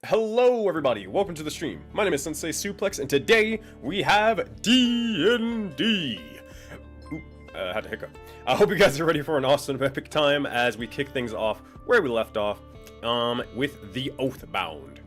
Hello everybody, welcome to the stream. My name is Sensei Suplex and today we have D&D. Had to hiccup. I hope you guys are ready for an awesome epic time as we kick things off where we left off with the Oathbound.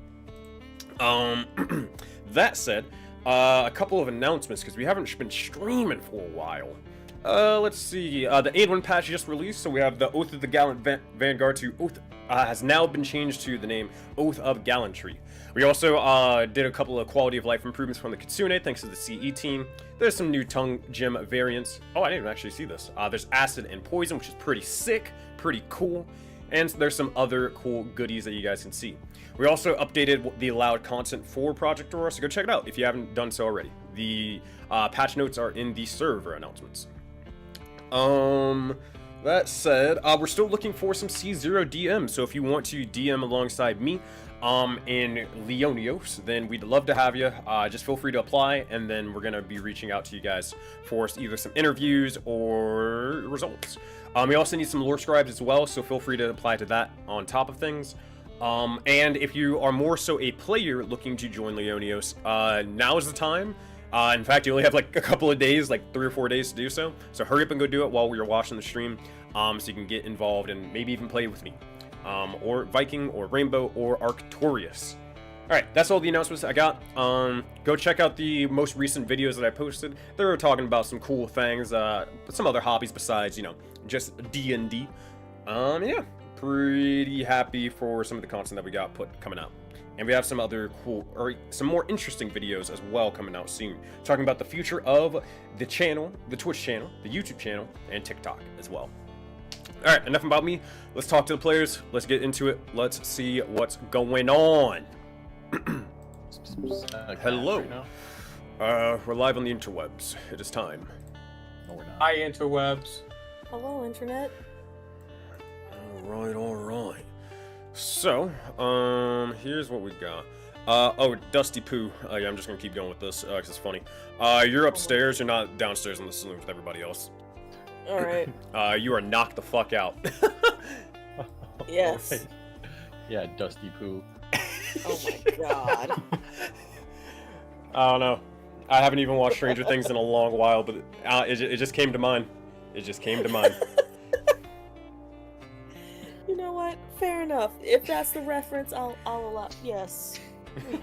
That said, a couple of announcements because we haven't been streaming for a while. Let's see, the 8.1 patch just released, so we have the Oath of the Gallant Vanguard to Oath, has now been changed to the name Oath of Gallantry. We also did a couple of quality of life improvements from the Kitsune, thanks to the CE team. There's some new tongue gem variants. Oh, I didn't even actually see this. There's acid and poison, which is pretty sick, pretty cool. And there's some other cool goodies that you guys can see. We also updated the allowed content for Project Aurora, so go check it out if you haven't done so already. The patch notes are in the server announcements. That said, we're still looking for some C0 DMs, so if you want to DM alongside me, in Leonios, then we'd love to have you. Just feel free to apply, and then we're gonna be reaching out to you guys for either some interviews or results. We also need some lore scribes as well, so feel free to apply to that on top of things. And if you are more so a player looking to join Leonios, now is the time. In fact, you only have like a couple of days, like 3 or 4 days to do so. So hurry up and go do it while we're watching the stream, so you can get involved and maybe even play with me. Or Viking, or Rainbow, or Arctorius. Alright, that's all the announcements I got. Go check out the most recent videos that I posted. They were talking about some cool things, some other hobbies besides, you know, just D&D. Yeah, pretty happy for some of the content that we got coming out. And we have some other cool, or some more interesting videos as well coming out soon. Talking about the future of the channel, the Twitch channel, the YouTube channel, and TikTok as well. Alright, enough about me. Let's talk to the players. Let's get into it. Let's see what's going on. Hello. We're live on the interwebs. It is time. No, we're not. Hi, interwebs. Hello, Internet. Alright. So, here's what we got. Oh, Dusty Poo. Yeah, I'm just gonna keep going with this, because it's funny. You're upstairs, you're not downstairs in the saloon with everybody else. Alright. You are knocked the fuck out. Yes. Right. Yeah, Dusty Poo. Oh my god. I don't know. I haven't even watched Stranger Things in a long while, but it just came to mind. It just came to mind. You know what? Fair enough. If that's the reference, I'll allow. Yes.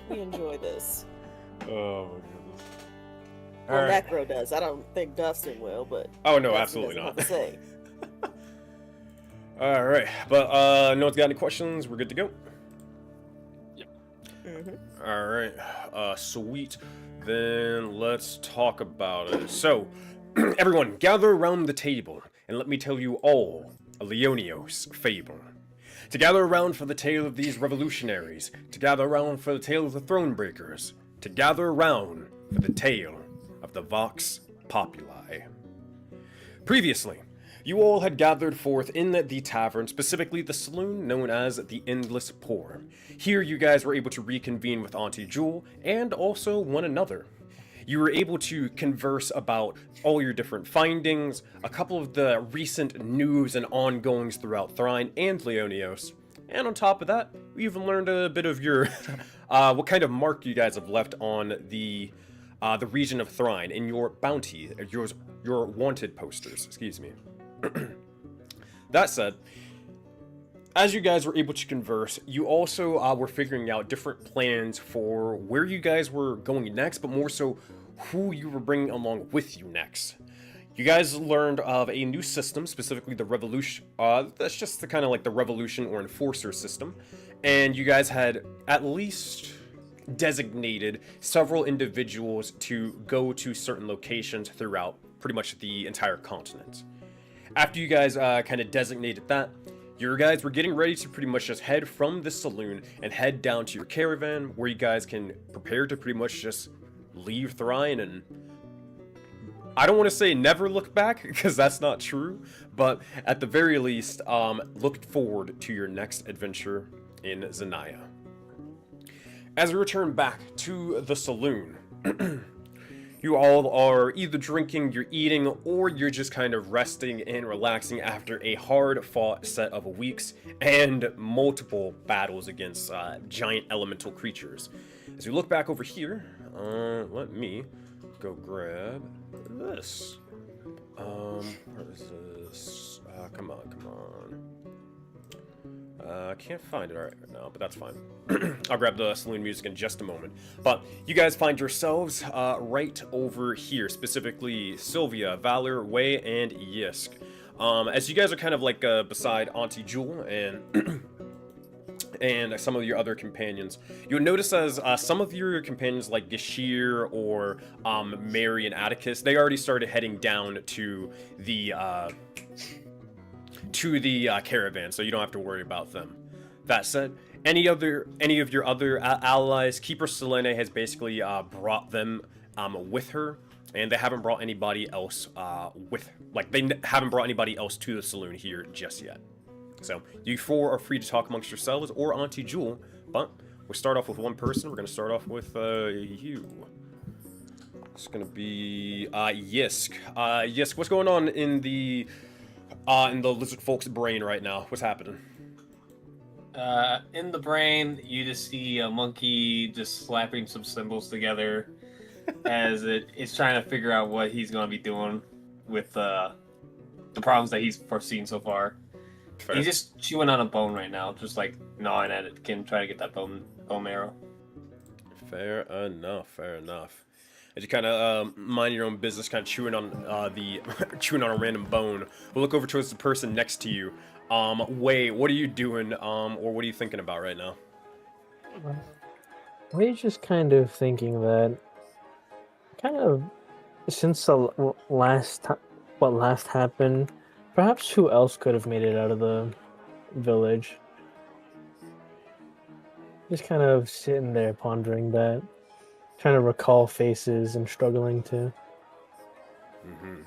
We enjoy this. Oh my goodness. Well, Necro does. I don't think Dustin will, but. Oh no, Dustin absolutely doesn't not. have to say. Alright, but no one's got any questions, we're good to go. Mm-hmm. Alright, sweet. Then let's talk about it. So, everyone, gather around the table, and let me tell you all a Leonios fable. To gather around for the tale of these revolutionaries, to gather around for the tale of the Thronebreakers, to gather around for the tale of the Vox Populi. Previously, you all had gathered forth in the tavern, specifically the saloon known as the Endless Pour. Here you guys were able to reconvene with Auntie Jewel, and also one another. You were able to converse about all your different findings, a couple of the recent news and ongoings throughout Thrine and Leonios, and on top of that, we even learned a bit of your, what kind of mark you guys have left on the region of Thrine in your bounty, your wanted posters, excuse me. That said, as you guys were able to converse, you also were figuring out different plans for where you guys were going next, but more so who you were bringing along with you next. You guys learned of a new system, specifically the Revolution. That's just the kind of like the Revolution or Enforcer system, and you guys had at least designated several individuals to go to certain locations throughout pretty much the entire continent. After you guys kind of designated that, your guys were getting ready to pretty much just head from the saloon and head down to your caravan, where you guys can prepare to pretty much just leave Thrine and, I don't want to say never look back, because that's not true, but at the very least, look forward to your next adventure in Zanaya. As we return back to the saloon, You all are either drinking, you're eating, or you're just kind of resting and relaxing after a hard-fought set of weeks and multiple battles against giant elemental creatures. As you look back over here, let me go grab this. Where is this? Come on. I can't find it right now, but that's fine. I'll grab the saloon music in just a moment. But you guys find yourselves right over here, specifically Sylvia, Valor, Wei, and Yisk. As you guys are kind of like beside Auntie Jewel and and some of your other companions, you'll notice as some of your companions like Gashir or Mary and Atticus, they already started heading down to the caravan, so you don't have to worry about them. That said, any of your other allies, Keeper Selene has basically brought them with her, and they haven't brought anybody else haven't brought anybody else to the saloon here just yet. So you four are free to talk amongst yourselves or Auntie Jewel, but we'll start off with one person. We're gonna start off with you. It's gonna be Yisk. Yisk, what's going on in the lizard folk's brain right now? What's happening? In the brain, you just see a monkey just slapping some symbols together as it's trying to figure out what he's going to be doing with the problems that he's foreseen so far. Fair. He's just chewing on a bone right now, just like gnawing at it, trying to get that bone marrow. Fair enough. As you kind of mind your own business, kind of chewing on chewing on a random bone, we'll look over towards the person next to you. Wei, what are you doing, or what are you thinking about right now? We're just kind of thinking that, since the what last happened, perhaps who else could have made it out of the village? Just kind of sitting there pondering that, trying to recall faces and struggling to. Mm-hmm.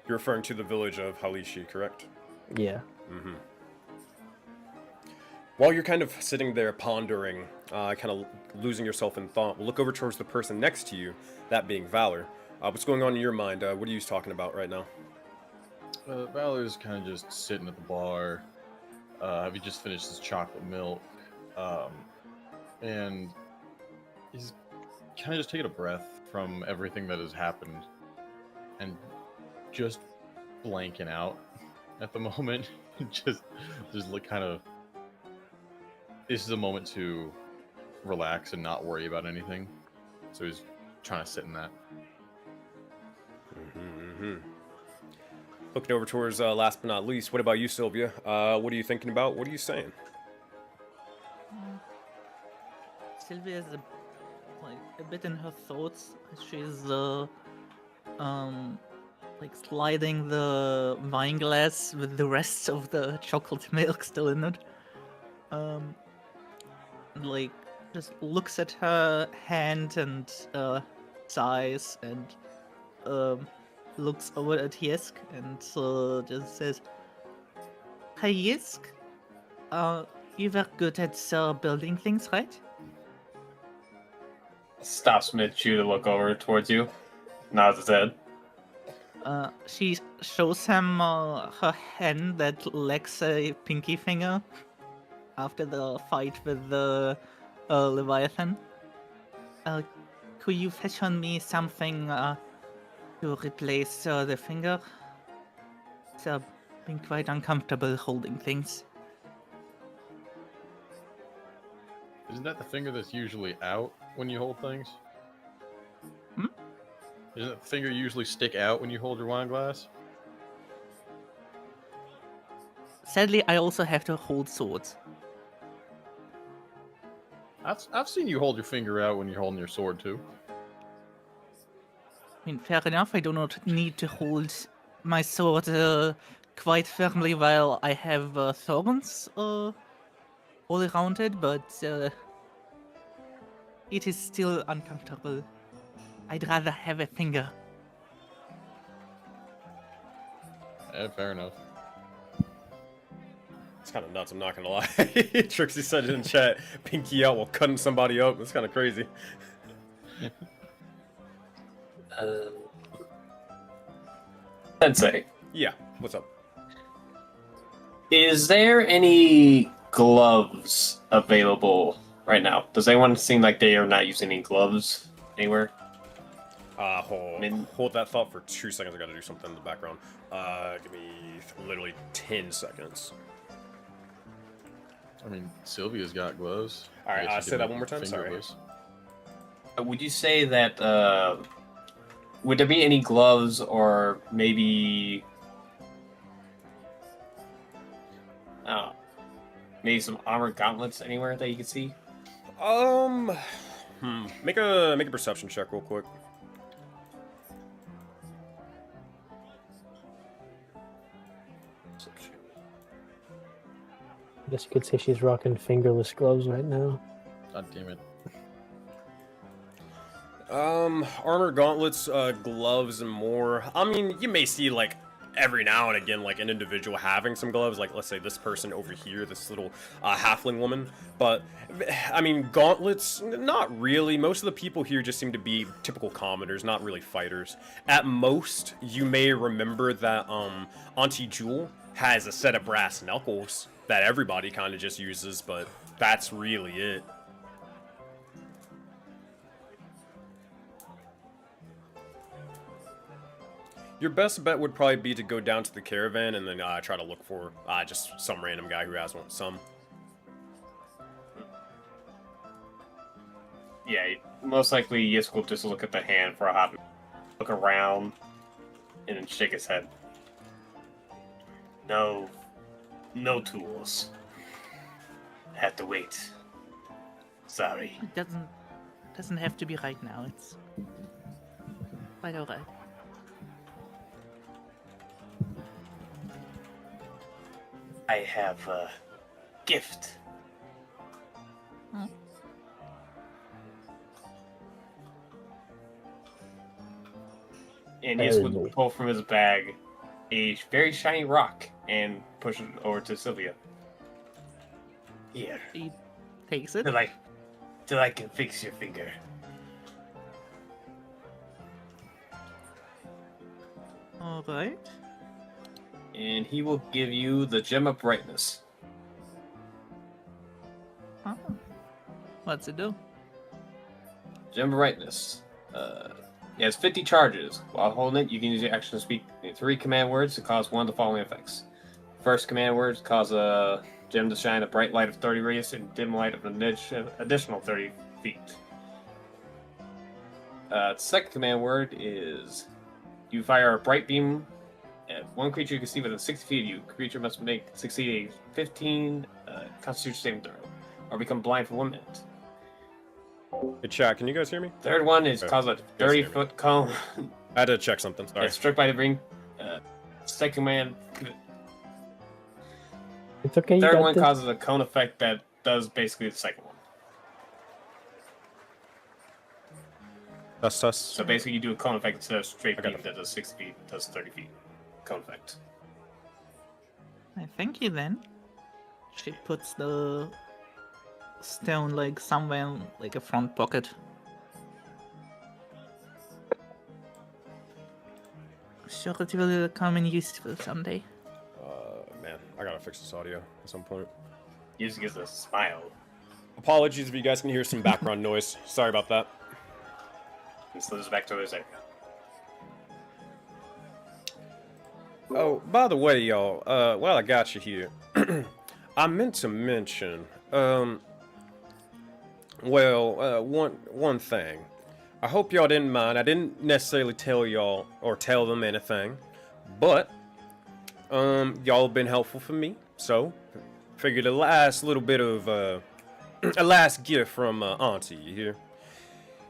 You're referring to the village of Halishi, correct? Yeah. Mm-hmm. While you're kind of sitting there pondering, kind of losing yourself in thought, we'll look over towards the person next to you, that being Valor. What's going on in your mind? What are you talking about right now? Valor's kind of just sitting at the bar. He just finished his chocolate milk. And he's kind of just taking a breath from everything that has happened and just blanking out at the moment. just look kind of. This is a moment to relax and not worry about anything. So he's trying to sit in that. Looking over towards last but not least, what about you, Sylvia? What are you thinking about? What are you saying? Sylvia is a bit in her thoughts. She's sliding the wine glass with the rest of the chocolate milk still in it. Just looks at her hand and sighs and looks over at Yisk and just says, "Hey Yisk, you were good at building things, right?" Stops mid-chew to look over towards you, nods his head. She shows him her hand that lacks a pinky finger after the fight with the Leviathan. Could you fetch on me something to replace the finger? It's been quite uncomfortable holding things. Isn't that the finger that's usually out when you hold things? Hmm? Doesn't that finger usually stick out when you hold your wine glass? Sadly, I also have to hold swords. I've seen you hold your finger out when you're holding your sword too. I mean, fair enough, I do not need to hold my sword quite firmly while I have thorns all around it, but it is still uncomfortable. I'd rather have a finger. Yeah, fair enough. It's kind of nuts, I'm not gonna lie. Trixie said it in chat, pinky out while cutting somebody up. That's kind of crazy. Sensei, Yeah, what's up? is there any gloves available right now? Does anyone seem like they are not using any gloves anywhere? Hold that thought for 2 seconds. I gotta do something in the background. Give me literally 10 seconds. I mean, Sylvia's got gloves. All right, I guess you say could that make one more time. Sorry. fingerless. Would you say that, would there be any gloves or maybe, maybe some armored gauntlets anywhere that you can see? Make a perception check real quick. I guess you could say she's rocking fingerless gloves right now. God damn it. Armor gauntlets, gloves, and more. I mean, you may see, like, every now and again, like, an individual having some gloves, like, let's say this person over here, this little, halfling woman, but, I mean, gauntlets, not really. Most of the people here just seem to be typical commoners, not really fighters. At most, you may remember that, Auntie Jewel has a set of brass knuckles that everybody kind of just uses, but that's really it. Your best bet would probably be to go down to the caravan and then try to look for just some random guy who has one. Yeah, most likely Yisk will just look at the hand for a hot minute, look around, and then shake his head. No tools. Have to wait. Sorry. It doesn't have to be right now. It's quite alright. I have a gift. Hmm. And Yisk would pull from his bag a very shiny rock and push it over to Sylvia. Here. He takes it. Till I can fix your finger. Alright. And he will give you the gem of brightness. Oh. What's it do? Gem of brightness. It has 50 charges. While holding it, you can use your action to speak 3 command words to cause one of the following effects. First command words cause a gem to shine a bright light of 30 radius and dim light of an additional 30 feet. Second command word is you fire a bright beam at one creature you can see within 60 feet of you. Creature must succeed a 15 Constitution saving throw, or become blind for 1 minute. Hey, chat, can you guys hear me? Third one is cause a 30-foot cone. I had to check something, sorry. It's struck by the ring. Second command. It's okay. Third one causes a cone effect that does basically the second one. That's So basically, you do a cone effect instead of straight I got beam it. that does 60 feet, does 30 feet. Cone effect. I thank you then. She puts the stone like somewhere in like a front pocket. Sure it will come in useful someday. Man, I gotta fix this audio at some point. He just gives a smile. Apologies if you guys can hear some background noise. Sorry about that. And slithers back to his area. Oh, by the way, y'all, while I got you here, I meant to mention, one thing. I hope y'all didn't mind. I didn't necessarily tell y'all or tell them anything, but y'all have been helpful for me, so figured a last little bit of a last gift from Auntie here.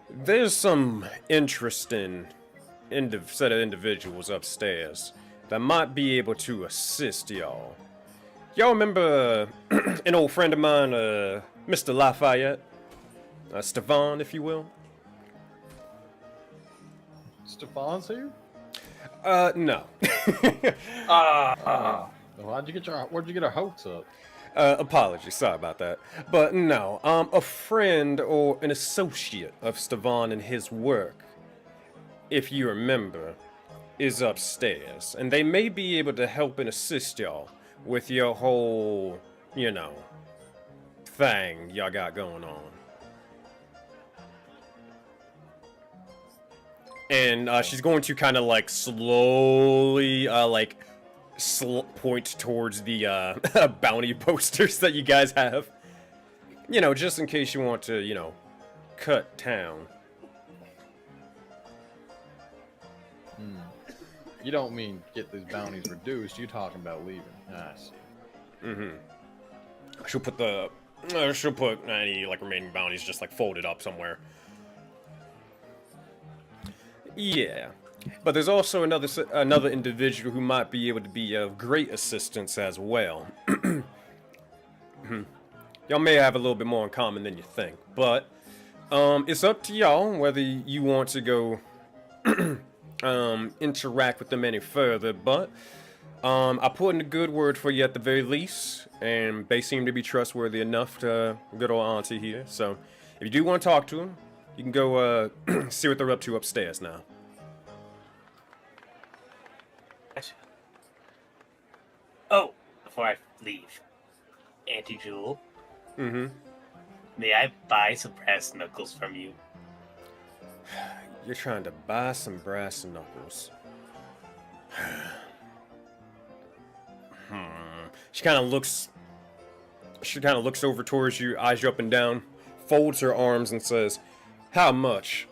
There's some interesting set of individuals upstairs that might be able to assist y'all. Y'all remember an old friend of mine, Mr. Lafayette? Stefan, if you will? Stefan's here? No. Where'd you get our hopes up? Apologies, sorry about that. But no, a friend or an associate of Stefan and his work if you remember, is upstairs, and they may be able to help and assist y'all with your whole, you know, thing y'all got going on. And she's going to kind of like slowly point towards the bounty posters that you guys have. You know, just in case you want to, you know, cut town. You don't mean get these bounties reduced, you talking about leaving. I see. She'll put any like remaining bounties just like folded up somewhere. Yeah, but there's also another individual who might be able to be of great assistance as well. Y'all may have a little bit more in common than you think, but it's up to y'all whether you want to go interact with them any further. But I put in a good word for you at the very least, and they seem to be trustworthy enough to good old auntie here. So if you do want to talk to them, you can go see what they're up to upstairs now. Oh, before I leave, Auntie Jewel, may I buy some brass knuckles from you? You're trying to buy some brass knuckles. She kind of looks over towards you, eyes you up and down, folds her arms and says, "How much?"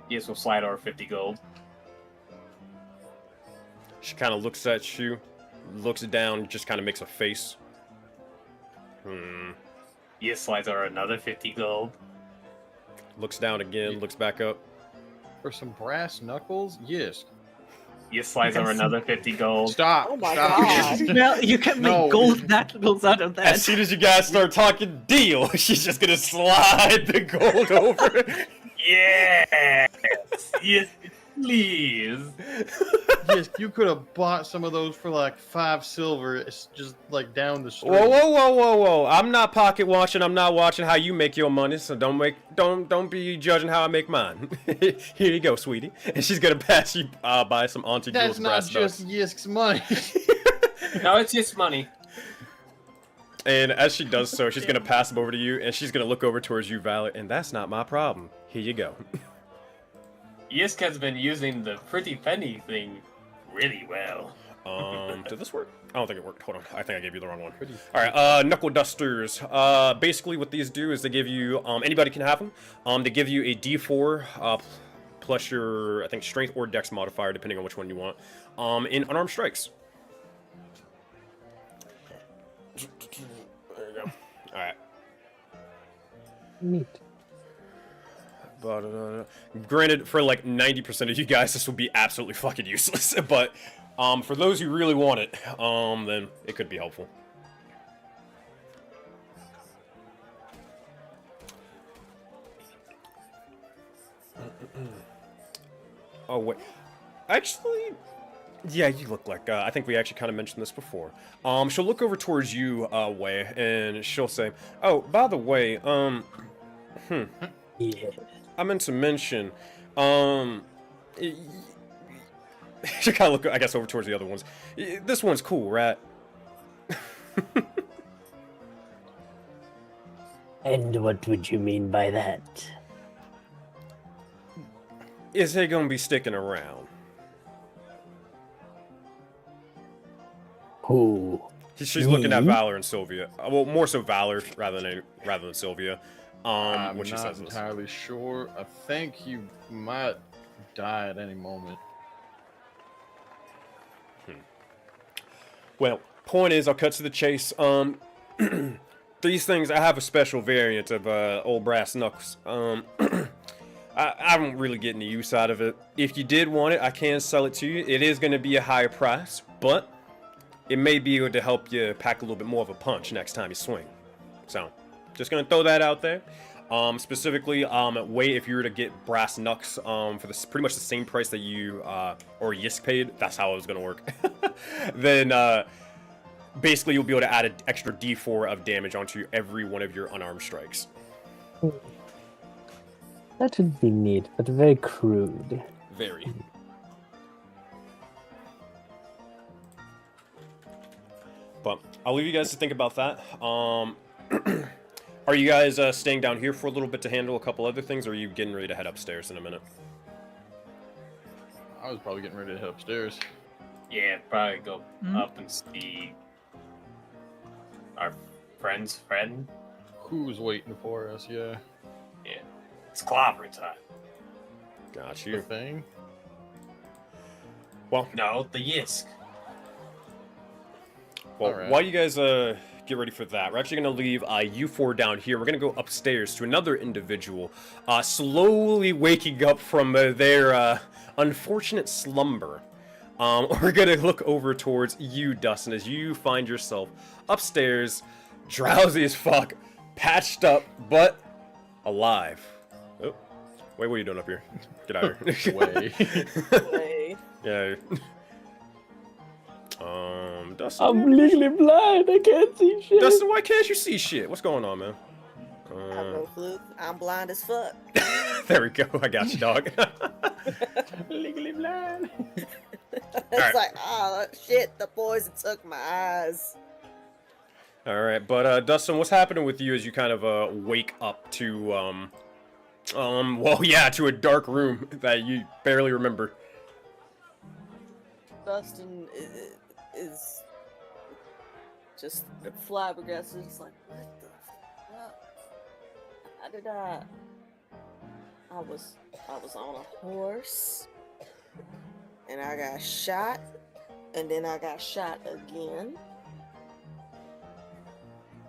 Yes, we'll slide over 50 gold. She kind of looks at you, looks down, just kind of makes a face. Yes, slides over another 50 gold. Looks down again, looks back up. For some brass knuckles? Yes. Yes, slides over another 50 gold. Stop. Oh my stop. God. Well, you can make No. gold knuckles out of that. As soon as you guys start talking deal, she's just gonna slide the gold over. Yes! Yes, please! Yes, you could have bought some of those for like 5 silver. It's just like down the street. Whoa! I'm not pocket watching. I'm not watching how you make your money. So don't be judging how I make mine. Here you go, sweetie. And she's gonna pass you by some Auntie That's Jewel's not brass just knucks. Yisk's money. No, it's just money. And as she does so, she's gonna pass them over to you, and she's gonna look over towards you, Valor. And that's not my problem. Here you go. Yisk has been using the pretty penny thing really well. Did this work? I don't think it worked. Hold on. I think I gave you the wrong one. Alright, knuckle dusters. Basically what these do is they give you, anybody can have them. They give you a D4, plus your, I think, strength or dex modifier, depending on which one you want, in unarmed strikes. There you go. Alright. Neat. Granted, for like 90% of you guys, this will be absolutely fucking useless. But for those who really want it, then it could be helpful. Oh wait, actually, yeah, you look like. I think we actually kind of mentioned this before. She'll look over towards you, Wei, and she'll say, "Oh, by the way, Yeah. I meant to mention, she kind of look, I guess, over towards the other ones. This one's cool, right?" And what would you mean by that? Is he gonna be sticking around? Who? She's looking at Valor and Sylvia. Well, more so Valor rather than Sylvia. I'm When she not says this. entirely sure. I think he might die at any moment. Well, point is, I'll cut to the chase. These things, I have a special variant of old brass knuckles. I don't really get any use out of it. If you did want it, I can sell it to you. It is going to be a higher price, but it may be able to help you pack a little bit more of a punch next time you swing. So, just going to throw that out there. Specifically, Wei, if you were to get brass knucks for pretty much the same price that you or Yisk paid, that's how it was going to work. Then basically you'll be able to add an extra D4 of damage onto every one of your unarmed strikes. That would be neat, but very crude. Very. But I'll leave you guys to think about that. Are you guys staying down here for a little bit to handle a couple other things, or are you getting ready to head upstairs in a minute? I was probably getting ready to head upstairs. Yeah, probably go up and see our friend's friend. Who's waiting for us? Yeah. Yeah, it's clobber time. Got The you. thing. Well, No, the Yisk. Alright. while you guys get ready for that, we're actually going to leave you four down here. We're going to go upstairs to another individual, slowly waking up from their unfortunate slumber. We're going to look over towards you, Dustin, as you find yourself upstairs, drowsy as fuck, patched up, but alive. Oh, wait, what are you doing up here? Get out of here. Way. Wait. Yeah. Dustin. I'm legally blind. I can't see shit. Dustin, why can't you see shit? What's going on, man? I have no clue. I'm blind as fuck. There we go. I got you, dog. Legally blind. It's like, oh shit, the poison took my eyes. All right, but Dustin, what's happening with you as you kind of wake up to well, yeah, to a dark room that you barely remember? Dustin is just flabbergasted. It's like, what the fuck? How did I was on a horse, and I got shot, and then I got shot again,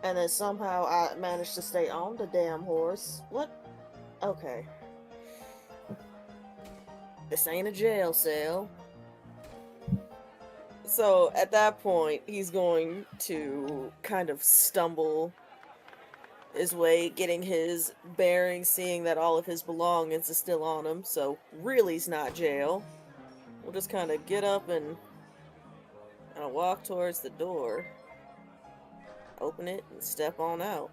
and then somehow I managed to stay on the damn horse. What? Okay. This ain't a jail cell. So at that point, he's going to kind of stumble his way, getting his bearings, seeing that all of his belongings are still on him. So really, it's not jail. We'll just kind of get up and walk towards the door, open it, and step on out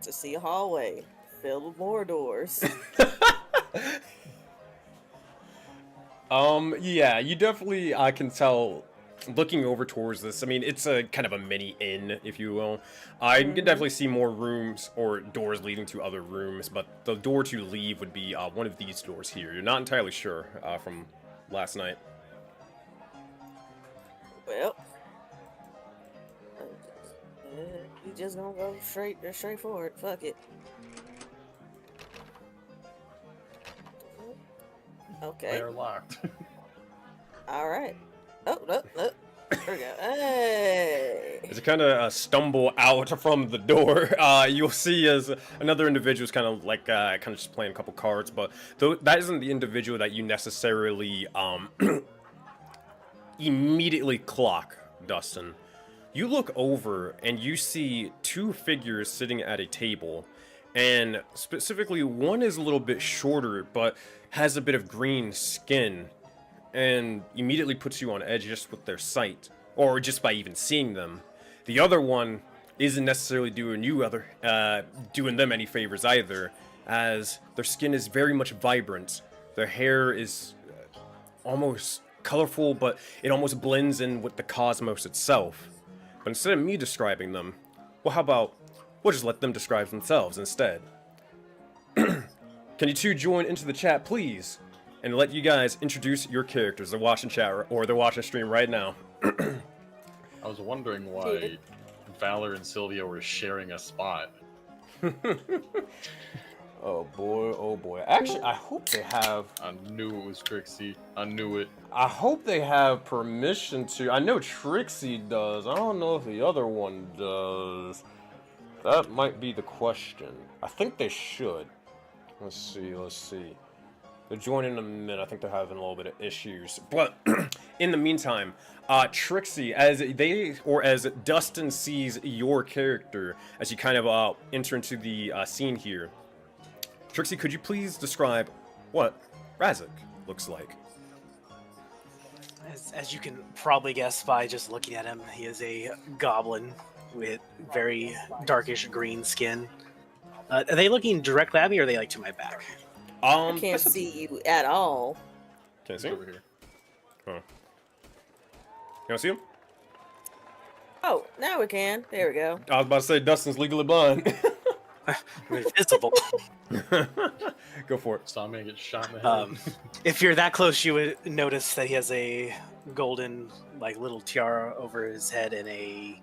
to see a hallway filled with more doors. Yeah, you definitely, I can tell, looking over towards this, I mean, it's a kind of a mini inn, if you will. I can definitely see more rooms or doors leading to other rooms, but the door to leave would be one of these doors here. You're not entirely sure from last night. Well, you just gonna go straight forward. Fuck it. Okay. They are locked. All right. Oh, no. There we go. Hey. As you kind of stumble out from the door, you'll see as another individual is kind of like kind of just playing a couple cards, but that isn't the individual that you necessarily immediately clock, Dustin. You look over and you see two figures sitting at a table, and specifically one is a little bit shorter but has a bit of green skin, and immediately puts you on edge just with their sight, or just by even seeing them. The other one isn't necessarily doing them any favors either, as their skin is very much vibrant. Their hair is almost colorful, but it almost blends in with the cosmos itself. But instead of me describing them, well, how about we'll just let them describe themselves instead. Can you two join into the chat, please? And let you guys introduce your characters. They're watching chat, or they're watching stream right now. I was wondering why Valor and Sylvia were sharing a spot. Oh boy, oh boy. Actually, I hope they have... I knew it was Trixie. I knew it. I hope they have permission to... I know Trixie does. I don't know if the other one does. That might be the question. I think they should. Let's see. They're joining in a minute. I think they're having a little bit of issues. But in the meantime, Trixie, as Dustin sees your character, as you kind of enter into the scene here, Trixie, could you please describe what Razik looks like? As you can probably guess by just looking at him, he is a goblin with very darkish green skin. Are they looking directly at me, or are they like to my back? I can't that's- see you at all. Can't see He's him? over here. Oh. You wanna see him? Oh, now we can. There we go. I was about to say Dustin's legally blind. Invisible. Go for it. Saw me get shot in the head. If you're that close, you would notice that he has a golden, like, little tiara over his head and a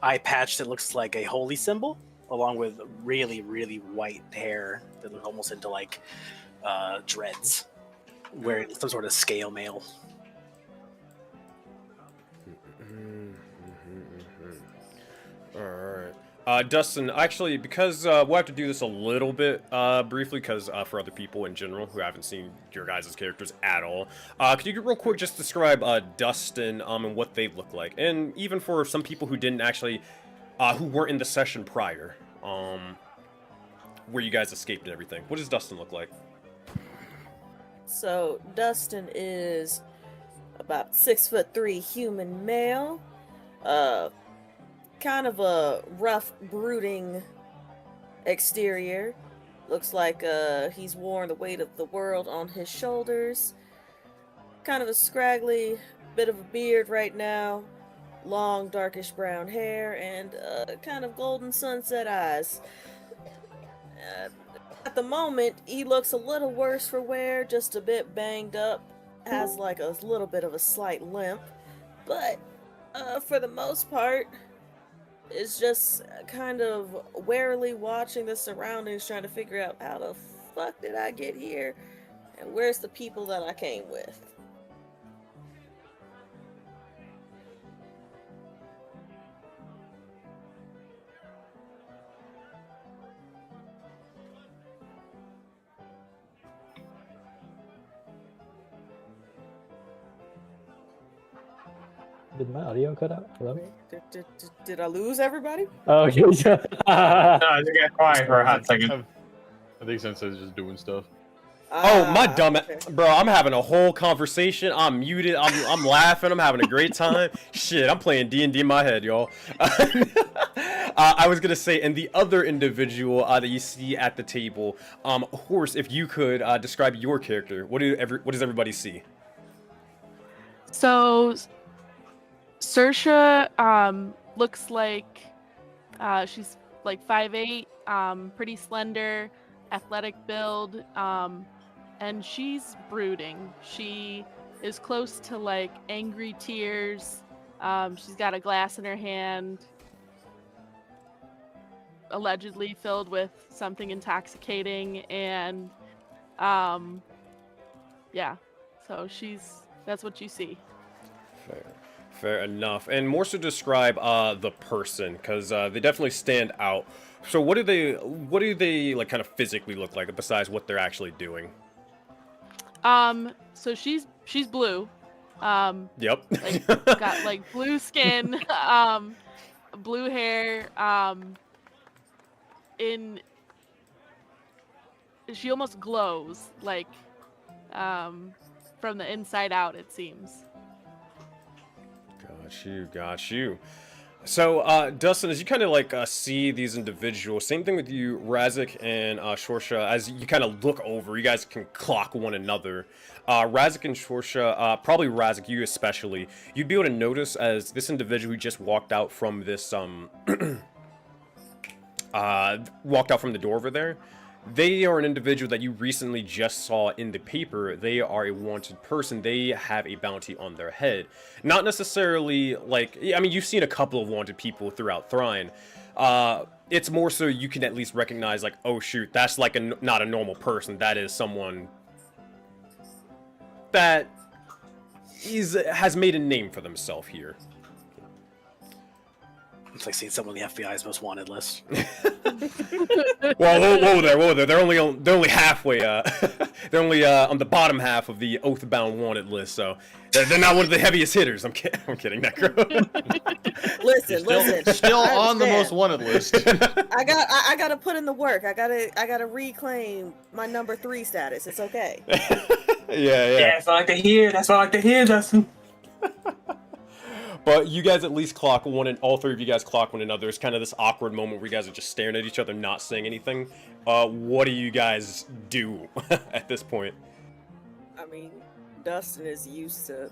eye patch that looks like a holy symbol, along with really, really white hair that looks almost into like dreads, wearing some sort of scale mail. Alright. Dustin, actually, because we'll have to do this a little bit briefly, because for other people in general who haven't seen your guys' characters at all, could you real quick just describe Dustin and what they look like? And even for some people who didn't actually, who weren't in the session prior, where you guys escaped and everything. What does Dustin look like? So Dustin is about 6'3" human male. Kind of a rough, brooding exterior. Looks like he's worn the weight of the world on his shoulders. Kind of a scraggly bit of a beard right now. Long, darkish brown hair and kind of golden sunset eyes. At the moment, he looks a little worse for wear, just a bit banged up. Has like a little bit of a slight limp. But for the most part, is just kind of warily watching the surroundings, trying to figure out how the fuck did I get here, and where's the people that I came with. Did my audio cut out? Hello? Did I lose everybody? Oh, yeah. No, I just got quiet for a hot second. I think Sensei's just doing stuff. Oh, my dumb okay. bro! I'm having a whole conversation. I'm muted. I'm laughing. I'm having a great time. Shit, I'm playing D&D in my head, y'all. I was gonna say, and the other individual that you see at the table, Horse, if you could describe your character, what does everybody see? So, Saoirse looks like she's like 5'8", pretty slender, athletic build, and she's brooding. She is close to like angry tears. She's got a glass in her hand, allegedly filled with something intoxicating, and yeah, so that's what you see. Fair enough. And more so describe the person, because they definitely stand out. So what do they like kind of physically look like besides what they're actually doing? So she's blue. Yep. Like got like blue skin, blue hair. She almost glows like from the inside out, it seems. Got you. So, Dustin, as you kind of like see these individuals, same thing with you, Razik and Saoirse, as you kind of look over, you guys can clock one another. Razik and Saoirse, probably Razik, you especially, you'd be able to notice as this individual who just walked out from this, walked out from the door over there, they are an individual that you recently just saw in the paper. They are a wanted person. They have a bounty on their head. Not necessarily like, I mean, you've seen a couple of wanted people throughout Thrine. It's more so you can at least recognize like, oh shoot, that's like not a normal person. That is someone that has made a name for themselves here. It's like seeing someone on the FBI's most wanted list. Whoa there. They're only halfway. They're only on the bottom half of the Oathbound wanted list, so they're not one of the heaviest hitters. I'm kidding, Necro. Listen. Still I on the understand. most wanted list. I gotta put in the work. I gotta reclaim my number 3 status. It's okay. Yeah. That's what I like to hear. That's what I like to hear, Dustin. But you guys at least clock one, and all three of you guys clock one another. There's kind of this awkward moment where you guys are just staring at each other, not saying anything. What do you guys do at this point? I mean, Dustin is used to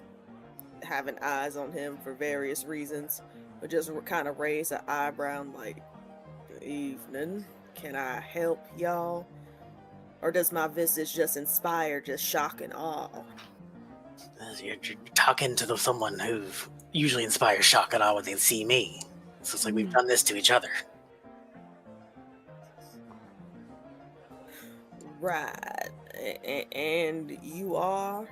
having eyes on him for various reasons, but just kind of raise an eyebrow and like, "Good evening. Can I help y'all? Or does my visage just inspire just shock and awe?" You're talking to someone who usually inspires shock and awe when they see me. So it's like we've done this to each other. Right. And you are?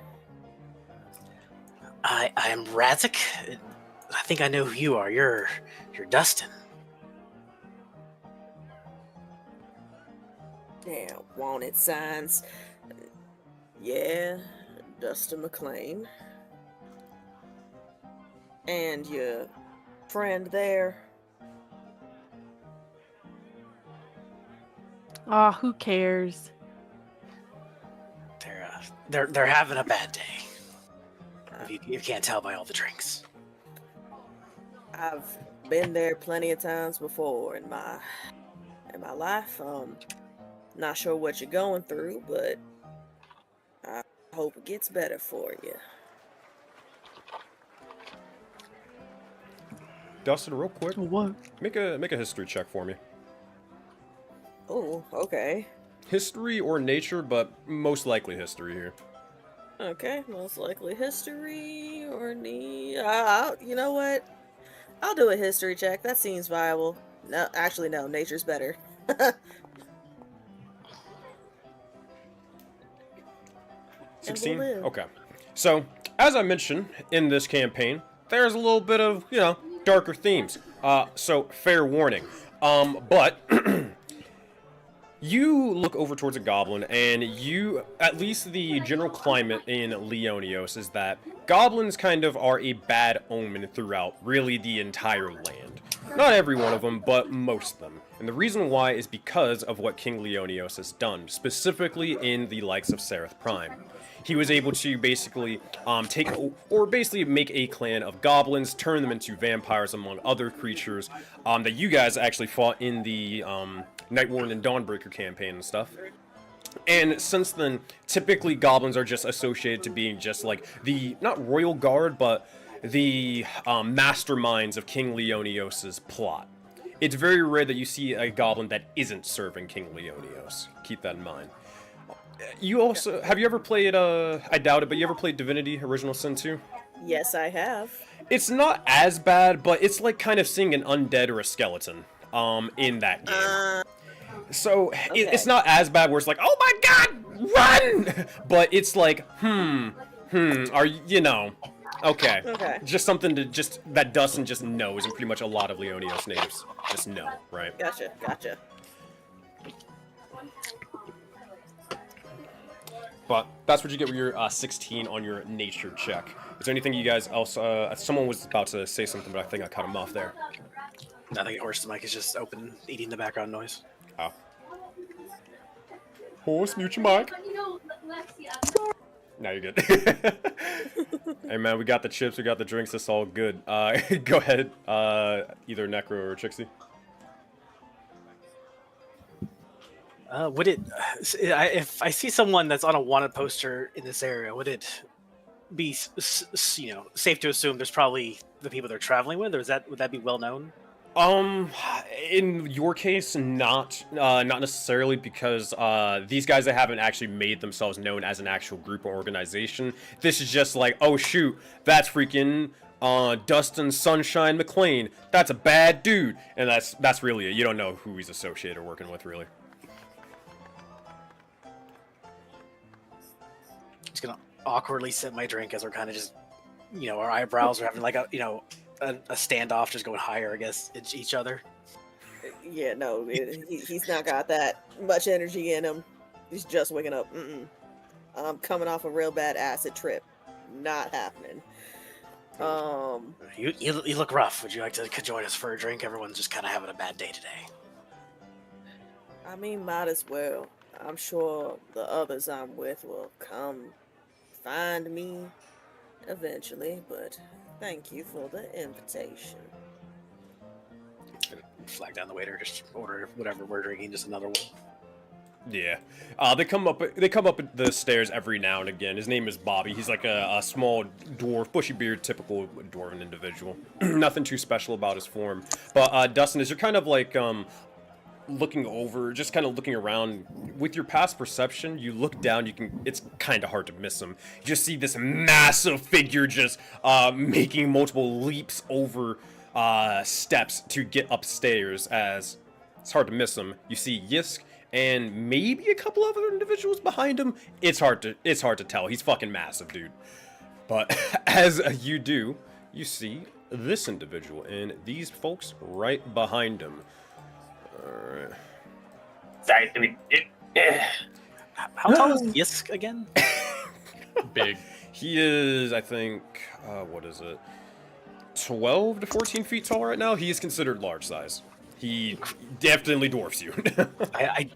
I am Razik. I think I know who you are. You're Dustin. Yeah, wanted signs. Yeah, Dustin McLean. And your friend there? Oh, who cares? They're having a bad day. If you can't tell by all the drinks. I've been there plenty of times before in my life. Not sure what you're going through, but I hope it gets better for you. Dustin, real quick. What? Make a history check for me. Oh, okay. History or nature, but most likely history here. Okay, most likely history or you know what? I'll do a history check. That seems viable. No, actually, no. Nature's better. 16? live. Okay. So, as I mentioned in this campaign, there's a little bit of, darker themes. So, fair warning. But you look over towards a goblin, and at least the general climate in Leonios is that goblins kind of are a bad omen throughout really the entire land. Not every one of them, but most of them. And the reason why is because of what King Leonios has done, specifically in the likes of Sereth Prime. He was able to basically make a clan of goblins, turn them into vampires among other creatures that you guys actually fought in the Nightwarden and Dawnbreaker campaign and stuff. And since then, typically goblins are just associated to being just like the, not royal guard, but the masterminds of King Leonios' plot. It's very rare that you see a goblin that isn't serving King Leonios. Keep that in mind. You also, have you ever played, I doubt it, but you ever played Divinity Original Sin 2? Yes, I have. It's not as bad, but it's like kind of seeing an undead or a skeleton in that game. So it's not as bad where it's like, oh my god, run! But it's like, are okay. Okay. Just something that Dustin just knows, and pretty much a lot of Leonios natives just know, right? Gotcha. But that's what you get with your 16 on your nature check. Is there anything you guys else? Someone was about to say something, but I think I cut him off there. I think Horse's mic is just open, eating the background noise. Oh. Horse, mute your mic. Now you're good. Hey man, we got the chips, we got the drinks, it's all good. Go ahead, either Necro or Trixie. Would it, if I see someone that's on a wanted poster in this area, would it be, safe to assume there's probably the people they're traveling with, or would that be well known? In your case, not necessarily, because these guys that haven't actually made themselves known as an actual group or organization. This is just like, oh shoot, that's freaking Dustin Sunshine McLean. That's a bad dude, and that's really it. You don't know who he's associated or working with, really. Just gonna awkwardly sip my drink as we're kind of just, our eyebrows are having like a standoff, just going higher, I guess, at each other. Yeah, no, he's not got that much energy in him. He's just waking up. I'm coming off a real bad acid trip. Not happening. You look rough. Would you like to join us for a drink? Everyone's just kind of having a bad day today. I mean, might as well. I'm sure the others I'm with will come find me eventually, but Thank you for the invitation. Flag down the waiter, just order whatever we're drinking, just another one. Yeah. They come up the stairs every now and again. His name is Bobby. He's like a small dwarf, bushy beard, typical dwarven individual. Nothing too special about his form. But Dustin, as you're kind of like looking over, just kind of looking around, with your past perception, you look down, it's kind of hard to miss him. You just see this massive figure just making multiple leaps over steps to get upstairs, as it's hard to miss him. You see Yisk and maybe a couple other individuals behind him. It's hard to tell. He's fucking massive, dude. But as you do, you see this individual and these folks right behind him. Alright. Sorry, I mean, How tall is Yisk again? Big. He is, I think, what is it? 12 to 14 feet tall right now. He is considered large size. He definitely dwarfs you.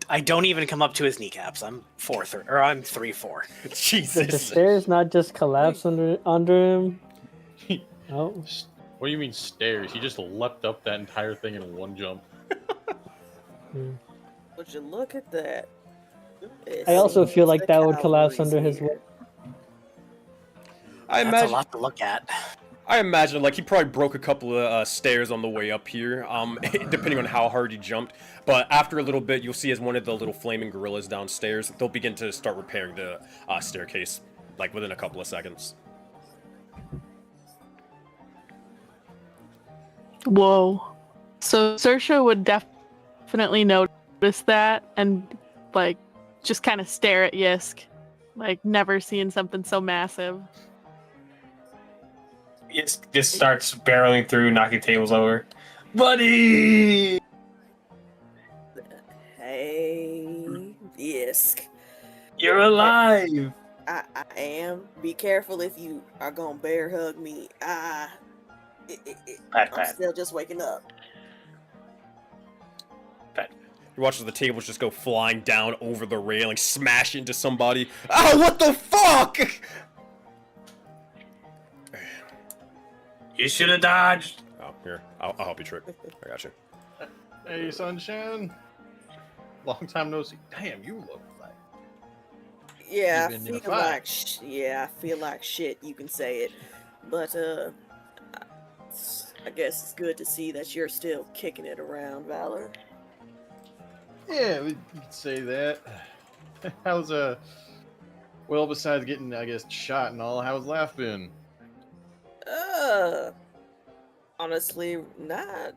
I don't even come up to his kneecaps. I'm 3'4". Did the Jesus. stairs not just collapse under him? Oh, What do you mean stairs? He just leapt up that entire thing in one jump. Would you look at that? I also feel seems like the that would collapse cavalry's under his here. weight. That's a lot to look at. I imagine, like, he probably broke a couple of stairs on the way up here, depending on how hard he jumped. But after a little bit, you'll see as one of the little flaming gorillas downstairs, they'll begin to start repairing the staircase, like, within a couple of seconds. Whoa. So Saoirse would definitely notice that and, like, just kind of stare at Yisk. Like, never seeing something so massive. It just starts barreling through, knocking tables over. Buddy! Hey, Yisk. You're alive! I am. Be careful if you are gonna bear hug me. Pat, I'm pat. still just waking up. You watch as the tables just go flying down over the railing, smash into somebody. Oh, what the fuck? you should have dodged. Oh, here. I'll help you, Trick. I got you. Hey, Sunshine. Long time no see. Damn, you look like. Yeah, I You've been in a feel fight. like I feel like shit. You can say it, but I guess it's good to see that you're still kicking it around, Valor. Yeah, you could say that. How's well, besides getting, I guess, shot and all, how's life been? Honestly, not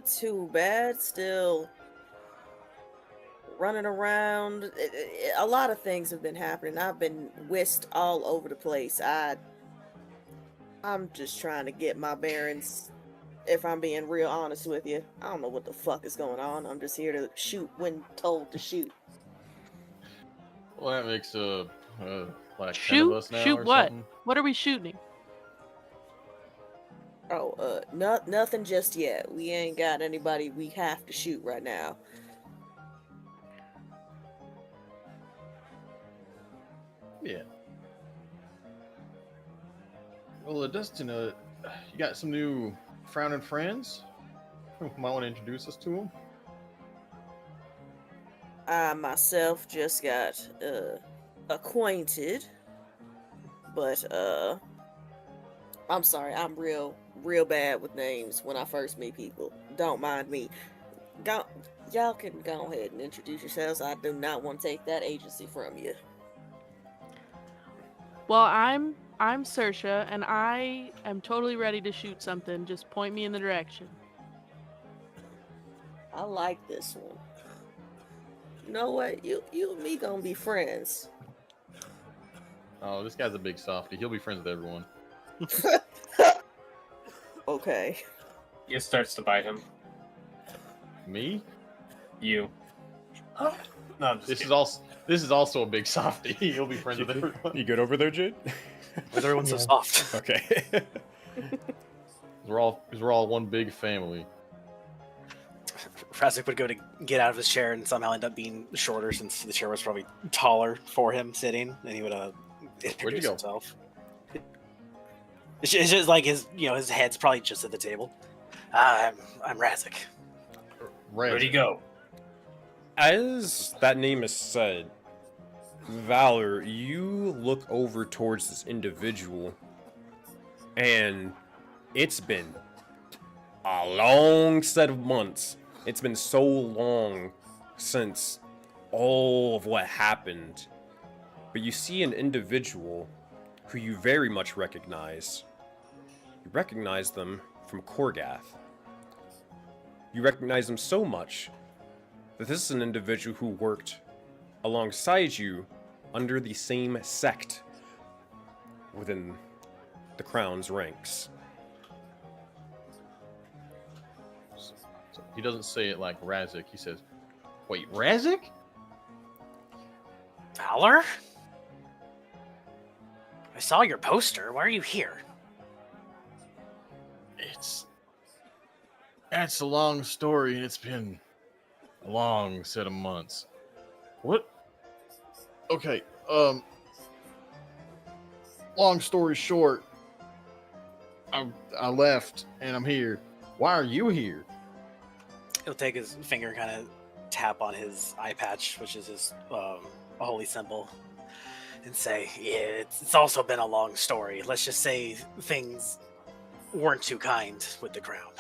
too bad. Still running around. A lot of things have been happening. I've been whisked all over the place. I'm just trying to get my bearings. If I'm being real honest with you, I don't know what the fuck is going on. I'm just here to shoot when told to shoot. Well, that makes like 10 of Shoot? us now Shoot or what? something. What are we shooting? Oh, nothing just yet. We ain't got anybody we have to shoot right now. Yeah. Well, Dustin, you got some new frowning friends? Might want to introduce us to them. I myself just got acquainted, but I'm sorry, I'm real bad with names when I first meet people. Don't mind me. Y'all can go ahead and introduce yourselves. I do not want to take that agency from you. Well, I'm Saoirse, and I am totally ready to shoot something. Just point me in the direction. I like this one. You know what? You and me gonna be friends. Oh, this guy's a big softie. He'll be friends with everyone. Okay. It starts to bite him. Me? You. No, I'm just This kidding. This is also a big softie. He'll be friends with everyone. You good over there, Jade? Why is everyone so Yeah. soft? Okay. We're all one big family. Frasic would go to get out of his chair and somehow end up being shorter since the chair was probably taller for him sitting, and he would introduce go? himself. It's just like his head's probably just at the table. I'm Razik. Where'd he go? As that name is said, Valor, you look over towards this individual, and it's been a long set of months. It's been so long since all of what happened. But you see an individual who you very much recognize. You recognize them from Korgath. You recognize them so much that this is an individual who worked alongside you under the same sect within the Crown's ranks. So he doesn't say it like Razik. He says, "Wait, Razik? Valor? I saw your poster. Why are you here? That's a long story, and it's been a long set of months. What? Okay, long story short, I left, and I'm here. Why are you here?" He'll take his finger and kind of tap on his eye patch, which is his a holy symbol, and say, "Yeah, it's also been a long story. Let's just say things weren't too kind with the crown."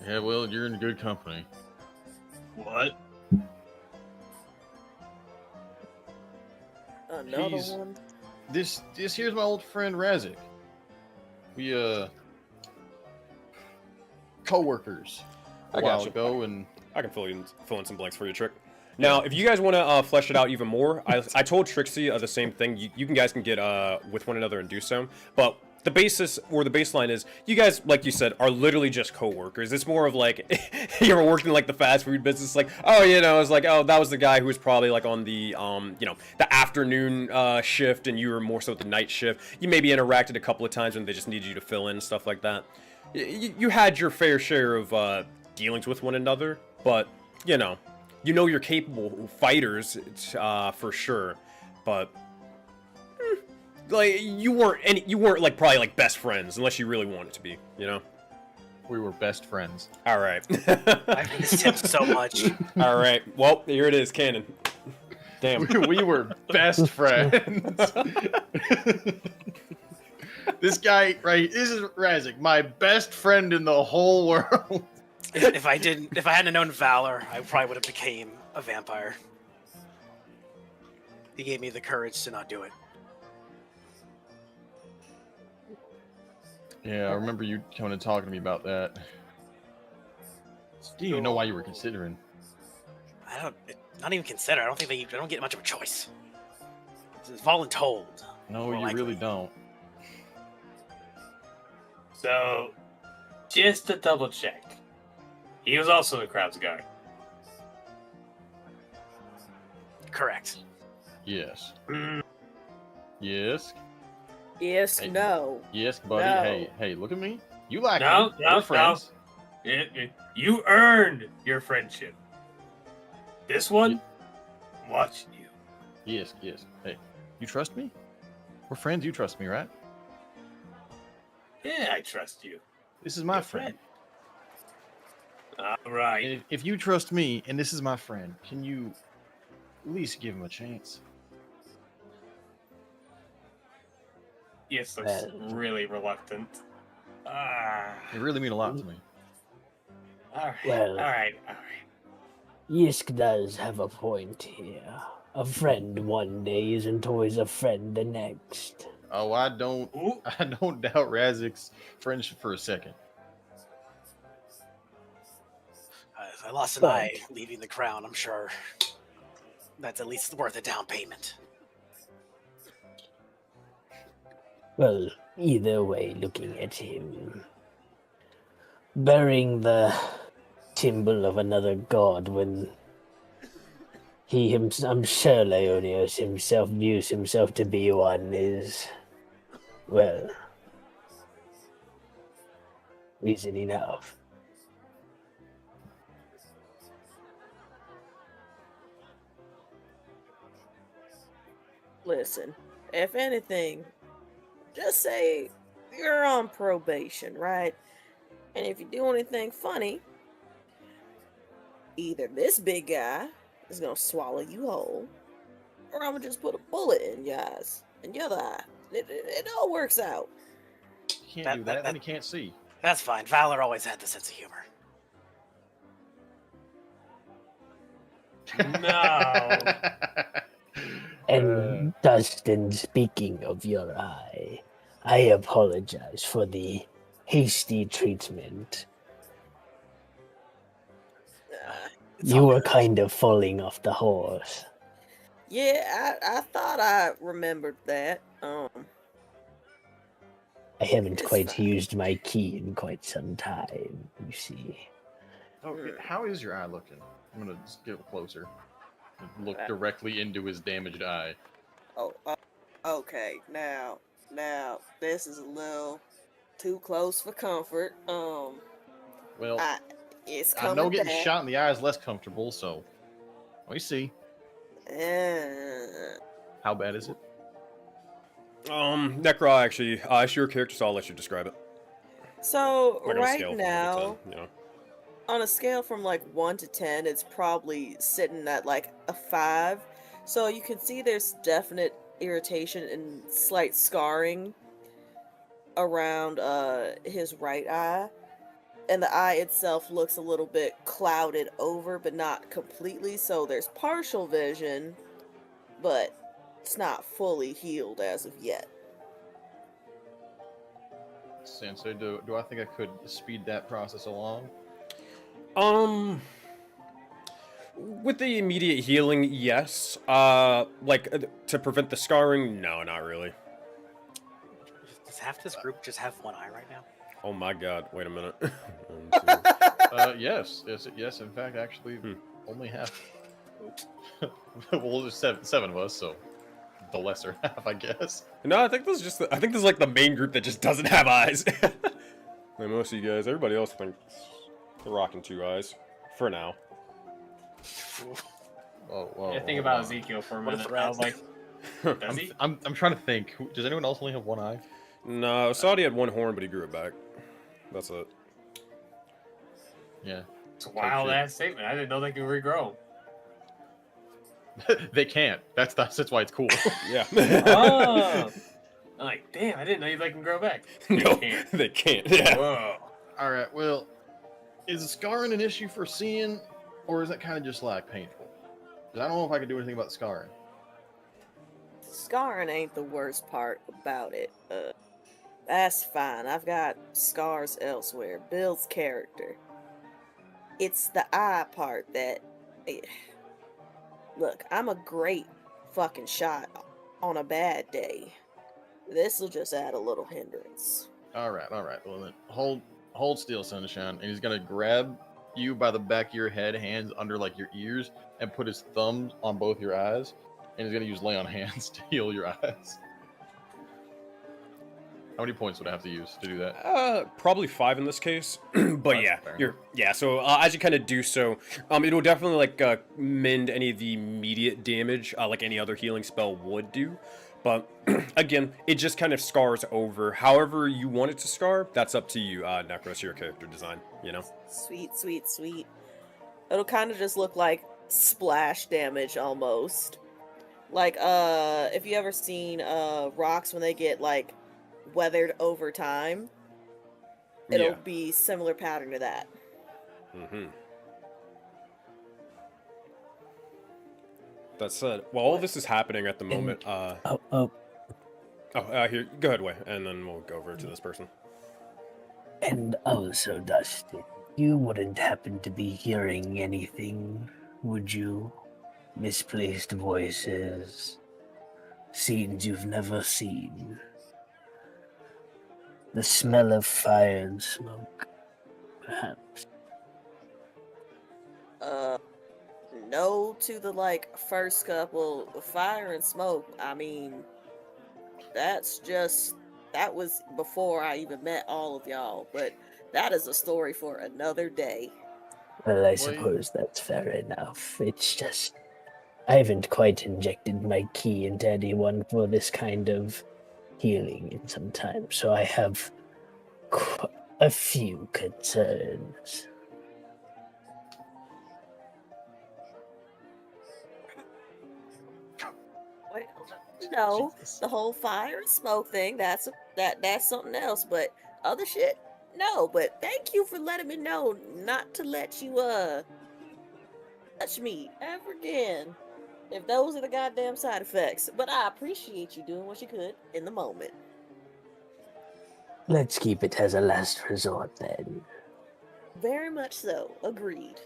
Yeah, well, you're in good company. What? Another He's- one. This here's my old friend Razik. We co-workers I a got while you. ago, and I can fill in some blanks for you, Trick. Now, if you guys want to flesh it out even more, I told Trixie the same thing. You guys can get with one another and do so. But the basis or the baseline is you guys, like you said, are literally just co-workers. It's more of like you ever worked in like the fast food business, like it's like that was the guy who was probably like on the the afternoon shift, and you were more so the night shift. You maybe interacted a couple of times when they just needed you to fill in stuff like that. You had your fair share of dealings with one another, but you're capable fighters for sure, but like you weren't like probably like best friends unless you really wanted to be, we were best friends. All right. I missed him so much. All right. Well, here it is, canon. Damn. We were best friends. This guy, right? This is Razik, my best friend in the whole world. If I hadn't known Valor, I probably would have became a vampire. He gave me the courage to not do it. Yeah, I remember you coming and talking to me about that. Do you know why you were considering? Not even consider. I don't get much of a choice. It's voluntold. No, More you likely. really don't. So, just to double check, he was also the crowd's guard. Correct. Yes. Mm, Yes. Yes, Hey. no. Yes, buddy. No. Hey, look at me. You like No, me. no, We're friends. you earned your friendship. This one, watch you. Yes. Hey, you trust me? We're friends. You trust me, right? Yeah, I trust you. This is my Your friend. All right. And if you trust me and this is my friend, can you at least give him a chance? Yes, looks really reluctant. It really mean a lot to me. All right. Well- all right. Yisk does have a point here. A friend one day isn't always a friend the next. Oh, I don't Ooh. doubt Razik's friendship for a second. I lost an eye leaving the crown. I'm sure that's at least worth a down payment. Well, either way, looking at him, bearing the symbol of another god when I'm sure Leonios himself views himself to be one is, well, reason enough. Listen, if anything, just say you're on probation, right? And if you do anything funny, either this big guy is gonna swallow you whole, or I'm gonna just put a bullet in your eyes and your other eye. It all works out. You can't do that, then you can't see. That's fine. Valor always had the sense of humor. No. And Dustin, speaking of your eye, I apologize for the hasty treatment. You were kind of falling off the horse. Yeah, I thought I remembered that. I haven't It's quite fine. used my key in quite some time, you see. Oh, how is your eye looking? I'm gonna just get closer and look directly into his damaged eye. Okay. Now, this is a little too close for comfort. Well, It's I coming know getting back. shot in the eye is less comfortable, so we see. How bad is it? Necra, actually, it's your character, so I'll let you describe it. So Like on a right scale from 1 now, to 10, you know. on a scale from like 1 to 10, it's probably sitting at like a 5. So you can see there's definite irritation and slight scarring around his right eye. And the eye itself looks a little bit clouded over, but not completely. So there's partial vision, but it's not fully healed as of yet. Sensei, do I think I could speed that process along? With the immediate healing, yes. To prevent the scarring, no, not really. Does half this group just have one eye right now? Oh my god, wait a minute. Yes. In fact, actually, only half. Well, there's seven of us, so the lesser half, I guess. No, I think this is like the main group that just doesn't have eyes. Like most of you guys, everybody else, I think, they're rocking 2 eyes. For now. Whoa, Yeah, think about Ezekiel for a What a minute. threat. I was like, does he? I'm trying to think. Does anyone else only have one eye? No, Saudi had 1 horn, but he grew it back. That's it. Yeah. It's a wild ass statement. I didn't know they could regrow. They can't. That's why it's cool. Yeah. Oh. I'm like, damn, I didn't know you let them grow back. No, can't. they can't. Yeah. Whoa. All right. Well, is scarring an issue for seeing, or is that kind of just like painful? 'Cause I don't know if I can do anything about the scarring. Scarring ain't the worst part about it. That's fine. I've got scars elsewhere. Builds character. It's the eye part that... Look, I'm a great fucking shot on a bad day. This'll just add a little hindrance. All right. Well, then hold still, Sunshine, and he's gonna grab you by the back of your head, hands under like your ears, and put his thumbs on both your eyes, and he's gonna use lay on hands to heal your eyes. How many points would I have to use to do that? Probably 5 in this case. But That's yeah, fair. so as you kind of do so, it'll definitely like mend any of the immediate damage, like any other healing spell would do. But again, it just kind of scars over. However you want it to scar, that's up to you, Necros, your character design, you know? Sweet. It'll kind of just look like splash damage almost. Like, if you ever seen rocks when they get like weathered over time, it'll Yeah. be similar pattern to that. Mm-hmm. That said, while all this is happening at the moment, here, go ahead, Way, and then we'll go over to this person. And also, Dustin, you wouldn't happen to be hearing anything, would you? Misplaced voices, scenes you've never seen, the smell of fire and smoke, perhaps. No to the like first couple, fire and smoke. I mean, that was before I even met all of y'all, but that is a story for another day. Well, I suppose that's fair enough. It's just, I haven't quite injected my key into anyone for this kind of healing in some time, so I have a few concerns. Well, no, the whole fire and smoke thing, that's something else, but other shit, no. But thank you for letting me know not to let you touch me ever again. If those are the goddamn side effects. But I appreciate you doing what you could in the moment. Let's keep it as a last resort then. Very much so. Agreed.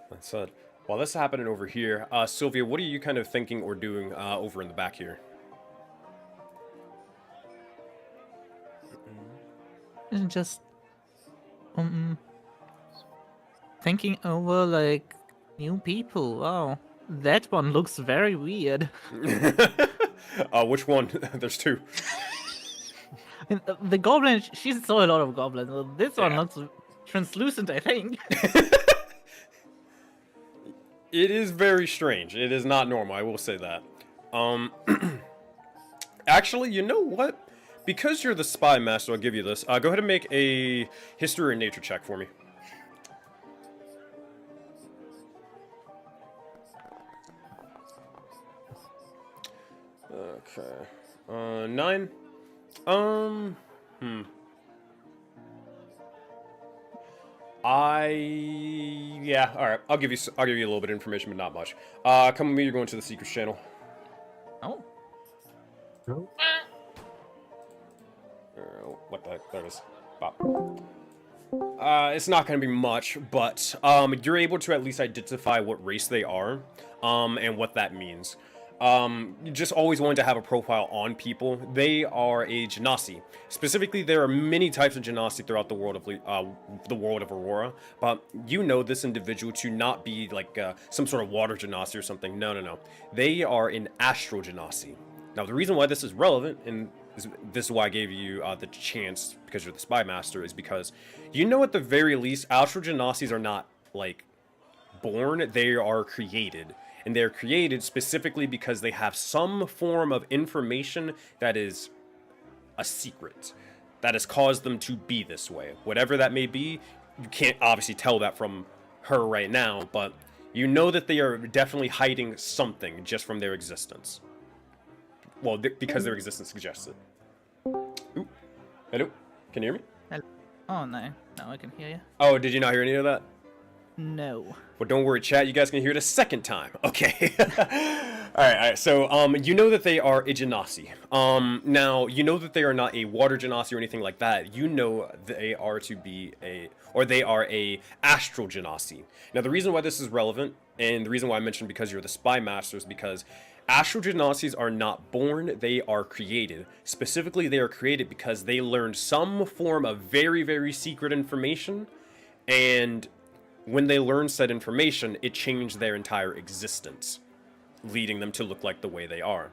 That's it. While this is happening over here, Sylvia, what are you kind of thinking or doing over in the back here? Just thinking over like new people. Wow, that one looks very weird. Which one? There's two. And the goblin, she saw a lot of goblins. This one Yeah. looks translucent, I think. It is very strange. It is not normal, I will say that. Actually, you know what? Because you're the spy master, I'll give you this. Go ahead and make a history or nature check for me. Okay. 9. Yeah, alright. I'll give you a little bit of information, but not much. Come with me, you're going to the secrets channel. Oh. No? What the heck? There it is. Bop. It's not going to be much, but you're able to at least identify what race they are, and what that means. You just always wanted to have a profile on people. They are a genasi. Specifically, there are many types of genasi throughout the world of Aurora, but you know this individual to not be like some sort of water genasi or something. No. They are an astral genasi. Now, the reason why this is relevant, and this is why I gave you the chance, because you're the spy master, is because you know at the very least, astral genasis are not like born; they are created. And they're created specifically because they have some form of information that is a secret that has caused them to be this way. Whatever that may be, you can't obviously tell that from her right now, but you know that they are definitely hiding something just from their existence. Well, because their existence suggests it. Ooh. Hello? Can you hear me? Oh, no. No, I can hear you. Oh, did you not hear any of that? No. Well, don't worry, chat. You guys can hear it a second time. Okay. All right. So, you know that they are a genasi. Now, you know that they are not a water genasi or anything like that. You know they are they are a astral genasi. Now, the reason why this is relevant, and the reason why I mentioned because you're the spy master, is because astral genasis are not born, they are created. Specifically, they are created because they learned some form of very, very secret information, and when they learned said information, it changed their entire existence, leading them to look like the way they are.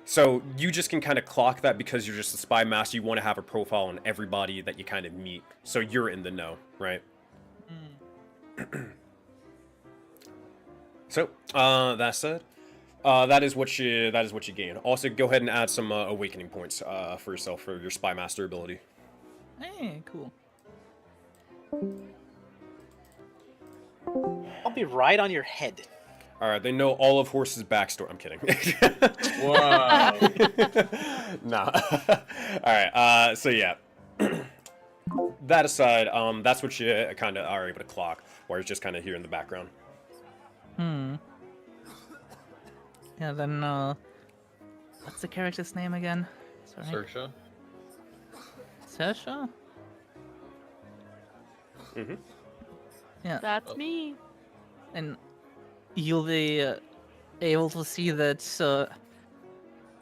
So you just can kind of clock that because you're just a spy master. You want to have a profile on everybody that you kind of meet, so you're in the know, right? So that said, that is what you gain. Also, go ahead and add some awakening points for yourself for your spy master ability. Hey, cool. I'll be right on your head. All right, they know all of Horse's backstory. I'm kidding. Wow. Nah. All right. So yeah. That aside, that's what you kind of are able to clock, where it's just kind of here in the background. Yeah, then, what's the character's name again? Sorry. Sersha? Sersha? Mm-hmm. Yeah. That's me. And you'll be able to see that,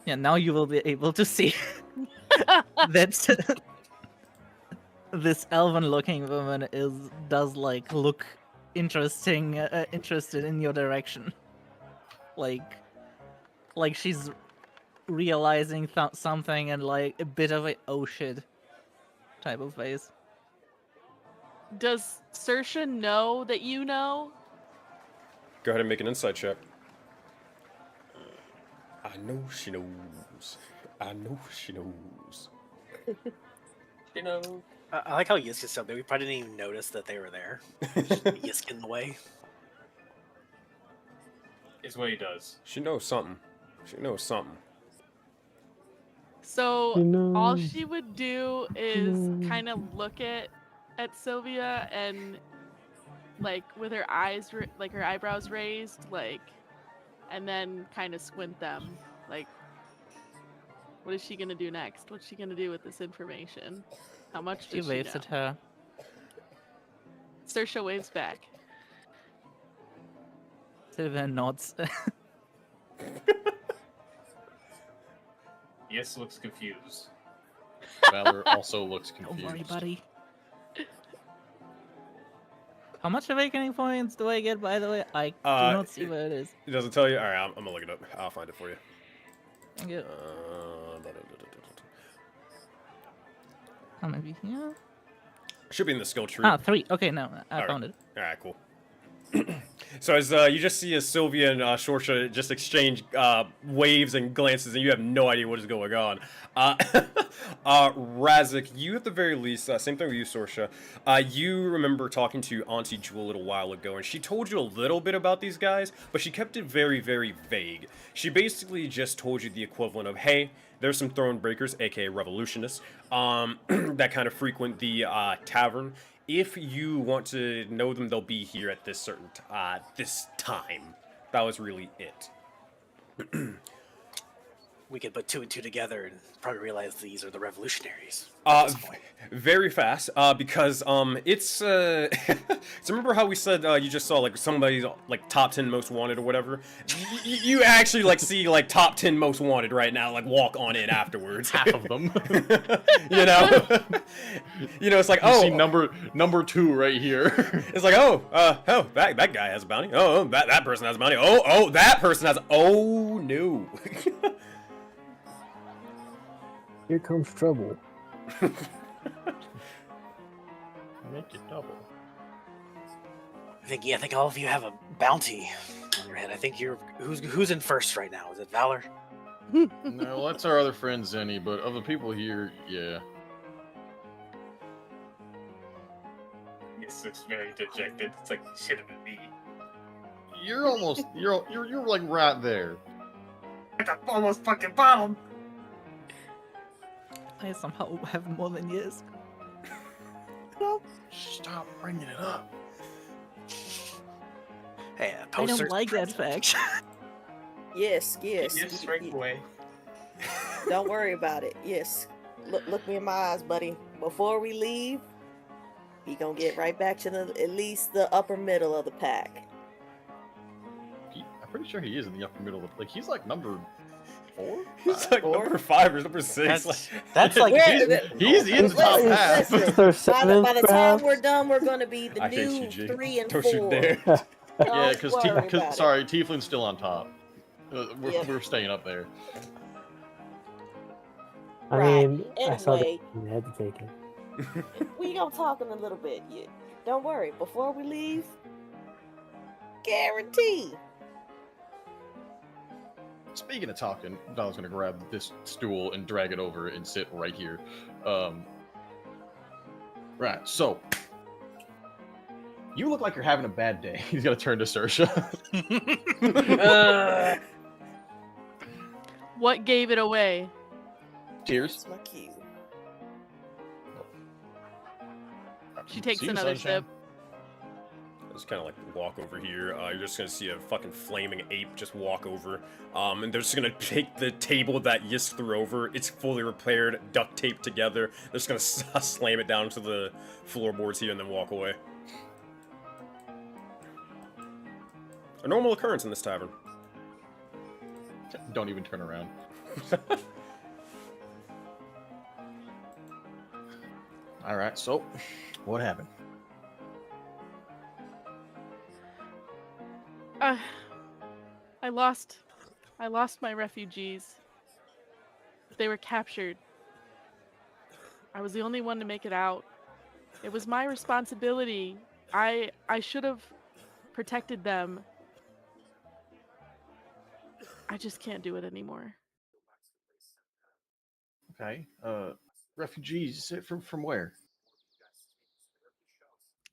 yeah, now you will be able to see that this elven-looking woman does like look interested in your direction. Like she's realizing something and like a bit of a oh shit type of face. Does Sersha know that you know? Go ahead and make an insight check. I know she knows. I know she knows. You know, I like how Yisk is so big. We probably didn't even notice that they were there. Just Yisk in the way. is what he does. She knows something. She knows something. So You know, all she would do is kind of look at Sylvia and like with her eyes like her eyebrows raised, like, and then kind of squint them, like, what is she gonna do next? What's she gonna do with this information? How much She does she waves know? at her. Saoirse waves back. Sylvia nods. Yes, looks confused. Valor also looks Don't confused. worry, buddy. How much awakening points do I get, by the way? I do not see where it is. It doesn't tell you? Alright, I'm gonna look it up. I'll find it for you. Thank you. Maybe here? Should be in the skill tree. Ah, 3. Okay, no, I found it. Alright, cool. So as you just see as Sylvia and Shorsha just exchange waves and glances, and you have no idea what is going on. Razik, you at the very least, same thing with you, Sorsha. You remember talking to Auntie Jewel a little while ago, and she told you a little bit about these guys, but she kept it very, very vague. She basically just told you the equivalent of, hey, there's some throne breakers, aka revolutionists, that kind of frequent the tavern. If you want to know them, they'll be here at this certain this time. That was really it. We could put 2 and 2 together and probably realize these are the revolutionaries. Very fast, because it's so remember how we said you just saw like somebody's like top 10 most wanted or whatever. You actually like see like top 10 most wanted right now, like walk on in afterwards. Half of them. You know, it's like You see number 2 right here. It's like that guy has a bounty. Oh, that person has a bounty. Oh, that person has. Oh no. here comes trouble. Make it double. I think all of you have a bounty on your head. I think you're who's in first right now? Is it Valor? No, that's our other friend Zenny, but of the people here, yeah. Yes, looks very dejected. It's like, should have been me. You're almost you're like right there. At the almost fucking bottom. I somehow have more than years. Stop bringing it up. Hey, I poster. don't like that fact. Yes. Yes, straight away. Don't worry about it. Yes. Look me in my eyes, buddy. Before we leave, we gonna get right back to at least the upper middle of the pack. I'm pretty sure he is in the upper middle. Like he's like number 4. He's like number 5 or number 6. That's like He's in the top half. Listen, by the time we're done, we're gonna be the I hate new you, G. 3 and 4. Don't you dare. Yeah, Don't worry about it. sorry, Tiefling's still on top. We're staying up there. I Right. mean, I saw that Anyway. you had to take it. We gonna talk in a little bit. Don't worry. Before we leave, guarantee. Speaking of talking, Donald's gonna grab this stool and drag it over and sit right here. Right, so you look like you're having a bad day. He's gonna turn to Saoirse. What gave it away? Tears. That's my cue. She takes See you, another sunshine. sip. Just kind of like walk over here. You're just gonna see a fucking flaming ape just walk over. And they're just gonna take the table that Yisk threw over. It's fully repaired, duct taped together. They're just gonna slam it down to the floorboards here and then walk away. A normal occurrence in this tavern. Don't even turn around. All right, so what happened? I lost my refugees. They were captured. I was the only one to make it out. It was my responsibility. I should have protected them. I just can't do it anymore. Okay. Refugees from where?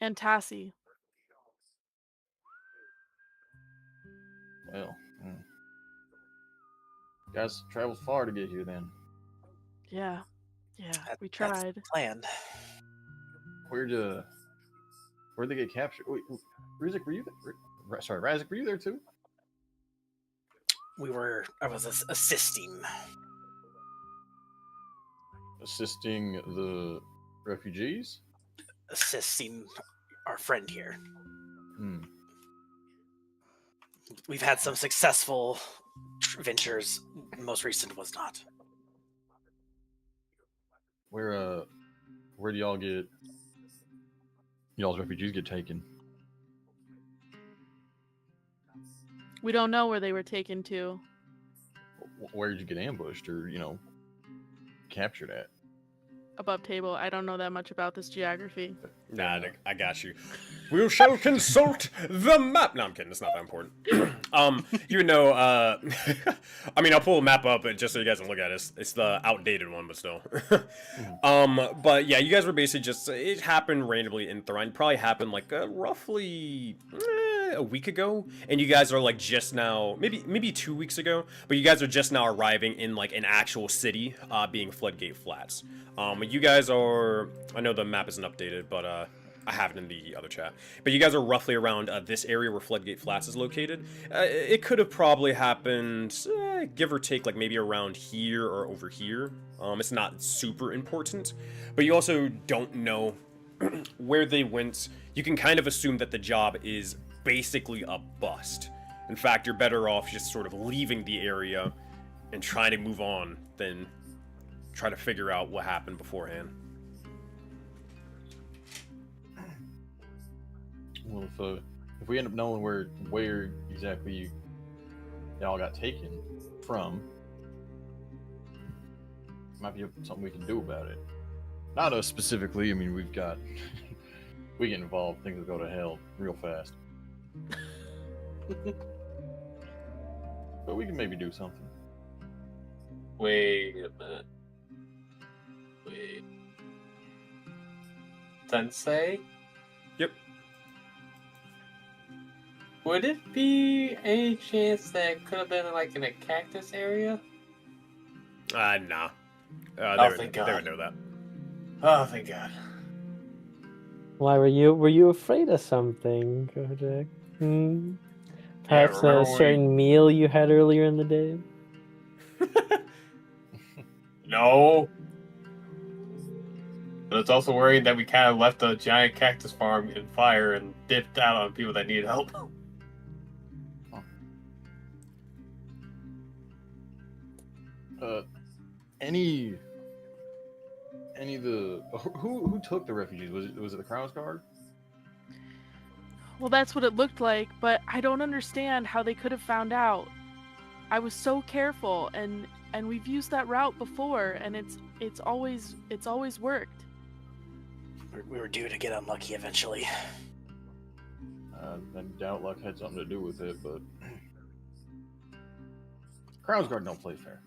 And Tassie. Well, guys traveled far to get here then. Yeah. That's We the tried. plan. Where'd they get captured? Wait, Rizik, were you there? Sorry, Razik, were you there too? I was assisting. Assisting the refugees? Assisting our friend here. Hmm. We've had some successful ventures. Most recent was not. Where do y'all's refugees get taken? We don't know where they were taken to. Where did you get ambushed or, captured at? Above table. I don't know that much about this geography. Nah, I got you. We shall consult the map. No, I'm kidding. It's not that important. I mean, I'll pull a map up just so you guys can look at it. It's the outdated one, but still. But yeah, you guys were basically just, it happened randomly in Thrawn. Probably happened like roughly a week ago, and you guys are like just now, maybe 2 weeks ago, but you guys are just now arriving in like an actual city, being Floodgate Flats. You guys are, I know the map isn't updated, but I have it in the other chat. But you guys are roughly around this area where Floodgate Flats is located. It could have probably happened, give or take, like maybe around here or over here. It's not super important, but you also don't know where they went. You can kind of assume that the job is basically a bust. In fact, you're better off just sort of leaving the area and trying to move on than try to figure out what happened beforehand. Well, if we end up knowing where exactly y'all got taken from, might be something we can do about it. Not us specifically. I mean, we get involved, things will go to hell real fast. But we can maybe do something. Wait a minute. Sensei? Yep. Would it be any chance that it could have been like in a cactus area? Nah. Thank They God. would know that. Oh, thank God. Why were you afraid of something, Kodak? Perhaps remember a when certain meal you had earlier in the day? No. But it's also worrying that we kind of left a giant cactus farm in fire and dipped out on people that need help. Any of the who took the refugees? Was it the Crown's Guard? Well, that's what it looked like, but I don't understand how they could have found out. I was so careful, and we've used that route before, and it's always worked. We were due to get unlucky eventually. I doubt luck had something to do with it, but Crown's Guard don't play fair.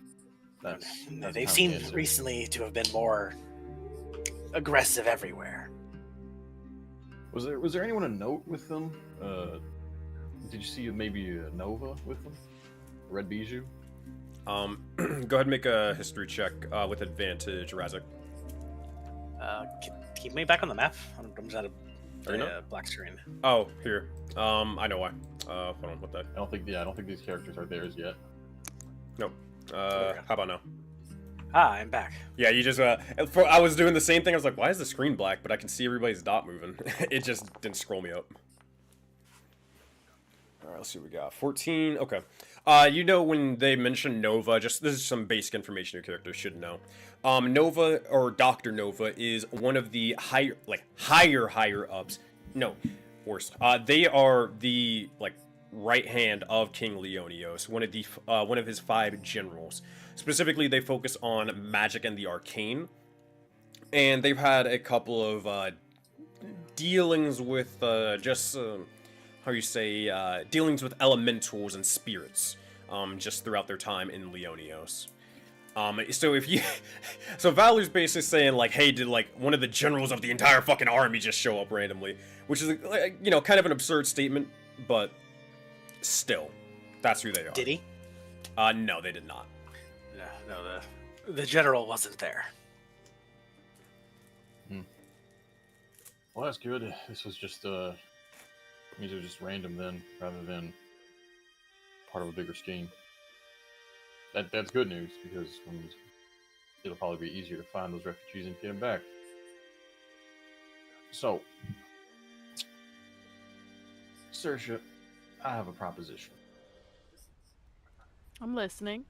That's They've how it seemed is. recently to have been more aggressive everywhere. Was there anyone of note with them? Did you see maybe a Nova with them? Red Bijou? Go ahead and make a history check with advantage, Razik. Keep me back on the map. I'm just out of Are you not? black screen. Oh, here. I know why. Hold on, what that? I don't think these characters are theirs yet. Nope. How about now? I'm back. Yeah, you just I was doing the same thing. I was like, why is the screen black? But I can see everybody's dot moving. It just didn't scroll me up. All right, let's see what we got. 14. Okay. When they mention Nova, this is some basic information your character should know. Nova, or Dr. Nova, is one of the higher ups. No, worse. They are the right hand of King Leonios, one of his 5 generals. Specifically, they focus on magic and the arcane, and they've had a couple of dealings with dealings with elementals and spirits. just throughout their time in Leonios. So if you, so Valor's basically saying like, hey, did like one of the generals of the entire fucking army just show up randomly? Which is, you know, kind of an absurd statement, but still, that's who they are. Did he? No, they did not. No, the general wasn't there. Well, that's good. This was just means it was just random then, rather than part of a bigger scheme. That's good news, because it'll probably be easier to find those refugees and get them back. So, Saoirse, I have a proposition. I'm listening.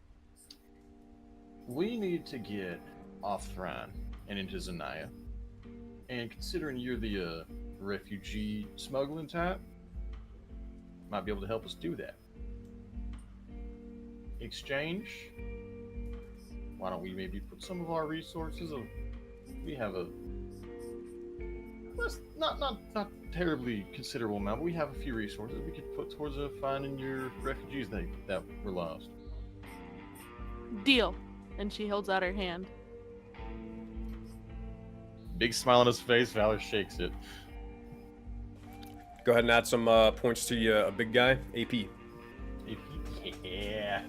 We need to get off Thran and into Zanaya. And considering you're the refugee smuggling type, might be able to help us do that. Exchange, why don't we maybe put some of our resources we have a not terribly considerable amount, but we have a few resources we could put towards finding your refugees that were lost. Deal. And she holds out her hand. Big smile on his face, Valor shakes it. Go ahead and add some points to you, a big guy, AP. Yeah.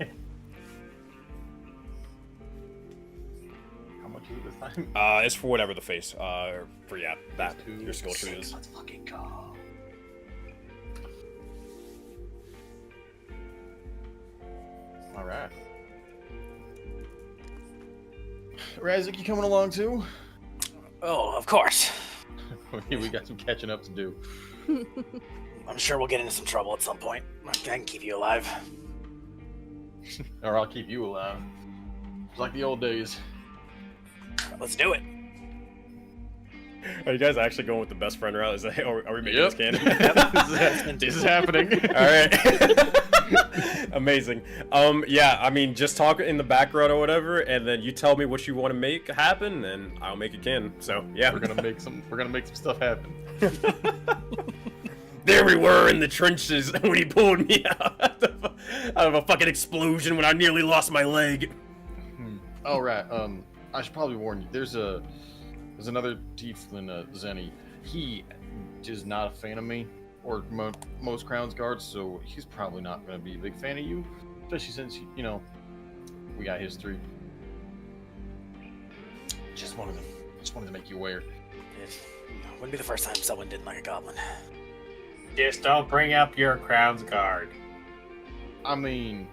How much is it this time? It's for whatever the face, for yeah, that, your skill tree is. Let's fucking go. Alright. Razik, you coming along too? Oh, of course. We got some catching up to do. I'm sure we'll get into some trouble at some point. I can keep you alive. Or I'll keep you alive. It's like the old days. Let's do it. Are you guys actually going with the best friend route? Is that, are we making Yep. this canon? This is happening. Alright. Amazing. Yeah, I mean, just talk in the background or whatever, and then you tell me what you want to make happen, and I'll make it canon. So, yeah. We're gonna make some stuff happen. There we were in the trenches when he pulled me out of a fucking explosion when I nearly lost my leg. Oh, right. I should probably warn you. There's another tiefling, Zenny. He is not a fan of me or most Crown's guards, so he's probably not going to be a big fan of you, especially since you know we got history. Just wanted to make you aware. It wouldn't be the first time someone didn't like a goblin. Just don't bring up your crown's guard. I mean,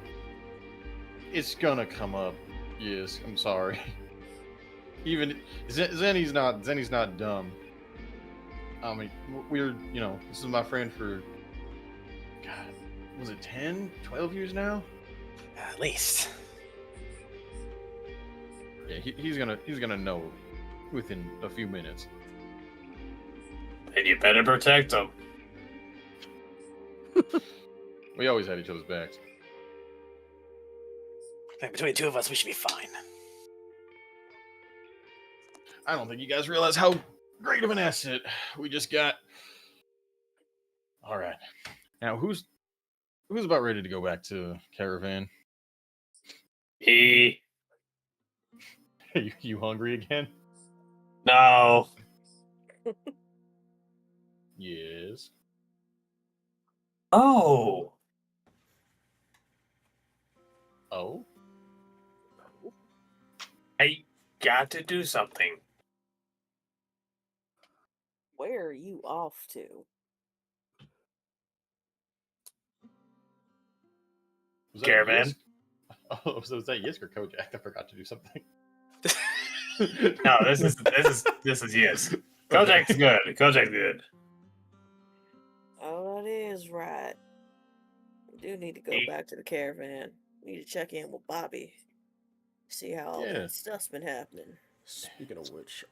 it's gonna come up. Yes, I'm sorry. Even Zenny's not dumb. I mean, this is my friend for, God, was it 10, 12 years now? At least. Yeah, he's gonna know within a few minutes. And you better protect him. We always had each other's backs. I think between the two of us, we should be fine. I don't think you guys realize how great of an asset we just got. All right, now who's about ready to go back to Caravan? He. You hungry again? No. Yes. Oh. Oh? I got to do something. Where are you off to? Was that Caravan? Yisk? Oh, so was that Yisk or Kojak? I forgot to do something. No, this is yes. Kojak's good. Kojak's good. Oh, that is right. We do need to go back to the caravan. We need to check in with Bobby. See how all that stuff's been happening. Speaking of which,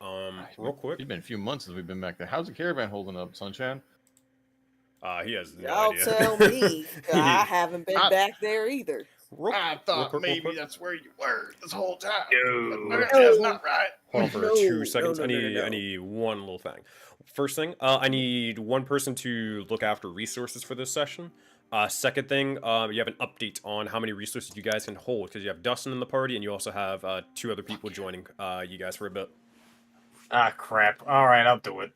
real quick. It's been a few months since we've been back there. How's the caravan holding up, Sunshine? He has no Y'all idea. tell me. I haven't been back there either. I thought real maybe quick. that's where you were this whole time. No. That's not right. Hold on for No, 2 seconds. no, no, I no. need one little thing. First thing, I need one person to look after resources for this session. Second thing, you have an update on how many resources you guys can hold, because you have Dustin in the party, and you also have 2 other people joining you guys for a bit. Ah, crap. All right, I'll do it.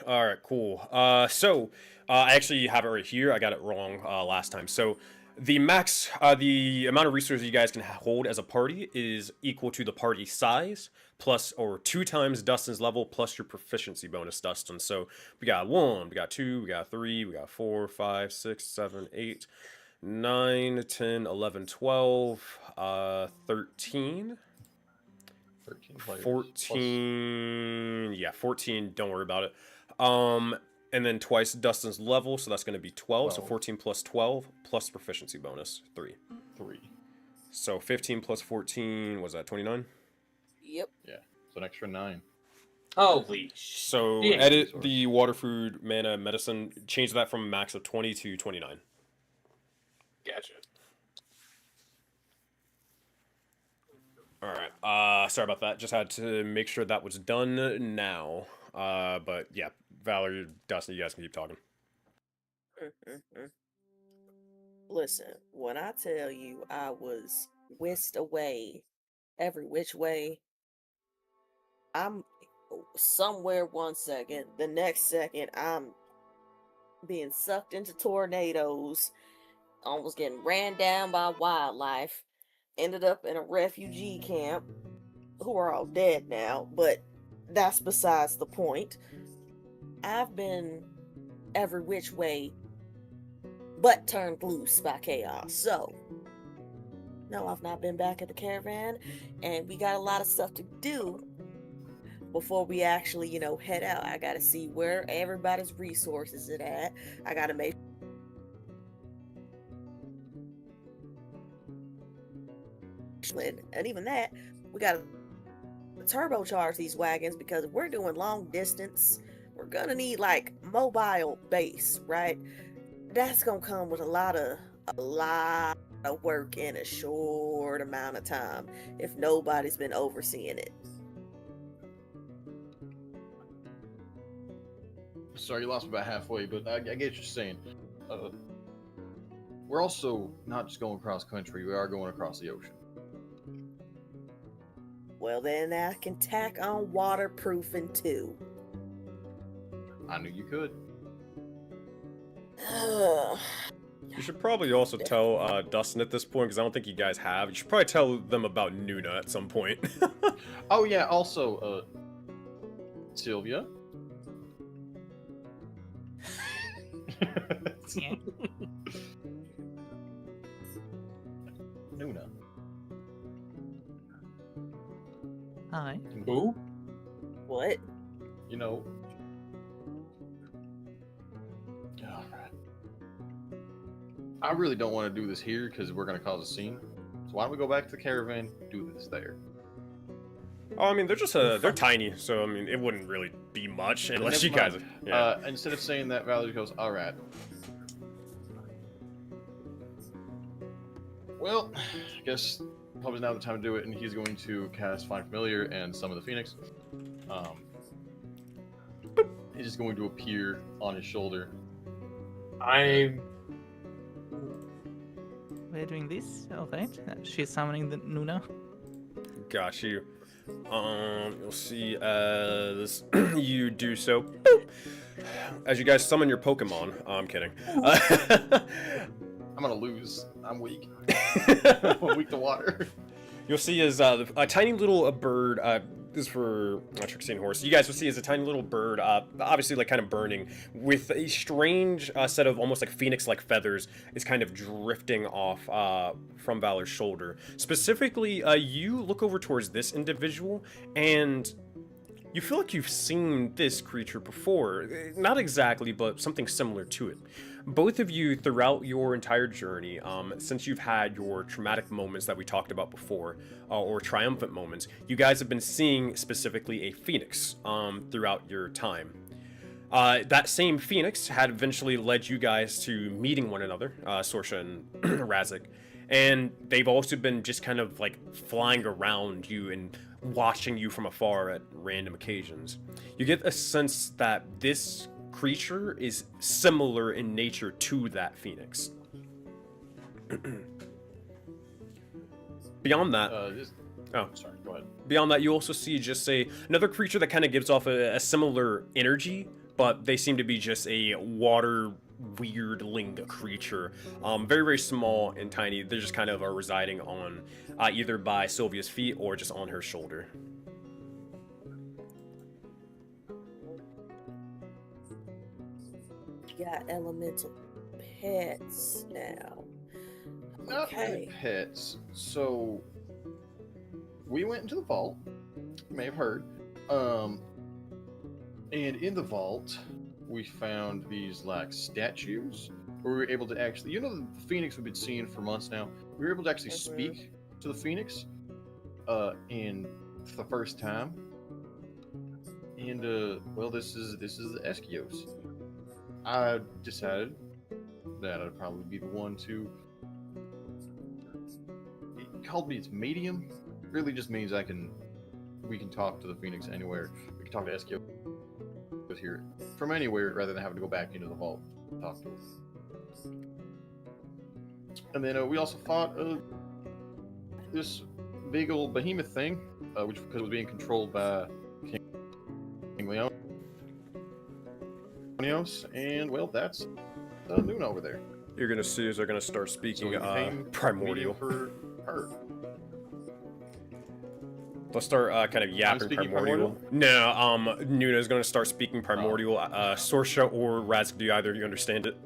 All right, cool. So I actually have it right here. I got it wrong last time. So the max, the amount of resources you guys can hold as a party is equal to the party size plus or 2 times Dustin's level plus your proficiency bonus, Dustin. So we got 1, we got 2, we got 3, we got 4, 5, 6, 7, 8, 9, 10, 11, 12, 13. 13 players. 14. Yeah, 14. Don't worry about it. And then twice Dustin's level, so that's going to be 12. So 14 plus 12 plus proficiency bonus 3. 3. So 15 plus 14 was that 29? Yep. Yeah. So an extra 9. Holy So Yeah. edit the water, food, mana, medicine. Change that from a max of 20 to 29. Gotcha. All right. Sorry about that. Just had to make sure that was done now. But yeah, Valerie, Dustin, you guys can keep talking. Listen, when I tell you I was whisked away every which way, I'm somewhere 1 second, the next second I'm being sucked into tornadoes, almost getting ran down by wildlife, ended up in a refugee camp, who are all dead now, but that's besides the point. I've been every which way but turned loose by chaos. So, no, I've not been back at the caravan, and we got a lot of stuff to do before we actually, head out. I gotta see where everybody's resources is at. I gotta make and even that, we gotta turbocharge these wagons, because if we're doing long distance, we're gonna need like mobile base, right? That's gonna come with a lot of work in a short amount of time if nobody's been overseeing it. Sorry, you lost me about halfway, but I get what you're saying. We're also not just going across country, we are going across the ocean. Well, then I can tack on waterproofing too. I knew you could. You should probably also tell Dustin at this point, because I don't think you guys have. You should probably tell them about Nuna at some point. Oh yeah, also, Sylvia. Yeah. Nuna. Hi. Who? What? You know. Oh, man. I really don't want to do this here because we're going to cause a scene. So why don't we go back to the caravan, do this there? Oh, I mean, they're just they're tiny, so I mean, it wouldn't really be much unless you Never guys. mind. Yeah. Instead of saying that, Valerie goes, "All right. Well, I guess probably now the time to do it." And he's going to cast Find Familiar and summon the Phoenix. He's just going to appear on his shoulder. I'm. We're doing this? Alright. She's summoning the Nuna. Got you. You'll see as you do so. Boop. As you guys summon your Pokemon. Oh, I'm kidding. I'm gonna lose. I'm weak. I'm weak to water. You'll see as a tiny little bird. This is for Trixie and Horse. You guys will see as a tiny little bird, obviously like kind of burning, with a strange set of almost like phoenix-like feathers, is kind of drifting off from Valor's shoulder. Specifically, you look over towards this individual, and you feel like you've seen this creature before. Not exactly, but something similar to it. Both of you, throughout your entire journey, since you've had your traumatic moments that we talked about before, or triumphant moments, you guys have been seeing specifically a phoenix throughout your time. That same phoenix had eventually led you guys to meeting one another, Sorsha and Razik, and they've also been just kind of like flying around you and watching you from afar at random occasions. You get a sense that this creature is similar in nature to that phoenix. Beyond that, Sorry, go ahead. beyond that, you also see just another creature that kind of gives off a similar energy, but they seem to be just a water weirdling creature. Very, very small and tiny. They just kind of are residing on either by Sylvia's feet or just on her shoulder. Got elemental pets now. Not really pets. So we went into the vault. You may have heard. And in the vault, we found these like statues where we were able to actually, the phoenix we've been seeing for months now. We were able to actually speak to the phoenix, in the first time. And well, this is the Eskios. I decided that I'd probably be the one to. It called me its medium. Really just means we can talk to the phoenix anywhere. We can talk to Eskios here from anywhere rather than having to go back into the vault and talk to them. And then we also fought this big old behemoth thing, which because it was being controlled by King Leonios, and well, that's Luna over there. You're gonna see as they're gonna start speaking So primordial. For her. They'll start kind of yapping primordial. No, Nuna's gonna start speaking primordial. Sorsha or Razk, do either of you understand it?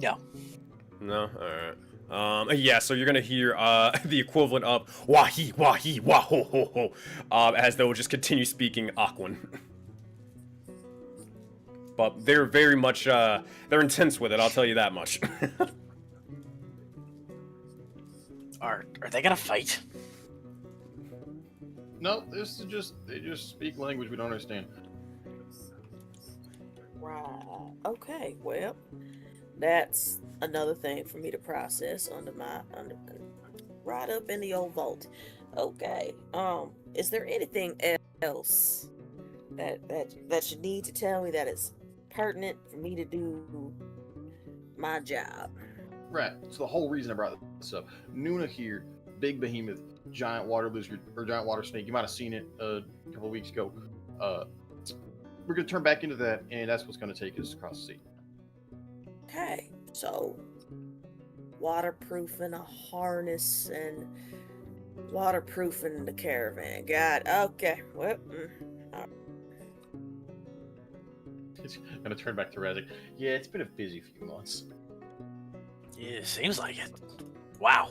No. No? Alright. Yeah, so you're gonna hear the equivalent of wahi, wahi, waho, ho, ho, as they'll just continue speaking Aquan. But they're very much, they're intense with it, I'll tell you that much. Are they gonna fight? No, this is they just speak language we don't understand. Right. Okay. Well, that's another thing for me to process under right up in the old vault. Okay. Is there anything else that you need to tell me that is pertinent for me to do my job? Right. So the whole reason I brought this up, Nuna here, big behemoth, giant water lizard or giant water snake. You might have seen it a couple of weeks ago. We're gonna turn back into that, and that's what's gonna take us across the sea. Okay. So, waterproofing a harness and waterproofing the caravan. Got it. Okay. Well. It's gonna turn back to Razik. Yeah, it's been a busy few months. Yeah, seems like it. Wow.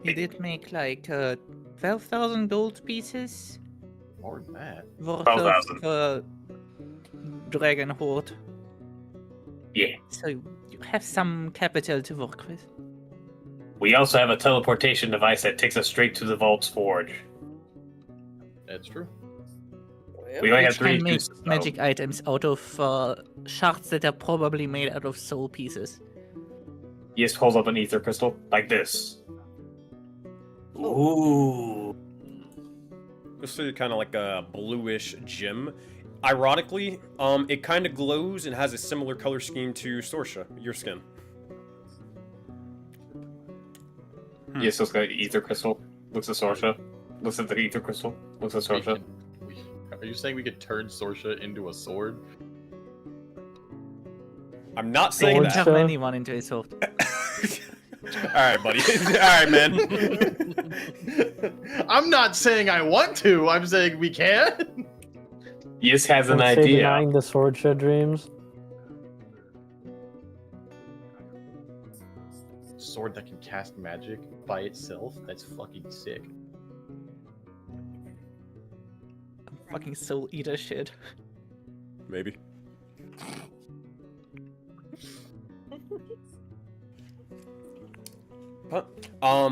We did make like 12,000 gold pieces More than that. worth 12,000. of dragon hoard. Yeah. So you have some capital to work with. We also have a teleportation device that takes us straight to the Vault's forge. That's true. Well, We only have Which 3 can make pieces, though. magic items out of shards that are probably made out of soul pieces. He just holds up an ether crystal like this. Ooh. This is kind of like a bluish gem. Ironically, it kind of glows and has a similar color scheme to Sorsha, your skin. Yes, looks like ether crystal. Looks at Sorsha. Looks at the ether crystal. Looks at Sorsha. Are you saying we could turn Sorsha into a sword? I'm not saying Don't that. turn anyone into a sword. Alright, buddy. Alright, man. I'm not saying I want to. I'm saying we can. Yes has an Don't say idea. denying the Sorsha dreams. Sword that can cast magic by itself. That's fucking sick. Fucking soul eater shit. Maybe.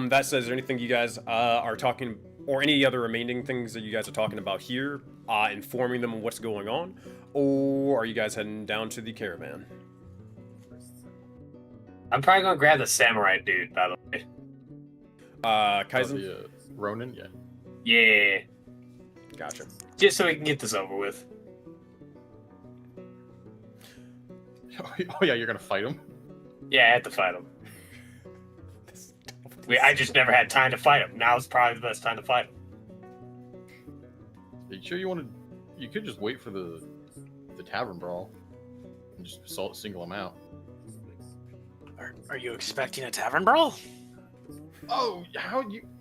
That says, is there anything you guys are talking, or any other remaining things that you guys are talking about here, informing them of what's going on, or are you guys heading down to the caravan? I'm probably gonna grab the samurai dude, by the way. Kaizen? The Ronin, yeah. Yeah. Gotcha. Just so we can get this over with. Oh yeah, you're gonna fight him? Yeah, I had to fight him. I just never had time to fight him. Now is probably the best time to fight him. Are you sure you want to? You could just wait for the tavern brawl and just single him out. Are you expecting a tavern brawl? Oh,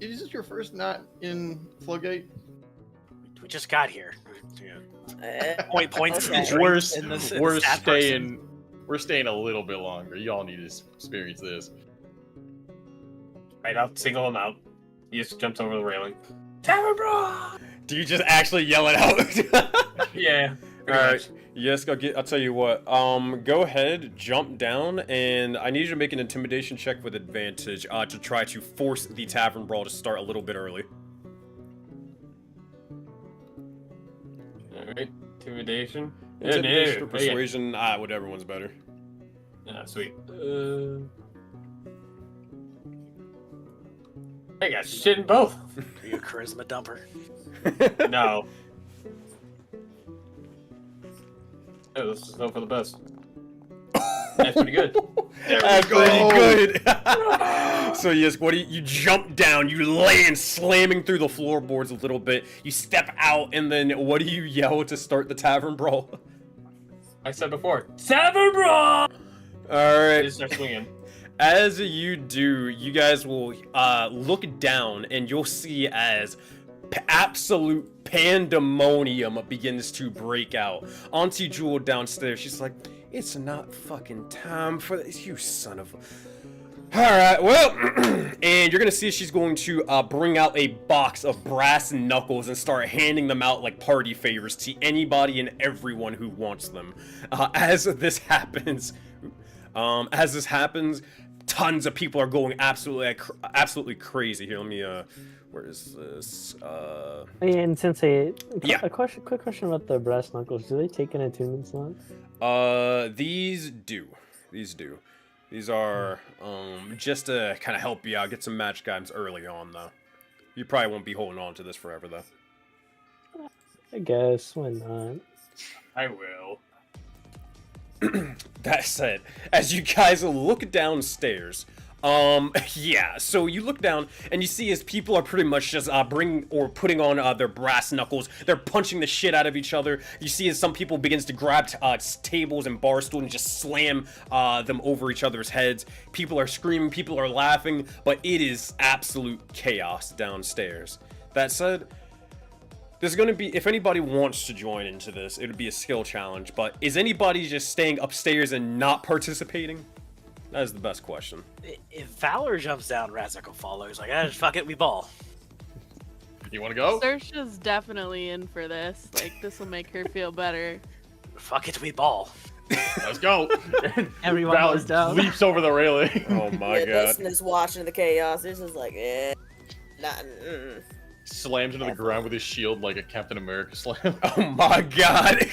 is this your first night in Flowgate? We just got here. Points. Okay. We're sad person. We're staying a little bit longer. Y'all need to experience this. Right, I'll single him out. He just jumps over the railing. Tavern brawl! Do you just actually yell it out? Yeah. All right. Yes, I'll tell you what. Go ahead, jump down, and I need you to make an intimidation check with advantage to try to force the tavern brawl to start a little bit early. Alright, intimidation. Intimidation or persuasion, whatever one's better. Ah, sweet. I got shit in both. Are you a charisma dumper? No. Oh, let's just hope for the best. That's pretty good. That's pretty good. So yes, what do you jump down, you land slamming through the floorboards a little bit, you step out, and then what do you yell to start the tavern brawl? I said before, tavern brawl! Alright. Just start swinging. As you do, you guys will look down and you'll see as absolute pandemonium begins to break out. Auntie Jewel downstairs, she's like, it's not fucking time for this, you son of a... Alright, well, and you're gonna see she's going to bring out a box of brass knuckles and start handing them out like party favors to anybody and everyone who wants them. As this happens, tons of people are going absolutely crazy. Here, let me, where is this? And Sensei, Yeah. quick question about the brass knuckles. Do they take an attunement slot? These do. These are, just to kind of help you out, get some magic items early on, though. You probably won't be holding on to this forever, though. I guess, why not? I will. That said, as you guys look downstairs, yeah, so you look down and you see as people are pretty much just putting on their brass knuckles. They're punching the shit out of each other. You see as some people begins to grab tables and bar stools and just slam them over each other's heads. People are screaming, people are laughing, but it is absolute chaos downstairs. That said, there's going to be, if anybody wants to join into this, it would be a skill challenge, but is anybody just staying upstairs and not participating? That is the best question. If Valor jumps down, Razak will follow. He's like, fuck it, we ball. You want to go? Saoirse's definitely in for this. Like, this will make her feel better. Fuck it, we ball. Let's go. Everyone Valor goes down. leaps over the railing. Oh my god. Dustin is watching the chaos. This is like, nothing. Slams into the ground with his shield like a Captain America slam. Oh my god.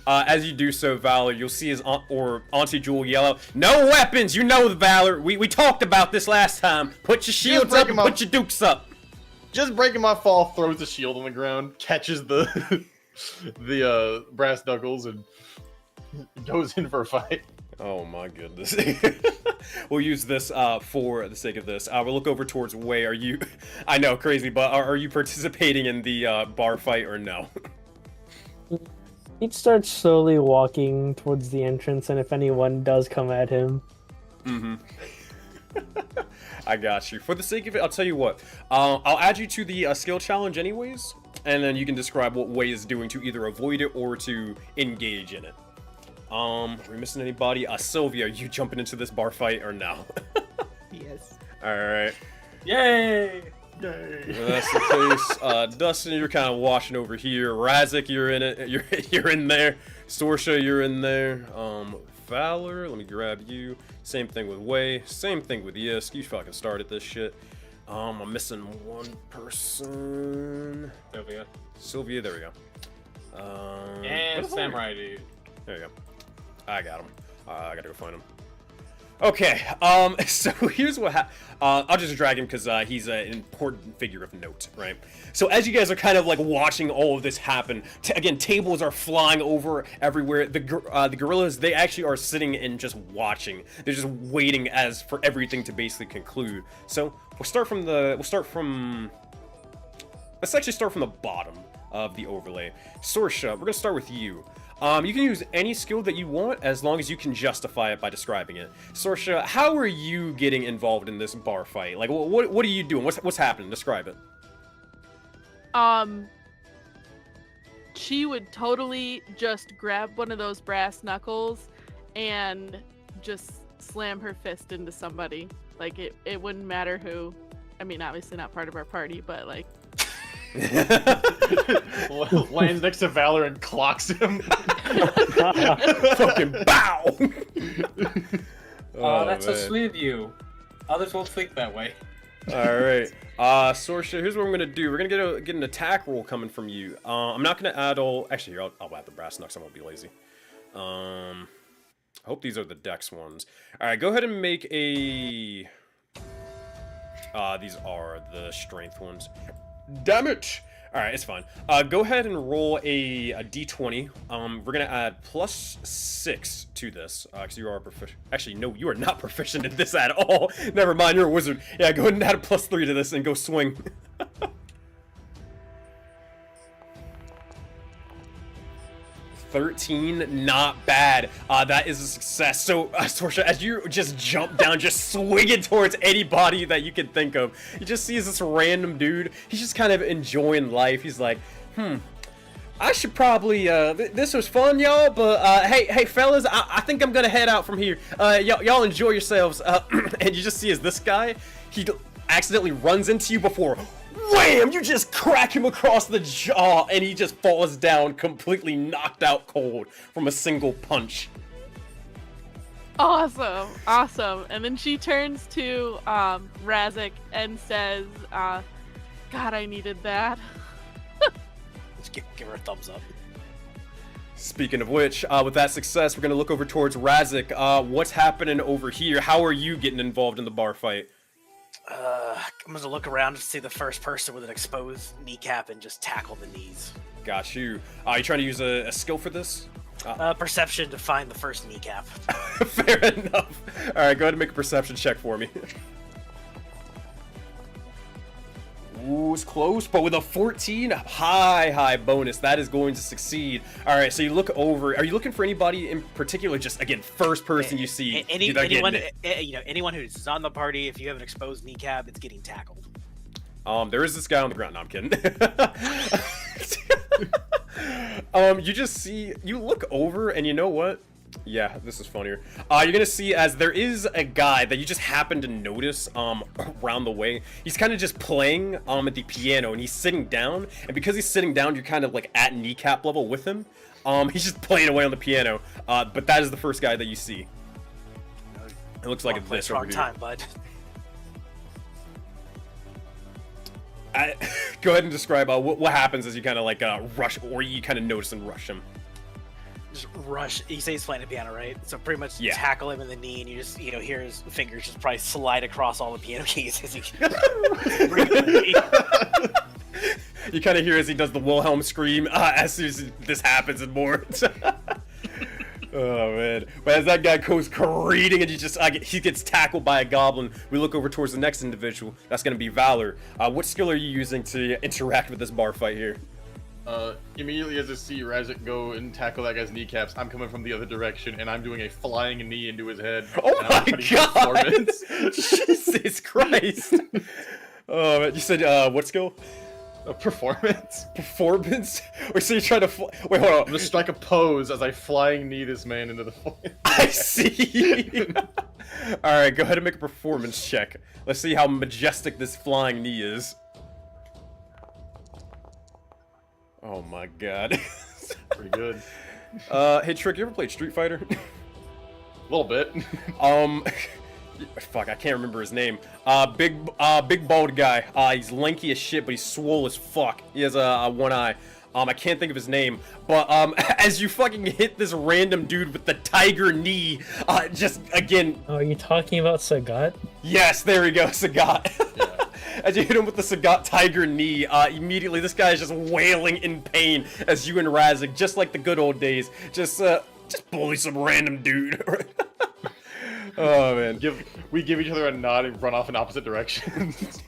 As you do so, Valor, you'll see his Auntie Jewel yell out, "No weapons! You know the Valor! We talked about this last time! Put your shields up and put your dukes up!" Just breaking my fall, throws the shield on the ground, catches the brass knuckles, and goes in for a fight. Oh my goodness. We'll use this for the sake of this. We'll look over towards Wei. Are you... I know, crazy, but are you participating in the bar fight or no? He'd start slowly walking towards the entrance, and if anyone does come at him... Mm-hmm. I got you. For the sake of it, I'll tell you what. I'll add you to the skill challenge anyways, and then you can describe what Wei is doing to either avoid it or to engage in it. Are we missing anybody? Sylvia, are you jumping into this bar fight or no? Yes. Alright. Yay! If that's the case, Dustin, you're kind of watching over here. Razak, you're in it. You're in there. Sorsha, you're in there. Valor, let me grab you. Same thing with Wei. Same thing with Yisk. You fucking started this shit. I'm missing one person. Sylvia, there we go. And Samurai Dude. There you go. I got him. I gotta go find him. Okay, so here's what I'll just drag him because he's an important figure of note, right? So as you guys are kind of like watching all of this happen, again, tables are flying over everywhere. The gorillas, they actually are sitting and just watching. They're just waiting for everything to basically conclude. So let's actually start from the bottom of the overlay. Sorsha, we're gonna start with you. You can use any skill that you want as long as you can justify it by describing it. Sorsha, how are you getting involved in this bar fight? Like, what are you doing? What's happening? Describe it. She would totally just grab one of those brass knuckles and just slam her fist into somebody. Like, it wouldn't matter who. I mean, obviously not part of our party, but like. Lands next to Valor and clocks him. Fucking bow! That's so sweet of you. Others won't think that way. Alright. Sorsha, here's what I'm gonna do. We're gonna get an attack roll coming from you. I'm not gonna add all... Actually, here, I'll add the brass knucks. I won't be lazy. I hope these are the dex ones. Alright, go ahead and make a... these are the strength ones. Damn it! Alright, it's fine. Go ahead and roll a d20. We're gonna add +6 to this, because you are proficient. Actually, no, you are not proficient in this at all. Never mind, you're a wizard. Yeah, go ahead and add a +3 to this and go swing. 13, not bad. That is a success. So, Sorsha, as you just jump down, just swinging towards anybody that you can think of, you just see this random dude. He's just kind of enjoying life. He's like, I should probably, this was fun, y'all, but, hey, fellas, I think I'm gonna head out from here. Y'all enjoy yourselves. And you just see as this guy, he accidentally runs into you before wham! You just crack him across the jaw, and he just falls down, completely knocked out cold from a single punch. Awesome, awesome. And then she turns to Razik and says, God, I needed that. Let's give her a thumbs up. Speaking of which, with that success, we're going to look over towards Razik. What's happening over here? How are you getting involved in the bar fight? I'm gonna look around to see the first person with an exposed kneecap and just tackle the knees. Got you. Are you trying to use a skill for this? Perception to find the first kneecap. Fair enough. Alright, go ahead and make a perception check for me. Ooh, it's close, but with a 14, high bonus, that is going to succeed. All right, so you look over. Are you looking for anybody in particular? Just again, first person you see. Anyone who's on the party. If you have an exposed kneecap, it's getting tackled. There is this guy on the ground. No, I'm kidding. You just see. You look over, and you know what? Yeah, this is funnier. You're gonna see as there is a guy that you just happen to notice around the way. He's kind of just playing at the piano, and he's sitting down. And because he's sitting down, you're kind of like at kneecap level with him. He's just playing away on the piano. But that is the first guy that you see. It looks like it's this over here. Time, bud. Go ahead and describe what happens as you kind of like rush, or you kind of notice and rush him. Just rush. You say he's playing the piano, right? So pretty much tackle him in the knee, and you just hear his fingers just probably slide across all the piano keys as he. You kind of hear as he does the Wilhelm scream as soon as this happens and more. Oh man! But as that guy goes careening and he gets tackled by a goblin, we look over towards the next individual. That's going to be Valor. What skill are you using to interact with this bar fight here? Immediately as I see Razik go and tackle that guy's kneecaps, I'm coming from the other direction, and I'm doing a flying knee into his head. Oh my god! Jesus Christ! Oh, you said, what skill? Performance. Performance? Wait, so you're trying to wait, hold on. I'm gonna strike a pose as I flying knee this man into the floor. I see! Alright, go ahead and make a performance check. Let's see how majestic this flying knee is. Oh my god. Pretty good. Hey Trick, you ever played Street Fighter? A little bit. Fuck, I can't remember his name. Big bald guy. He's lanky as shit, but he's swole as fuck. He has one eye. I can't think of his name, but as you fucking hit this random dude with the tiger knee, just again. Oh, are you talking about Sagat? Yes, there we go, Sagat. Yeah. As you hit him with the Sagat tiger knee, immediately this guy is just wailing in pain as you and Razik, just like the good old days, just bully some random dude. Oh man. We give each other a nod and run off in opposite directions.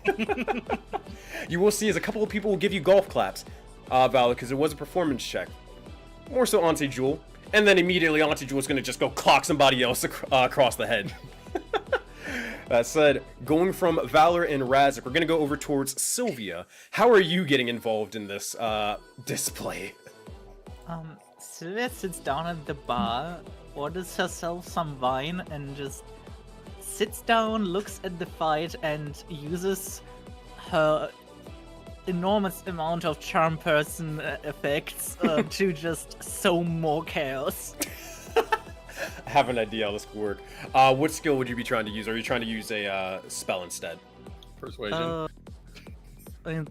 You will see as a couple of people will give you golf claps, Val, because it was a performance check. More so Auntie Jewel. And then immediately Auntie Jewel's gonna just go clock somebody else across the head. That said, going from Valor and Razik, we're gonna go over towards Sylvia. How are you getting involved in this display? Sylvia sits down at the bar, orders herself some wine, and just sits down, looks at the fight, and uses her enormous amount of charm person effects to just sow more chaos. I have an idea how this could work. What skill would you be trying to use? Are you trying to use a spell instead? Persuasion. I mean,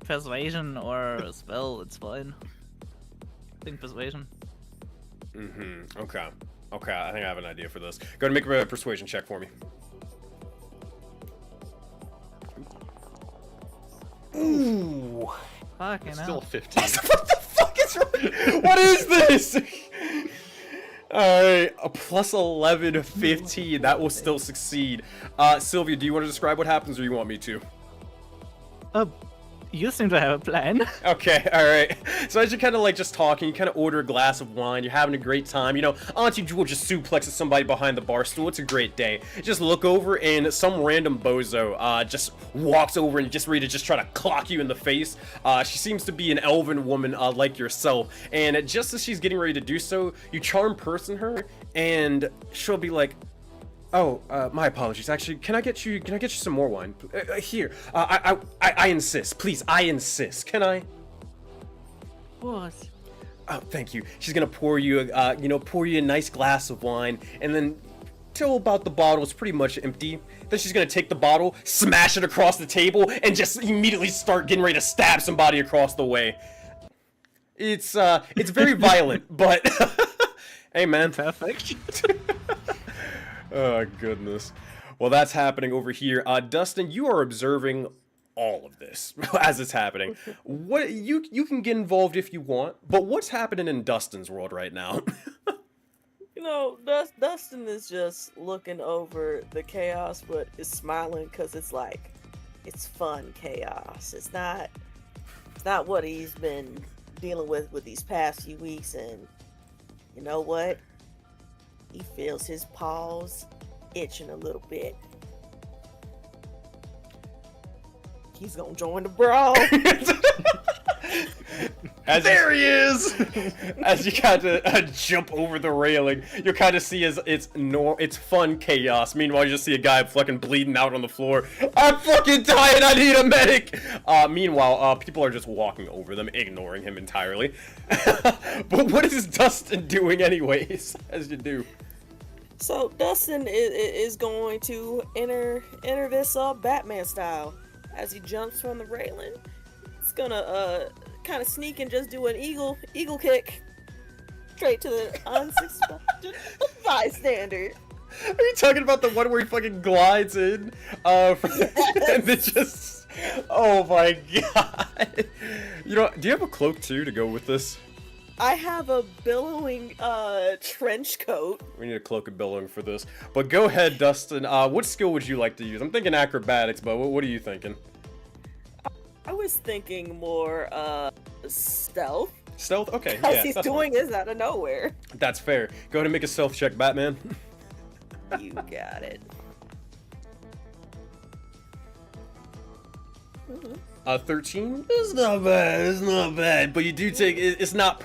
persuasion or a spell, it's fine. I think persuasion. Okay. Okay, I think I have an idea for this. Go ahead and make a persuasion check for me. Ooh. Fucking It's hell. still 15. What the fuck is wrong? What is this? Alright, a plus 11, 15. That will still succeed. Sylvia, do you want to describe what happens or you want me to? You seem to have a plan. Okay, alright. So as you're kind of like just talking, you kind of order a glass of wine, you're having a great time. You know, Auntie Jewel just suplexes somebody behind the bar stool. It's a great day. Just look over and some random bozo just walks over and just ready to just try to clock you in the face. She seems to be an elven woman like yourself. And just as she's getting ready to do so, you charm person her and she'll be like, oh, my apologies. Actually, can I get you some more wine? Here. I insist. Please, I insist. Can I? What? Oh, thank you. She's gonna pour you, pour you a nice glass of wine, and then till about the bottle is pretty much empty. Then she's gonna take the bottle, smash it across the table, and just immediately start getting ready to stab somebody across the way. It's very violent, but hey, man. Perfect. Oh, goodness. Well, that's happening over here. Dustin, you are observing all of this as it's happening. What you can get involved if you want, but what's happening in Dustin's world right now? You know, Dustin is just looking over the chaos, but is smiling because it's like, it's fun chaos. It's not what he's been dealing with these past few weeks, and you know what? He feels his paws itching a little bit. He's gonna join the brawl. There he is! As you kind of jump over the railing, you'll kind of see as it's fun chaos. Meanwhile, you just see a guy fucking bleeding out on the floor. I'm fucking dying, I need a medic! Meanwhile, people are just walking over them, ignoring him entirely. But what is Dustin doing anyways, as you do? So Dustin is going to enter this Batman style. As he jumps from the railing, it's gonna kind of sneak and just do an eagle kick straight to the unsuspected bystander. Are you talking about the one where he fucking glides in? And then just... Oh my god. You know, do you have a cloak too to go with this? I have a billowing trench coat. We need a cloak of billowing for this. But go ahead, Dustin. What skill would you like to use? I'm thinking acrobatics, but what are you thinking? I was thinking more stealth. Stealth? Okay, Because yeah. he's that's doing fine. this out of nowhere. That's fair. Go ahead and make a stealth check, Batman. You got it. 13? It's not bad. It's not bad. But you do take it's not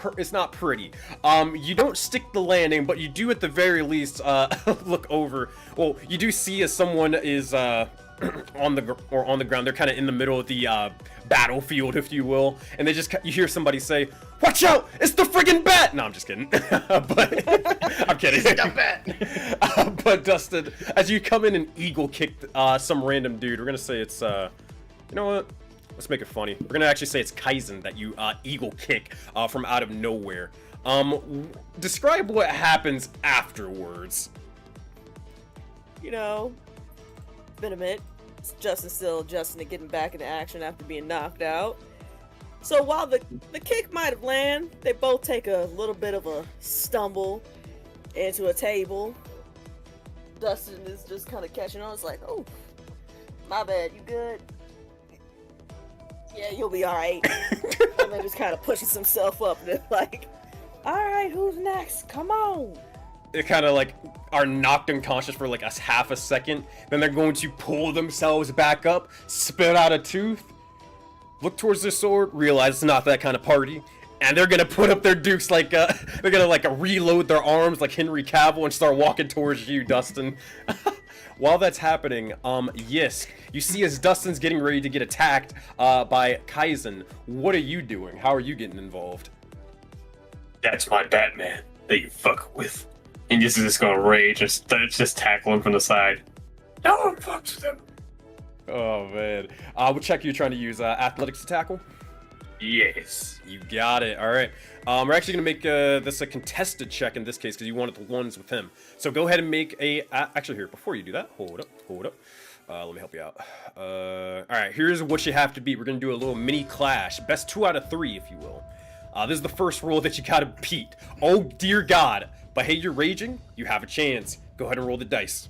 pretty. You don't stick the landing, but you do at the very least look over. Well, you do see as someone is on the ground. They're kind of in the middle of the battlefield, if you will, and you hear somebody say, "Watch out! It's the friggin' bat!" No, I'm just kidding. But I'm kidding. It's the bat. But Dustin, as you come in and eagle kick some random dude, we're gonna say it's you know what? Let's make it funny. We're gonna actually say it's Kaizen that you eagle kick from out of nowhere. Describe what happens afterwards. You know, it's been a minute. Justin's still adjusting to getting back into action after being knocked out. So while the kick might have landed, they both take a little bit of a stumble into a table. Dustin is just kind of catching on. It's like, oh, my bad, you good? Yeah, you'll be alright. And then just kind of pushes himself up and they're like, alright, who's next? Come on. They kind of like are knocked unconscious for like a half a second. Then they're going to pull themselves back up, spit out a tooth, look towards their sword, realize it's not that kind of party, and they're gonna put up their dukes like they're gonna like reload their arms like Henry Cavill and start walking towards you, Dustin. While that's happening, Yisk, you see as Dustin's getting ready to get attacked by Kaizen. What are you doing? How are you getting involved? That's my Batman that you fuck with. And this is just gonna rage and just tackle him from the side. No one fucks with him. Oh man. What check are you trying to use? Athletics to tackle? Yes. You got it. All right. We're actually gonna make this a contested check in this case because you wanted the ones with him. So go ahead and make a. Actually, here before you do that, hold up. Let me help you out. All right. Here's what you have to beat. We're gonna do a little mini clash. Best 2 out of 3, if you will. This is the first roll that you gotta beat. Oh dear God. But hey, you're raging. You have a chance. Go ahead and roll the dice.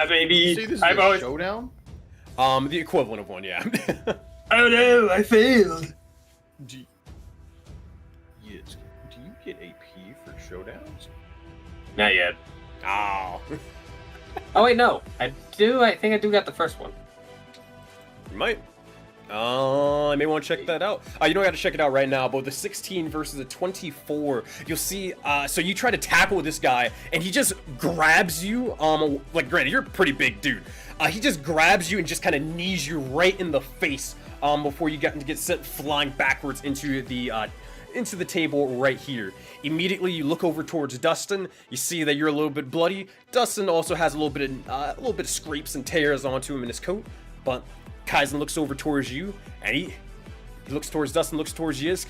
Baby. See, this is a showdown? The equivalent of one, yeah. Oh no, I failed. Do you get AP for showdowns? Not yet. Oh. Oh wait, no. I think I do got the first one. You might. I may want to check that out. You don't have to check it out right now, but the 16 versus a 24, you'll see, so you try to tackle this guy, and he just grabs you, like, granted, you're a pretty big dude. He just grabs you and just kind of knees you right in the face, before you get sent flying backwards into the table right here. Immediately, you look over towards Dustin. You see that you're a little bit bloody. Dustin also has a little bit of scrapes and tears onto him in his coat, but Kaizen looks over towards you, and he looks towards Dustin, looks towards Yisk,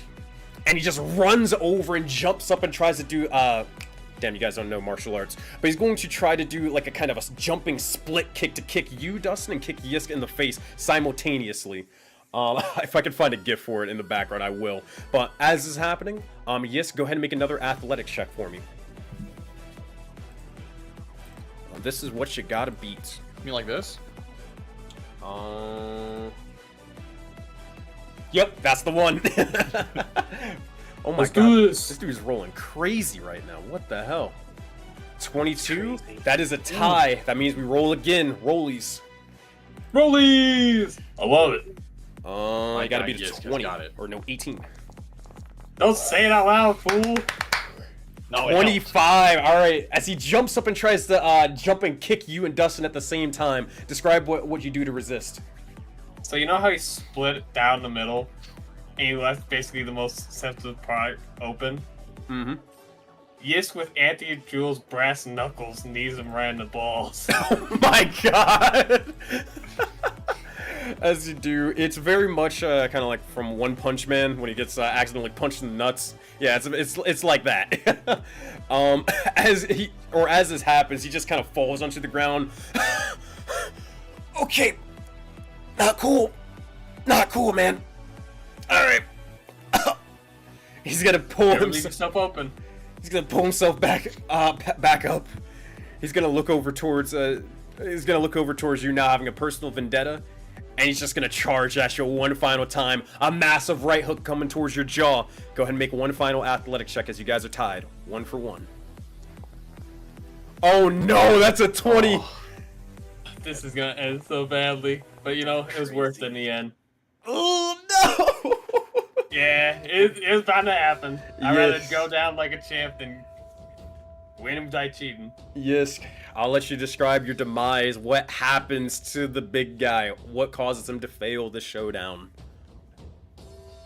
and he just runs over and jumps up and tries to do, damn, you guys don't know martial arts, but he's going to try to do like a kind of a jumping split kick to kick you, Dustin, and kick Yisk in the face simultaneously. If I can find a gif for it in the background, I will. But as this is happening, Yisk, go ahead and make another athletics check for me. This is what you gotta beat. You mean like this? Yep, that's the one. Oh my Let's God, do this. this dude's rolling crazy right now. What the hell? 22. Crazy. That is a tie. That means we roll again. Rollies. Rollies! I love it. You gotta beat a Yisk has 20 got it. or no 18. Don't say it out loud, fool. No, 25. All right. As he jumps up and tries to jump and kick you and Dustin at the same time. Describe what you do to resist. So you know how he split down the middle, and he left basically the most sensitive part open? Mm-hmm. Yisk with Auntie Jules' brass knuckles knees him right in the balls. Oh my God. As you do, it's very much kind of like from One Punch Man when he gets accidentally punched in the nuts. Yeah, it's like that. As this happens, he just kind of falls onto the ground. Okay, not cool, man. All right, he's gonna pull Never leave himself. yourself open. He's gonna pull himself back up. He's gonna look over towards you now, having a personal vendetta. And he's just gonna charge at you one final time. A massive right hook coming towards your jaw. Go ahead and make one final athletic check as you guys are tied. 1 for 1. Oh no, that's a 20. Oh. This is gonna end so badly, but you know, it was worth it in the end. Oh no! Yeah, it was bound to happen. I'd rather Yes. go down like a champ than win him by cheating. Yes, I'll let you describe your demise. What happens to the big guy? What causes him to fail the showdown?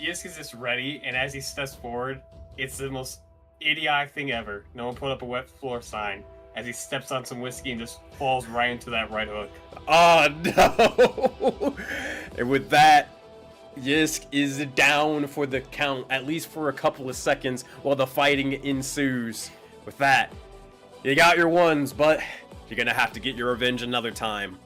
Yisk is just ready, and as he steps forward, it's the most idiotic thing ever. No one put up a wet floor sign. As he steps on some whiskey and just falls right into that right hook. Oh no! And with that, Yisk is down for the count, at least for a couple of seconds, while the fighting ensues. With that, you got your ones, but you're gonna have to get your revenge another time.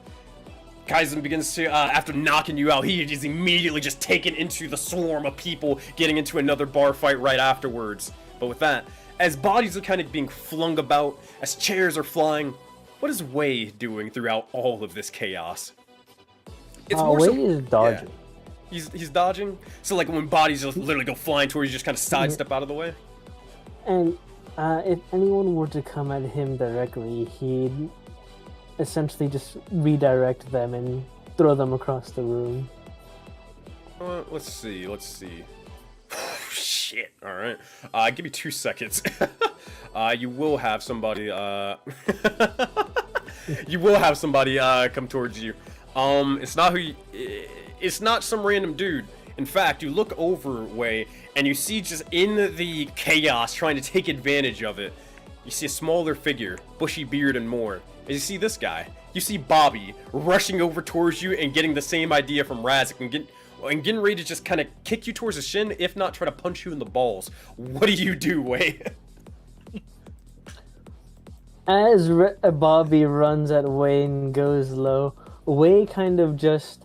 Kaizen begins to, after knocking you out, he is immediately just taken into the swarm of people, getting into another bar fight right afterwards. But with that, as bodies are kind of being flung about, as chairs are flying, what is Wei doing throughout all of this chaos? It's Wei is dodging. Yeah. He's dodging? So like when bodies just literally go flying towards you, just kind of sidestep out of the way? And if anyone were to come at him directly, he'd essentially just redirect them and throw them across the room. Let's see. Shit. All right. Give me 2 seconds. You will have somebody. You will have somebody come towards you. It's not it's not some random dude. In fact, you look over Wei, and you see just in the chaos trying to take advantage of it, you see a smaller figure, bushy beard and more. And you see this guy. You see Bobby rushing over towards you and getting the same idea from Razik and getting ready to just kind of kick you towards the shin, if not try to punch you in the balls. What do you do, Wei? As Bobby runs at Wei and goes low, Wei kind of just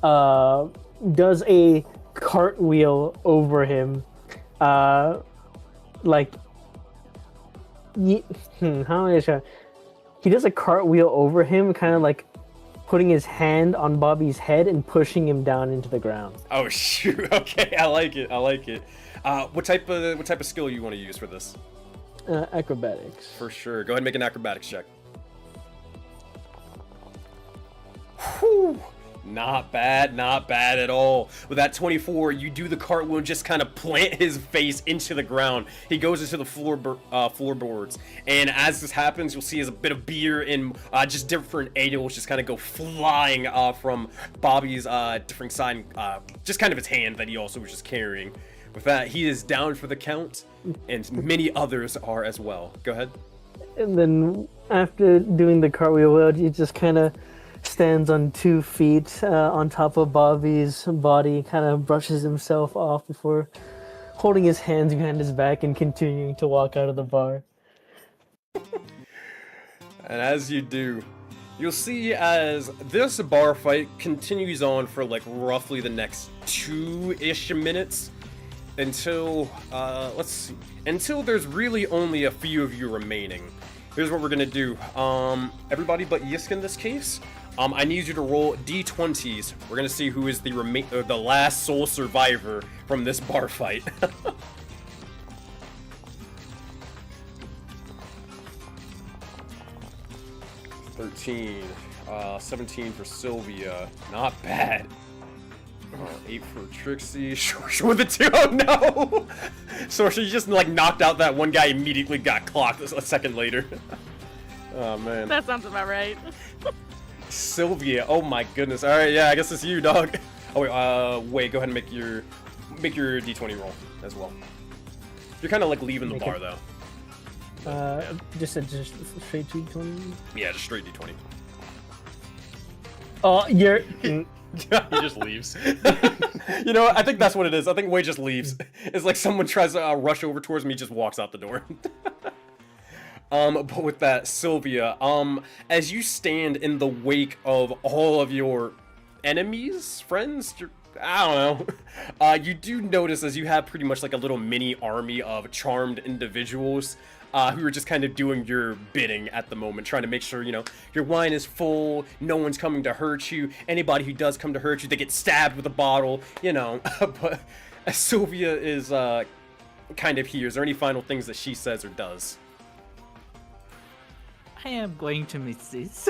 does a cartwheel over him, like how is it? He does a cartwheel over him, kind of like putting his hand on Bobby's head and pushing him down into the ground. Oh shoot! Okay, I like it. What type of skill you want to use for this? Acrobatics. For sure. Go ahead and make an acrobatics check. Whew. Not bad at all. With that 24, you do the cartwheel and just kind of plant his face into the ground. He goes into the floorboards, and as this happens, you'll see as a bit of beer and just different angles just kind of go flying from Bobby's different side, just kind of his hand that he also was just carrying. With that, he is down for the count, and many others are as well. Go ahead. And then after doing the cartwheel, he just kind of stands on 2 feet on top of Bobby's body, kind of brushes himself off before holding his hands behind his back and continuing to walk out of the bar. And as you do, you'll see as this bar fight continues on for like roughly the next 2-ish minutes until, let's see, until there's really only a few of you remaining. Here's what we're gonna do. Everybody but Yisk in this case, I need you to roll d20s. We're gonna see who is the last sole survivor from this bar fight. 13, 17 for Sylvia. Not bad. 8 for Trixie. Short with a 2. Oh no! So she just like knocked out that one guy, immediately got clocked a second later. Oh man. That sounds about right. Sylvia, oh my goodness. Alright, yeah, I guess it's you, dog. Oh wait, go ahead and make your d20 roll as well. You're kind of like leaving the bar though. Just straight d20? Yeah, just straight d20. Oh, you're... He just leaves. You know what? I think that's what it is. I think Wei just leaves. It's like someone tries to rush over towards me, he just walks out the door. But with that, Sylvia, as you stand in the wake of all of your enemies, friends, I don't know, you do notice as you have pretty much like a little mini army of charmed individuals who are just kind of doing your bidding at the moment, trying to make sure, you know, your wine is full, no one's coming to hurt you. Anybody who does come to hurt you, they get stabbed with a bottle, you know. But Sylvia is kind of here. Is there any final things that she says or does? I am going to miss this.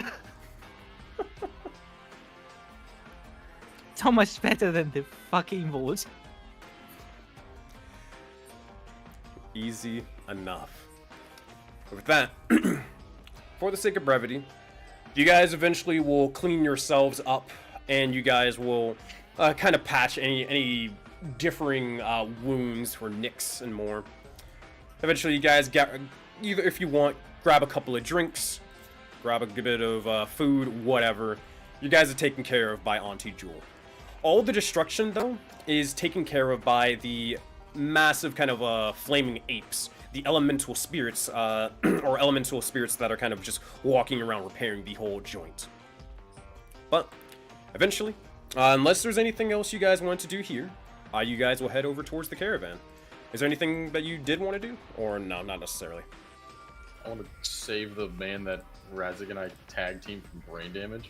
So much better than the fucking boat. Easy enough. With that, for the sake of brevity, you guys eventually will clean yourselves up, and you guys will kind of patch any differing wounds or nicks and more. Eventually, you guys get, either if you want, grab a couple of drinks, grab a bit of food, whatever. You guys are taken care of by Auntie Jewel. All the destruction, though, is taken care of by the massive kind of flaming apes, the elemental spirits, or elemental spirits that are kind of just walking around repairing the whole joint. But eventually, unless there's anything else you guys want to do here, you guys will head over towards the caravan. Is there anything that you did want to do, or no, not necessarily? I want to save the man that Radzik and I tag team from brain damage.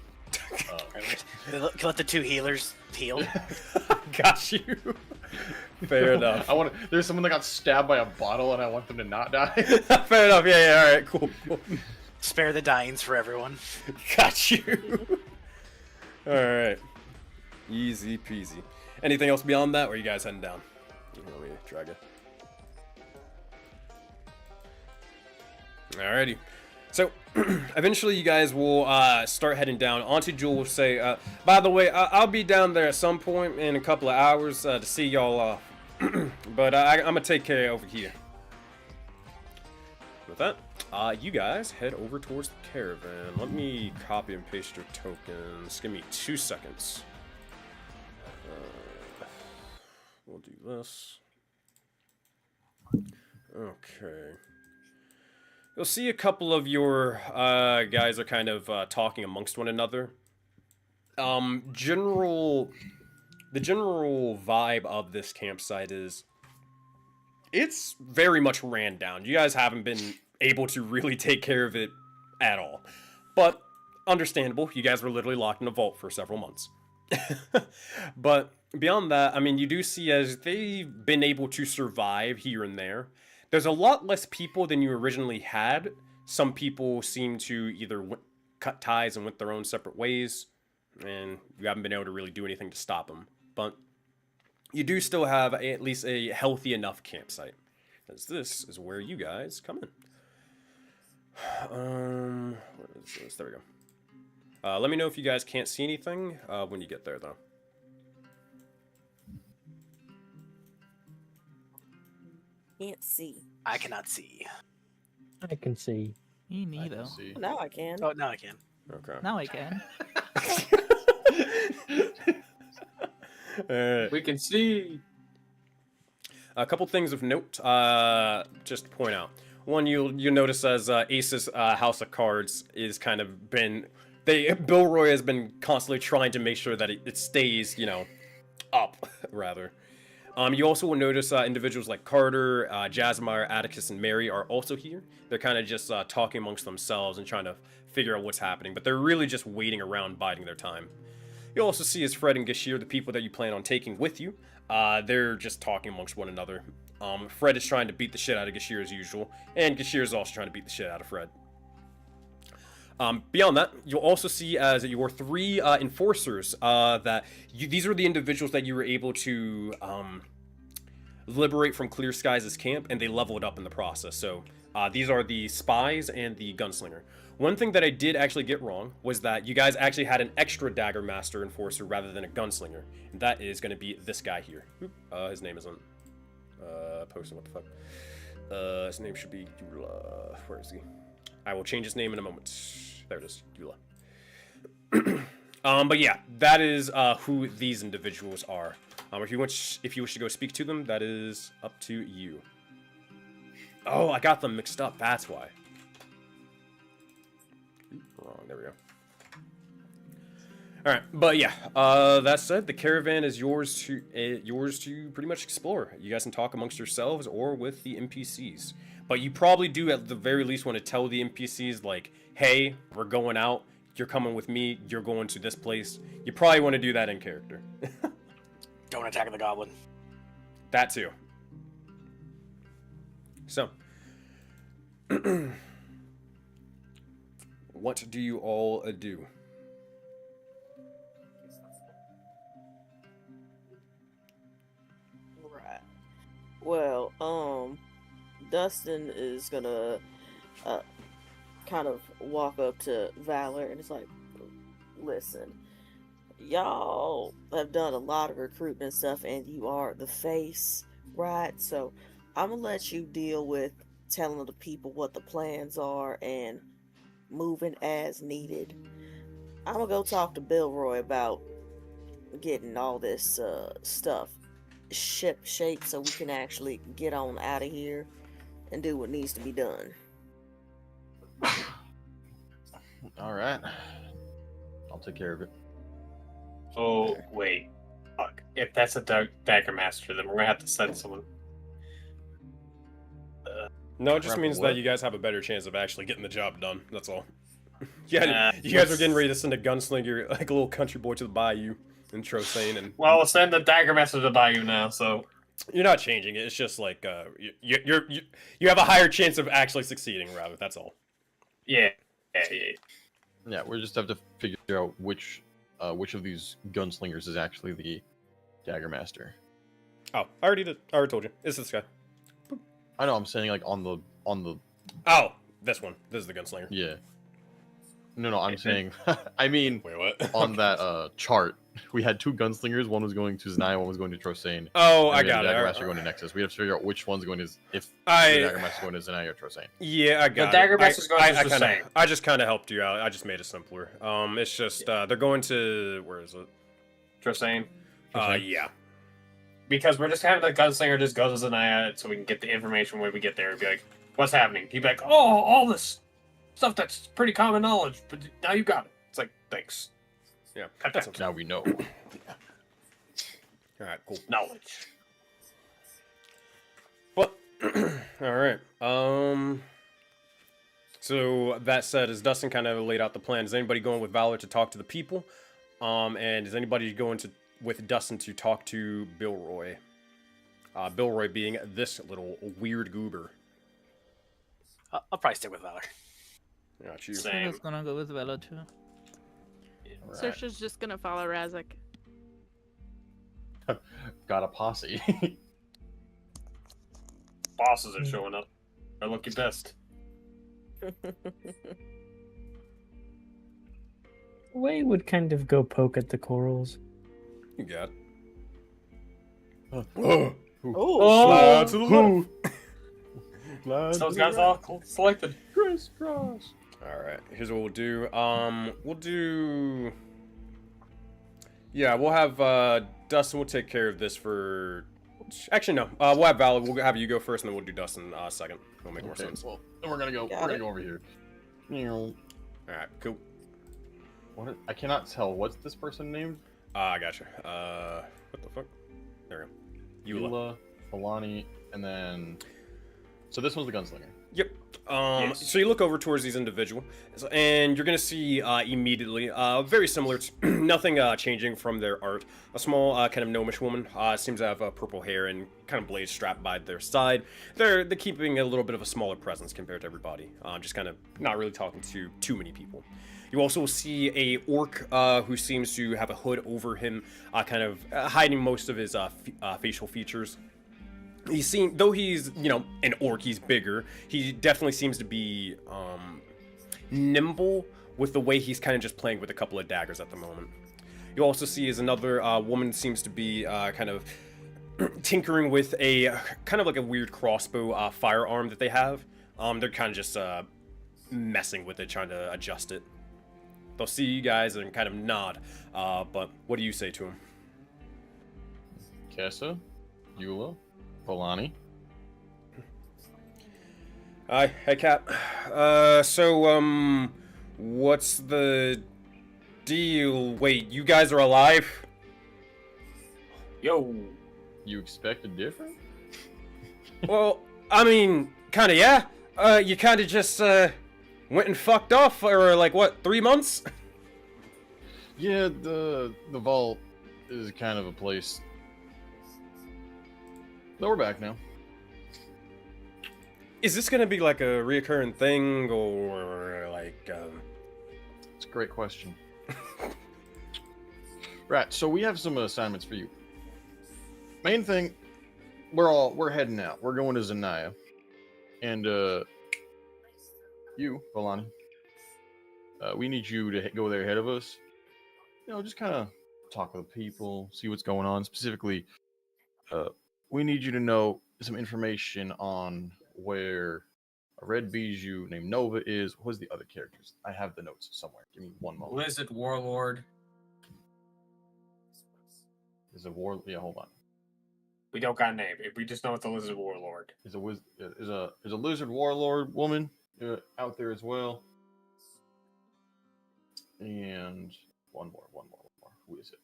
Let the two healers heal. Got you. Fair enough. There's someone that got stabbed by a bottle, and I want them to not die. Fair enough. Yeah. All right. Cool. Spare the dyings for everyone. Got you. All right. Easy peasy. Anything else beyond that, or are you guys heading down? Let me drag it. Alrighty. So, eventually you guys will start heading down. Auntie Jewel will say, by the way, I'll be down there at some point in a couple of hours to see y'all off. But I'm going to take care over here. With that, you guys head over towards the caravan. Let me copy and paste your tokens. Give me 2 seconds. We'll do this. Okay. You'll see a couple of your guys are kind of talking amongst one another. The general vibe of this campsite is it's very much ran down. You guys haven't been able to really take care of it at all. But understandable, you guys were literally locked in a vault for several months. But beyond that, I mean, you do see as they've been able to survive here and there. There's a lot less people than you originally had. Some people seem to either cut ties and went their own separate ways, and you haven't been able to really do anything to stop them. But you do still have at least a healthy enough campsite, as this is where you guys come in. Where is this? There we go. Let me know if you guys can't see anything when you get there, though. Can't see. I cannot see. I can see. Me neither. Now I can. Oh, now I can. Okay. Now I can. We can see. A couple things of note, just to point out. One, you'll notice as Ace's House of Cards is kind of been... Bill Roy has been constantly trying to make sure that it stays, you know, up, rather. You also will notice individuals like Carter, Jasmine, Atticus, and Mary are also here. They're kind of just talking amongst themselves and trying to figure out what's happening, but they're really just waiting around, biding their time. You'll also see as Fred and Gashir, the people that you plan on taking with you, they're just talking amongst one another. Fred is trying to beat the shit out of Gashir as usual, and Gashir is also trying to beat the shit out of Fred. Beyond that, you'll also see as your 3 enforcers these are the individuals that you were able to liberate from Clear Skies' camp, and they leveled up in the process. So these are the spies and the gunslinger. One thing that I did actually get wrong was that you guys actually had an extra Dagger Master enforcer rather than a gunslinger, and that is going to be this guy here. His name isn't posted. What the fuck? His name should be Yula. Where is he? I will change his name in a moment. There it is, Yula. But yeah, that is who these individuals are. If you wish to go speak to them, that is up to you. Oh, I got them mixed up. That's why. Wrong. There we go. All right, but yeah. That said, the caravan is yours to pretty much explore. You guys can talk amongst yourselves or with the NPCs. But you probably do at the very least want to tell the NPCs like, "Hey, we're going out. You're coming with me. You're going to this place." You probably want to do that in character. Don't attack the goblin. That too. So, what do you all do? Right. Well, Dustin is gonna kind of walk up to Valor and it's like, listen, y'all have done a lot of recruitment stuff and you are the face, right? So I'm gonna let you deal with telling the people what the plans are and moving as needed. I'm gonna go talk to Bill Roy about getting all this stuff ship shape so we can actually get on out of here and do what needs to be done. All right. I'll take care of it. Oh, wait. Fuck. If that's a dagger master, then we're gonna have to send someone. No, it just Crap, means what? that you guys have a better chance of actually getting the job done. That's all. Yeah, you guys are getting ready to send a gunslinger, like a little country boy, to the bayou in Trosane, and Well, we'll send the dagger master to Bayou now, so. you're not changing it. It's just like you have a higher chance of actually succeeding, rather. That's all. Yeah. Yeah, we just have to figure out which of these gunslingers is actually the dagger master. Oh, I already told you. It's this guy. I know. I'm saying like on the. Oh, this one. This is the gunslinger. Yeah. No, I'm saying. I mean, Wait, what? on that chart, we had 2 gunslingers. One was going to Zanaya, one was going to Trosane. Oh, And I we had got the it. dagger All master going to Nexus. We have to figure out which one's going to if the I dagger master going to Zanaya or Trosane. yeah, I got The dagger it. master's going to kinda, Trosane. I just kind of helped you out. I just made it simpler. It's just they're going to where is it? Trosane. Yeah. Because we're just having the gunslinger just go to Zanaya so we can get the information when we get there and be like, what's happening? He'd be like, oh, all this stuff that's pretty common knowledge, but now you got it. It's like, thanks. Yeah. Cut That's that. Now we know. all right. Cool. Knowledge. But all right. So that said, as Dustin kind of laid out the plan, is anybody going with Valor to talk to the people? And is anybody going with Dustin to talk to Bilroy? Bilroy being this little weird goober. I'll probably stick with Valor. Got you. Same. I was gonna go with Velo too. Right. Sersha's just gonna follow Razak. Got a posse. Bosses are showing up. Or look your best. Way would kind of go poke at the corals. You got. Oh, Slide to the left. Slide So to those the guys right. all selected. Crisscross. All right. Here's what we'll do. We'll do. Yeah, we'll have Dustin. We'll take care of this for. Actually, no. We'll have Valor. We'll have you go first, and then we'll do Dustin second. It'll make more Okay, sense. well, then we're gonna go. Got We're gonna it. go over here. All right. Cool. I cannot tell. What's this person named? I gotcha. What the fuck? There we go. Eula. Eula, Falani, and then. So this one's the gunslinger. Yep. Yes. So you look over towards these individuals, and you're gonna see immediately, very similar to nothing changing from their art. A small kind of gnomish woman seems to have purple hair and kind of blades strapped by their side. They're keeping a little bit of a smaller presence compared to everybody. Just kind of not really talking to too many people. You also see a orc who seems to have a hood over him, kind of hiding most of his facial features. Though he's, an orc, he's bigger. He definitely seems to be nimble with the way he's kind of just playing with a couple of daggers at the moment. You also see is another woman seems to be kind of tinkering with a kind of like a weird crossbow firearm that they have. They're kind of just messing with it, trying to adjust it. They'll see you guys and kind of nod. But what do you say to him? Kessa, Eula, Falani. Hi, Cap. What's the deal? Wait, you guys are alive? Yo. You expected different? Well, I mean, kinda, yeah. You kinda just, went and fucked off for, like, what, 3 months? Yeah, the vault is kind of a place. But we're back now. Is this gonna be, like, a reoccurring thing, or, like, It's a great question. Right, so we have some assignments for you. Main thing, we're heading out. We're going to Zanaya. And you, Valani, we need you to go there ahead of us. Just kind of talk with the people, see what's going on. Specifically, we need you to know some information on where a red bijou named Nova is. What's the other characters? I have the notes somewhere. Give me one moment. Lizard Warlord. Is a war? Yeah, hold on. We don't got a name. We just know it's a lizard warlord. Is a lizard warlord woman out there as well? And one more. Who is it?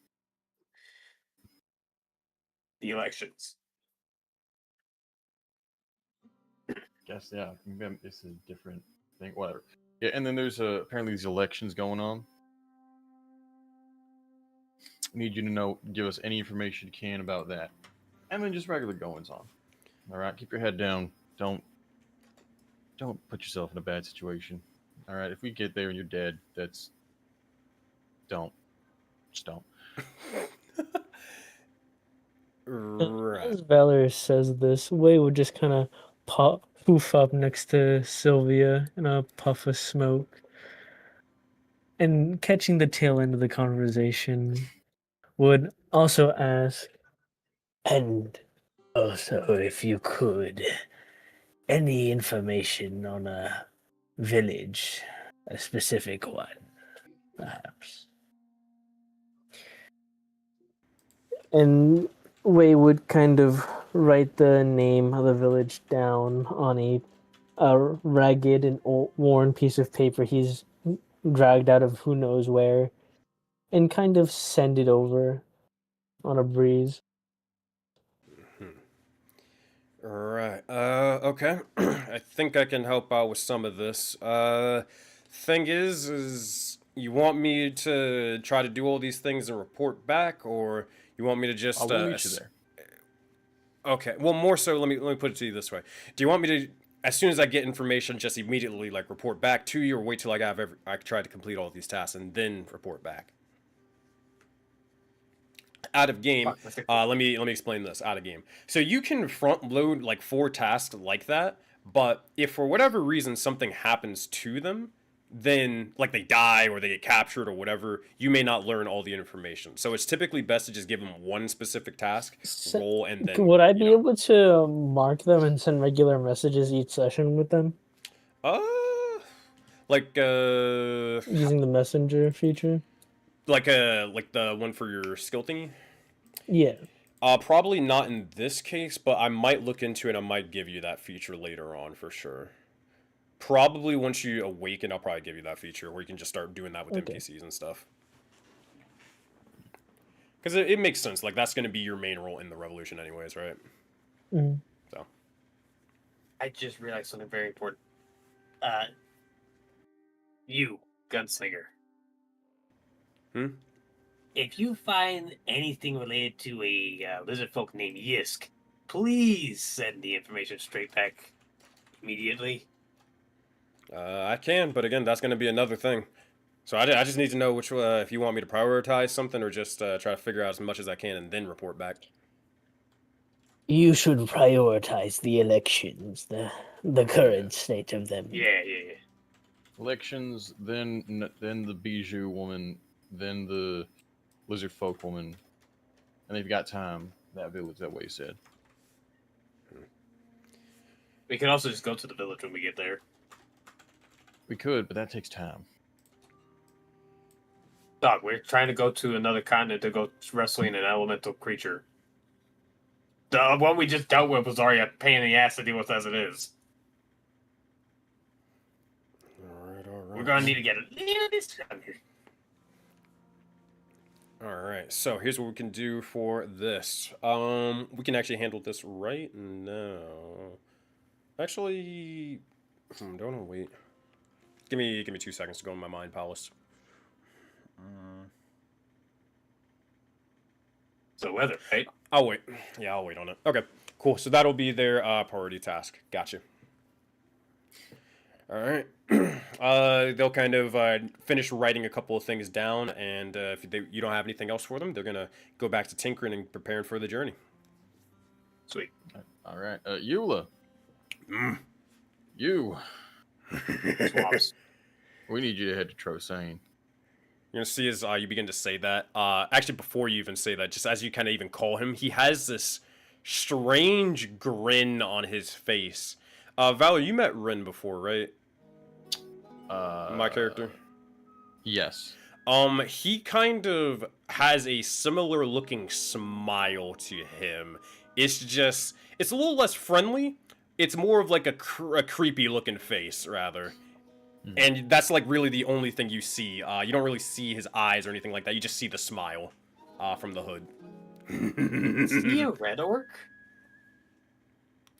The elections. Guess yeah. Maybe it's a different thing. Whatever. Yeah, and then there's apparently these elections going on. Need you to give us any information you can about that, and then just regular goings on. All right, keep your head down. Don't put yourself in a bad situation. All right, if we get there and you're dead, just don't. Right. As Valor says this, Way would just kind of poof up next to Sylvia in a puff of smoke. And catching the tail end of the conversation, would also ask, And also, if you could, any information on a village, a specific one, perhaps. and Way would kind of write the name of the village down on a ragged and worn piece of paper he's dragged out of who knows where, and kind of send it over on a breeze. Right. Okay. I think I can help out with some of this. Thing is you want me to try to do all these things and report back, or you want me to just We'll meet you there. Okay. Well, more so, let me put it to you this way. Do you want me to, as soon as I get information, just immediately like report back to you, or wait till I try to complete all these tasks and then report back? Out of game, let me explain this. Out of game, so you can front load like 4 tasks like that, but if for whatever reason something happens to them, then like they die or they get captured or whatever, you may not learn all the information. So it's typically best to just give them one specific task, roll, and then. Would I be able to mark them and send regular messages each session with them? Like using the messenger feature. Like the one for your skill thingy. Yeah. Probably not in this case, but I might look into it. I might give you that feature later on for sure. Probably once you awaken, I'll probably give you that feature where you can just start doing that with NPCs and stuff. Because it makes sense. Like, that's going to be your main role in the revolution anyways, right? Mm-hmm. So. I just realized something very important. You, gunslinger. If you find anything related to a lizard folk named Yisk, please send the information straight back immediately. I can, but again, that's going to be another thing. So I just need to know which if you want me to prioritize something or just try to figure out as much as I can and then report back. You should prioritize the elections, the current state of them. Yeah. Elections, then the Bijou woman, then the lizard folk woman, and they've got time. That village, that way said. We can also just go to the village when we get there. We could, but that takes time. Dog, we're trying to go to another continent to go wrestling an elemental creature. The one we just dealt with was already a pain in the ass to deal with as it is. Alright. We're gonna need to get a little bit stronger. Alright, so here's what we can do for this. We can actually handle this right now. Actually, don't want to wait. Give me 2 seconds to go in my mind palace. So weather, right? I'll wait. Yeah, I'll wait on it. Okay, cool. So that'll be their priority task. Gotcha. All right. They'll kind of finish writing a couple of things down, and if you don't have anything else for them, they're gonna go back to tinkering and preparing for the journey. Sweet. All right, Eula. You. Swaps. We need you to head to Trosane. You're gonna see as you begin to say that. Actually, before you even say that, just as you kind of even call him, he has this strange grin on his face. Valor, you met Rin before, right? My character. Yes. He kind of has a similar looking smile to him. It's a little less friendly. It's more of like a creepy looking face, rather. And that's like really the only thing you see. You don't really see his eyes or anything like that. You just see the smile from the hood. Is he a red orc?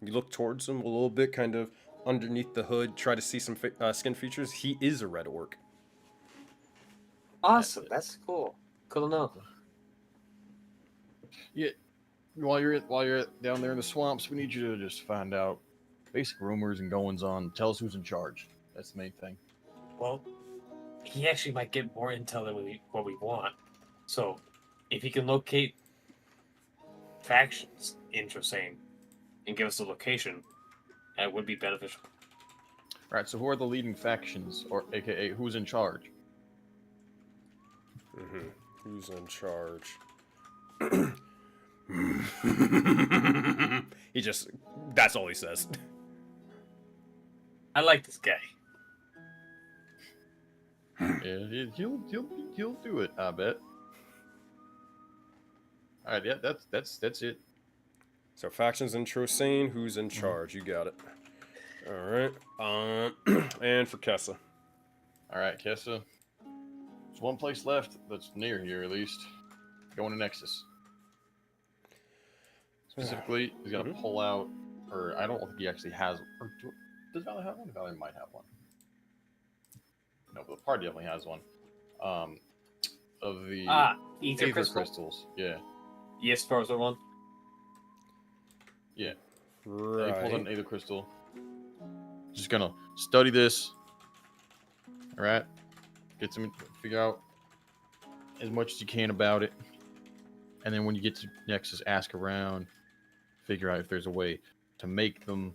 You look towards him a little bit, kind of underneath the hood, try to see some skin features. He is a red orc. Awesome, that's cool. Cool to know. Yeah. While you're down there in the swamps, we need you to just find out basic rumors and goings on. Tell us who's in charge. That's the main thing. Well, he actually might get more intel than what we want. So, if he can locate factions in Trosane and give us a location, that would be beneficial. All right. So who are the leading factions, or AKA who's in charge? Who's in charge? That's all he says. I like this guy. Yeah, he'll do it. I bet. All right. Yeah. That's it. So factions in Trosane, who's in charge? You got it. All right. And for Kessa. All right, Kessa. There's one place left that's near here, at least. Going to Nexus. Specifically, he's gonna pull out, or I don't think he actually has. Or does Valley have one? Valley might have one. No, but the party definitely has one. Of the Ether crystals. Yeah. Yes, frozen one. Yeah. Right. He pulls out an Aether crystal. Just gonna study this. All right. Get some, figure out as much as you can about it, and then when you get to Nexus, ask around, figure out if there's a way to make them,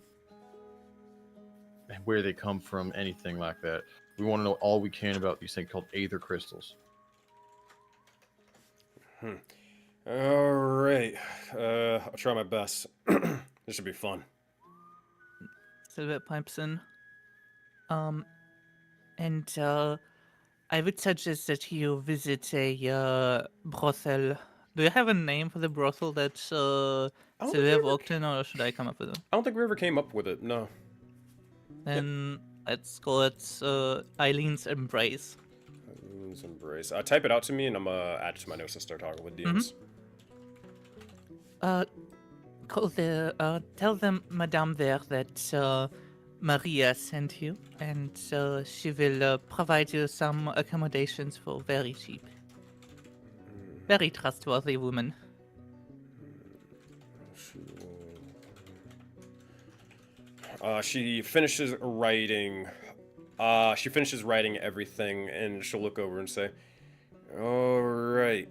where they come from, anything like that. We want to know all we can about these things called Aether crystals. All right. I'll try my best. This should be fun. Silver pipes in. And I would suggest that you visit a brothel. Do you have a name for the brothel that Silver walked in, or should I come up with it? I don't think we ever came up with it. No. Then let's call it Eileen's Embrace. Eileen's Embrace. Type it out to me, and I'm gonna add it to my notes and start talking with DMs. Tell them, Madame there, that Maria sent you, and she will provide you some accommodations for very cheap. Very trustworthy woman. She finishes writing. She finishes writing everything, and she'll look over and say, "All right.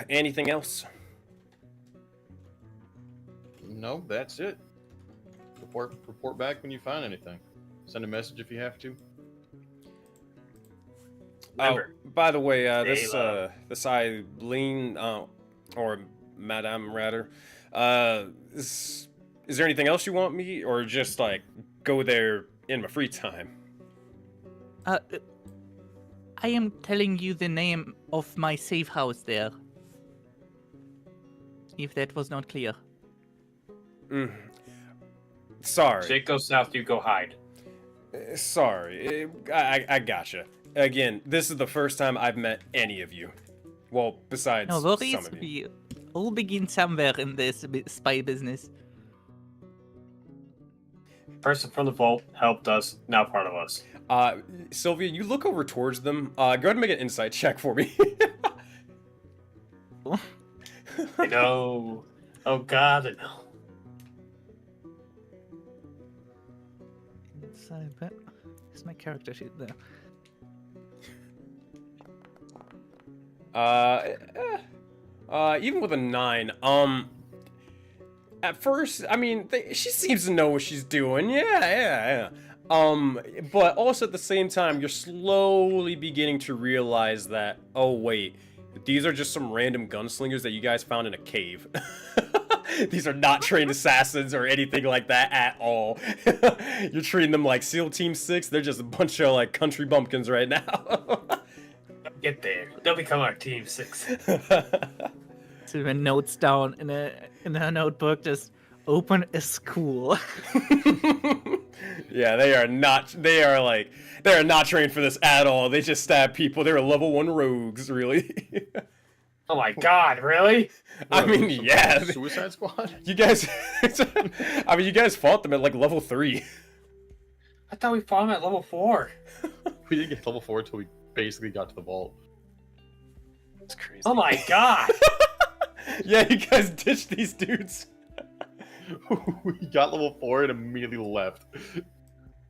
Anything else?" No, that's it. Report back when you find anything. Send a message if you have to. Remember, by the way, this Eileen, or Madame rather, is there anything else you want me, or just like go there in my free time? I am telling you the name of my safe house there. If that was not clear. Sorry. Jake goes south, you go hide. Sorry. I gotcha. Again, this is the first time I've met any of you. Well, besides No worries, some of you. we all begin somewhere in this spy business. Person from the vault helped us, now part of us. Sylvia, you look over towards them. Go ahead and make an insight check for me. I know. Oh god, I know. So I bet. Is my character sheet there? Even with a 9, at first, I mean, she seems to know what she's doing. Yeah. But also at the same time, you're slowly beginning to realize that, oh wait, these are just some random gunslingers that you guys found in a cave. These are not trained assassins or anything like that at all. You're treating them like SEAL Team 6. They're just a bunch of like country bumpkins right now. Get there. They'll become our team 6. So even notes down in a notebook, just open a school. Yeah, they are not trained for this at all. They just stab people. They're level 1 rogues, really. Oh my god, really? I mean, Some yeah. Suicide Squad? You guys you guys fought them at like level 3. I thought we fought him at level 4. We didn't get to level 4 until we basically got to the vault. It's crazy. Oh my god! Yeah, you guys ditched these dudes. We got level 4 and immediately left.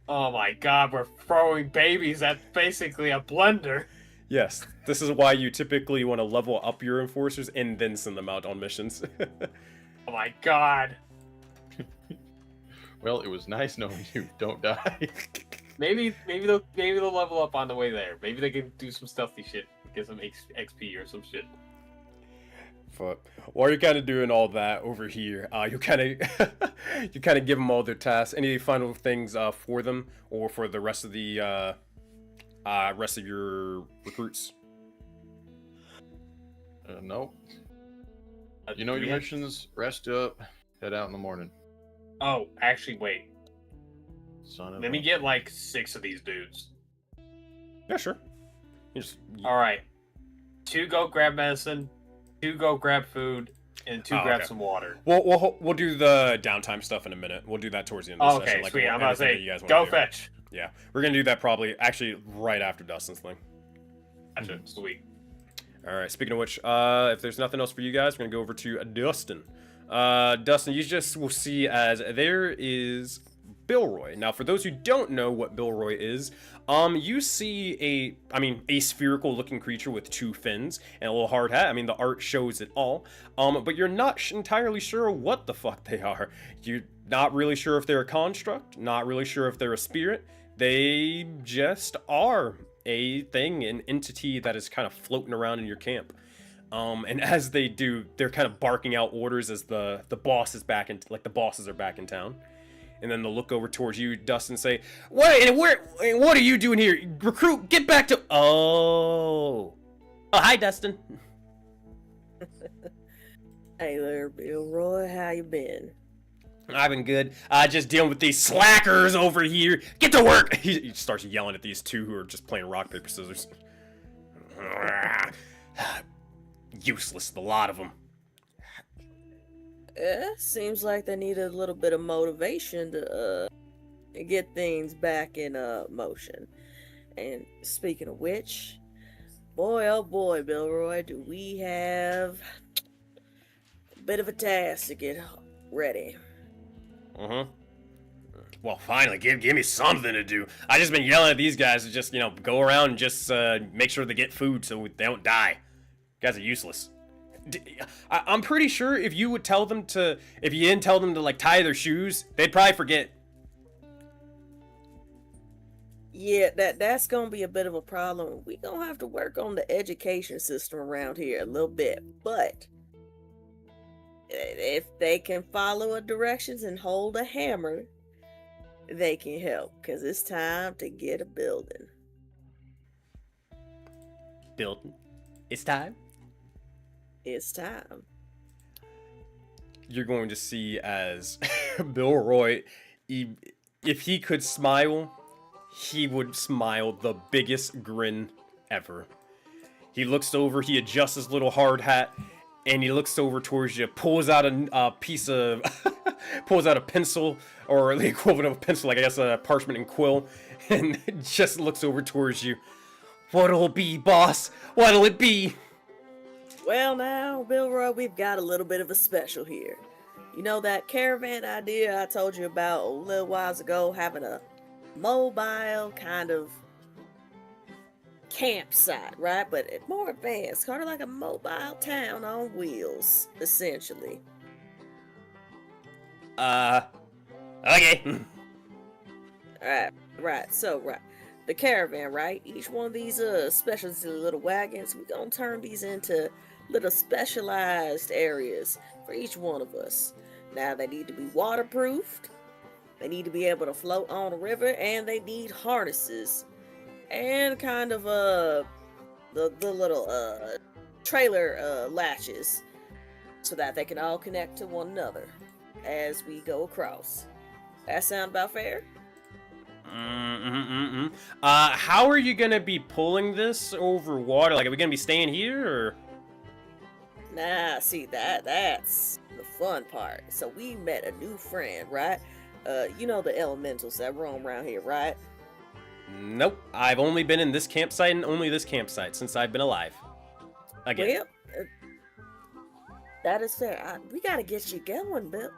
Oh my god, we're throwing babies at basically a blender. Yes, this is why you typically want to level up your enforcers and then send them out on missions. Oh my god. Well, it was nice knowing you. Don't die. Maybe they'll level up on the way there. Maybe they can do some stealthy shit, get some XP or some shit. But while you're kind of doing all that over here, you kind of give them all their tasks. Any final things for them or for the rest of the rest of your recruits? Nope. You know your missions. Rest up. Head out in the morning. Oh, actually, wait. Son of Let a- me get like 6 of these dudes. Yeah, sure. All right. 2 go grab medicine, 2 go grab food, and 2 grab okay. some water. We'll do the downtime stuff in a minute. We'll do that towards the end of the session. Okay, like sweet. I'm about to anything say, that you guys go wanna do. fetch. Yeah, we're gonna do that probably actually right after Dustin's thing. Gotcha. Sweet. All right. Speaking of which, if there's nothing else for you guys, we're gonna go over to Dustin. Dustin, you just will see as there is Bilroy. Now, for those who don't know what Bilroy is, you see a spherical-looking creature with 2 fins and a little hard hat. I mean, the art shows it all. But you're not entirely sure what the fuck they are. You're not really sure if they're a construct. Not really sure if they're a spirit. They just are a thing, an entity that is kind of floating around in your camp. And as they do, they're kind of barking out orders as the boss is back in, like the bosses are back in town. And then they'll look over towards you, Dustin, and say, what are you doing here? Recruit, get back to... Oh, hi, Dustin. Hey there, Bilroy. How you been? I've been good. Just dealing with these slackers over here. Get to work! He starts yelling at these 2 who are just playing rock, paper, scissors. Useless, the lot of them. Seems like they need a little bit of motivation to get things back in motion. And speaking of which, boy oh boy, Bilroy, do we have a bit of a task to get ready. Well, finally, give me something to do. I just been yelling at these guys to just, go around and just make sure they get food so they don't die. You guys are useless. I'm pretty sure if you didn't tell them to like tie their shoes, they'd probably forget. Yeah, that's gonna be a bit of a problem. We gonna have to work on the education system around here a little bit, but if they can follow the directions and hold a hammer, they can help, because it's time to get a building. Building. It's time. It's time. You're going to see as Bilroy, if he could smile, he would smile the biggest grin ever. He looks over, he adjusts his little hard hat, and he looks over towards you, pulls out a piece of, pulls out a pencil, or the equivalent of a pencil, like I guess a parchment and quill, and just looks over towards you. What'll it be, boss? What'll it be? Well now, Bilroy, we've got a little bit of a special here. You know that caravan idea I told you about a little while ago, having a mobile kind of campsite, right? But it's more advanced, kind of like a mobile town on wheels, essentially. Okay. Right. So, the caravan, right? Each one of these specialty little wagons, we're gonna turn these into little specialized areas for each one of us. Now, they need to be waterproofed, they need to be able to float on a river, and they need harnesses and kind of the little trailer latches, so that they can all connect to one another as we go across. That sound about fair? How are you gonna be pulling this over water? Like, are we gonna be staying here, or? Nah, see that's the fun part. So we met a new friend, right? You know the elementals that roam around here, right? Nope. I've only been in this campsite and only this campsite since I've been alive. Again. Well, that is fair. We gotta get you going, Bill.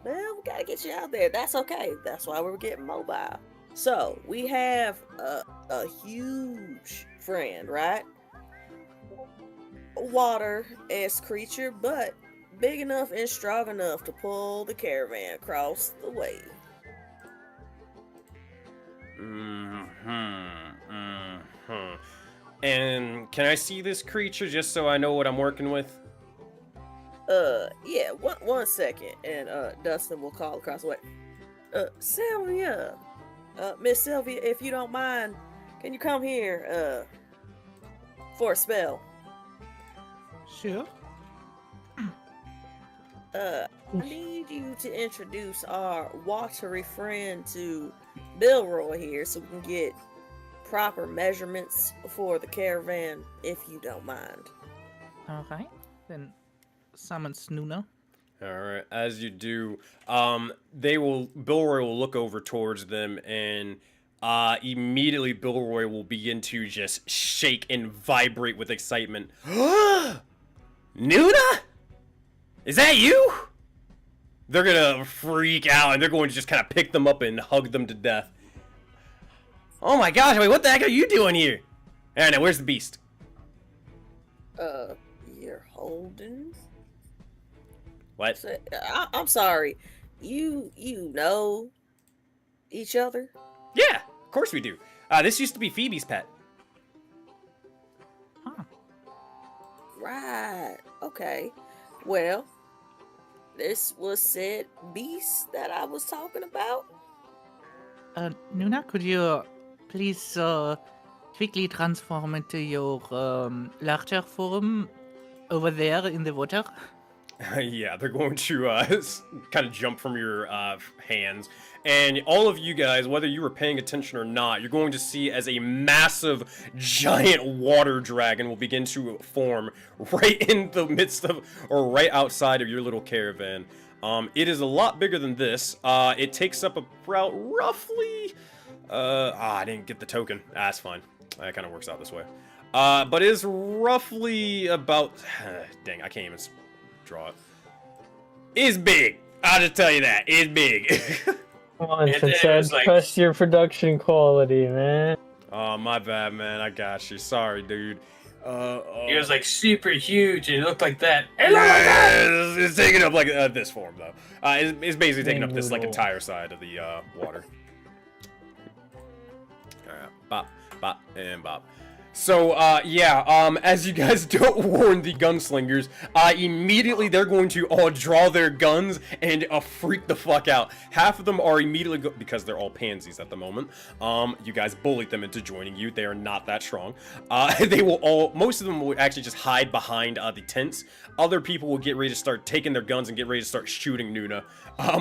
Well, we gotta get you out there. That's okay. That's why we're getting mobile. So we have a huge friend, right? A water-esque creature, but big enough and strong enough to pull the caravan across the way. And can I see this creature just so I know what I'm working with? Yeah, one second, and Dustin will call across the way. Sylvia, Miss Sylvia, if you don't mind, can you come here, for a spell? Sure. I need you to introduce our watery friend to Billroy here, so we can get proper measurements for the caravan, if you don't mind. All right. Then summon Snoona. Alright, as you do, Billroy will look over towards them, and immediately Billroy will begin to just shake and vibrate with excitement. Nuna? Is that you? They're gonna freak out, and they're going to just kind of pick them up and hug them to death. Oh my gosh, wait, what the heck are you doing here? Alright, now where's the beast? You're holding? What? So, I'm sorry. You know each other? Yeah, of course we do. This used to be Phoebe's pet. Huh. Right. Okay. Well, this was said beast that I was talking about. Nuna, could you please quickly transform into your larger form over there in the water? Yeah, they're going to kind of jump from your hands. And all of you guys, whether you were paying attention or not, you're going to see as a massive, giant water dragon will begin to form right in the midst of, or right outside of your little caravan. It is a lot bigger than this. It takes up about roughly... I didn't get the token. That's fine. That kind of works out this way. But it is roughly about... dang, I can't even draw it. It's big. I'll just tell you that. It's big. Come on, And then it Chad, was like- trust your production quality, man. Oh, my bad, man. I got you. Sorry, dude. It was like super huge and it looked like that. It's taking up like this form, though. It's basically taking up this like Noodle. entire side of the water. Alright, bop, bop, and bop. So, yeah, as you guys don't warn the gunslingers, immediately they're going to all draw their guns and freak the fuck out. Half of them are immediately, because they're all pansies at the moment, you guys bullied them into joining you. They are not that strong. They will all, most of them will actually just hide behind the tents. Other people will get ready to start taking their guns and get ready to start shooting Nuna.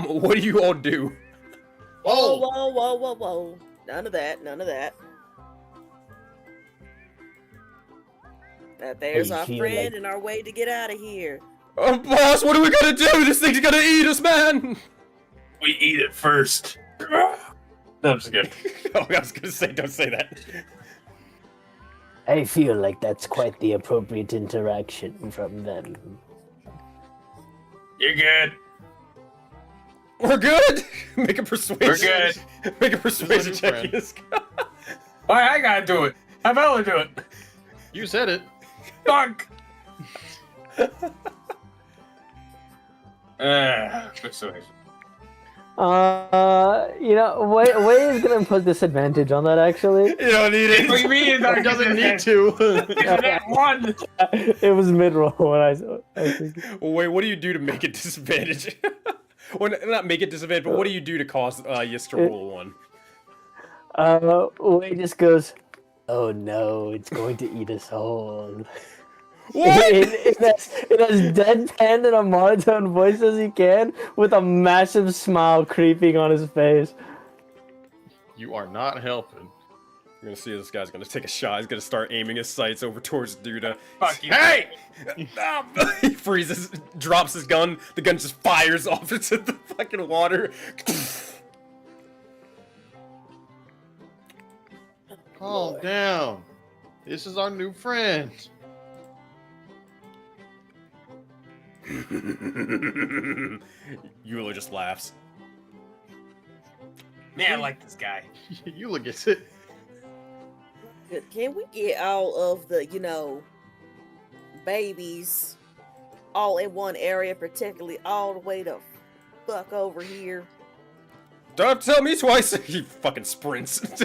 What do you all do? Whoa, whoa, whoa, whoa, whoa. None of that, none of that. There's I our feel friend like- and our way to get out of here. Boss, what are we gonna do? This thing's gonna eat us, man! We eat it first. No, I'm just kidding. Oh, I was gonna say, don't say that. I feel like that's quite the appropriate interaction from them. You're good. We're good. Make a persuasion. We're good. Make a persuasion Just let check. him Yes. Why I gotta do it? Have Ella do it. You said it. Fuck. Persuasion. You know, Way is gonna put disadvantage on that actually. You don't need What do it. you mean? He doesn't need to. That one. It was mid-roll when I think. Wait, what do you do to make it disadvantage? Well, not make it disadvantage, but what do you do to cause Yis to roll a one? Way just goes, Oh no, it's going to eat us whole. What? in as deadpan and a monotone voice as he can, with a massive smile creeping on his face. You are not helping. You're gonna see this guy's gonna take a shot. He's gonna start aiming his sights over towards Duda. Fuck you. Hey! He freezes, drops his gun. The gun just fires off into the fucking water. Calm down. This is our new friend. Eula just laughs. Man, I like this guy. You look at it. Can we get all of the, babies all in one area, particularly all the way to fuck over here? Don't tell me twice. He fucking sprints.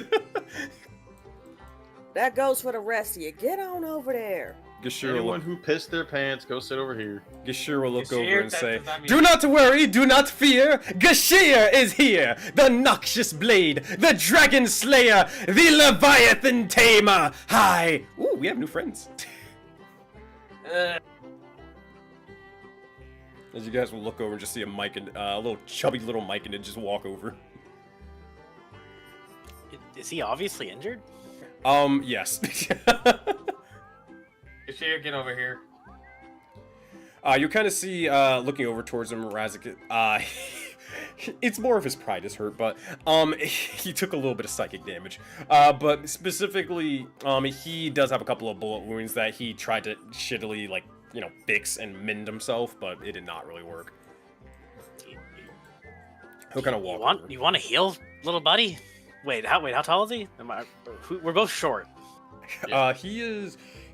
That goes for the rest of you. Get on over there. Gashir Anyone who pissed their pants, go sit over here. will look Gashir, over and that say, does not mean- "Do not worry, do not fear. Gashir is here, the noxious blade, the dragon slayer, the leviathan tamer. Hi." Ooh, we have new friends. As you guys will look over and just see a Mike and a little chubby little Mike and just walk over. Is he obviously injured? Yes. Gashir, get over here. You kind of see, looking over towards him, Razik, it's more of his pride is hurt, but, he took a little bit of psychic damage. But specifically, he does have a couple of bullet wounds that he tried to shittily, fix and mend himself, but it did not really work. He'll kind of walk over. You want to heal, little buddy? Wait, how tall is he? We're both short. Yeah.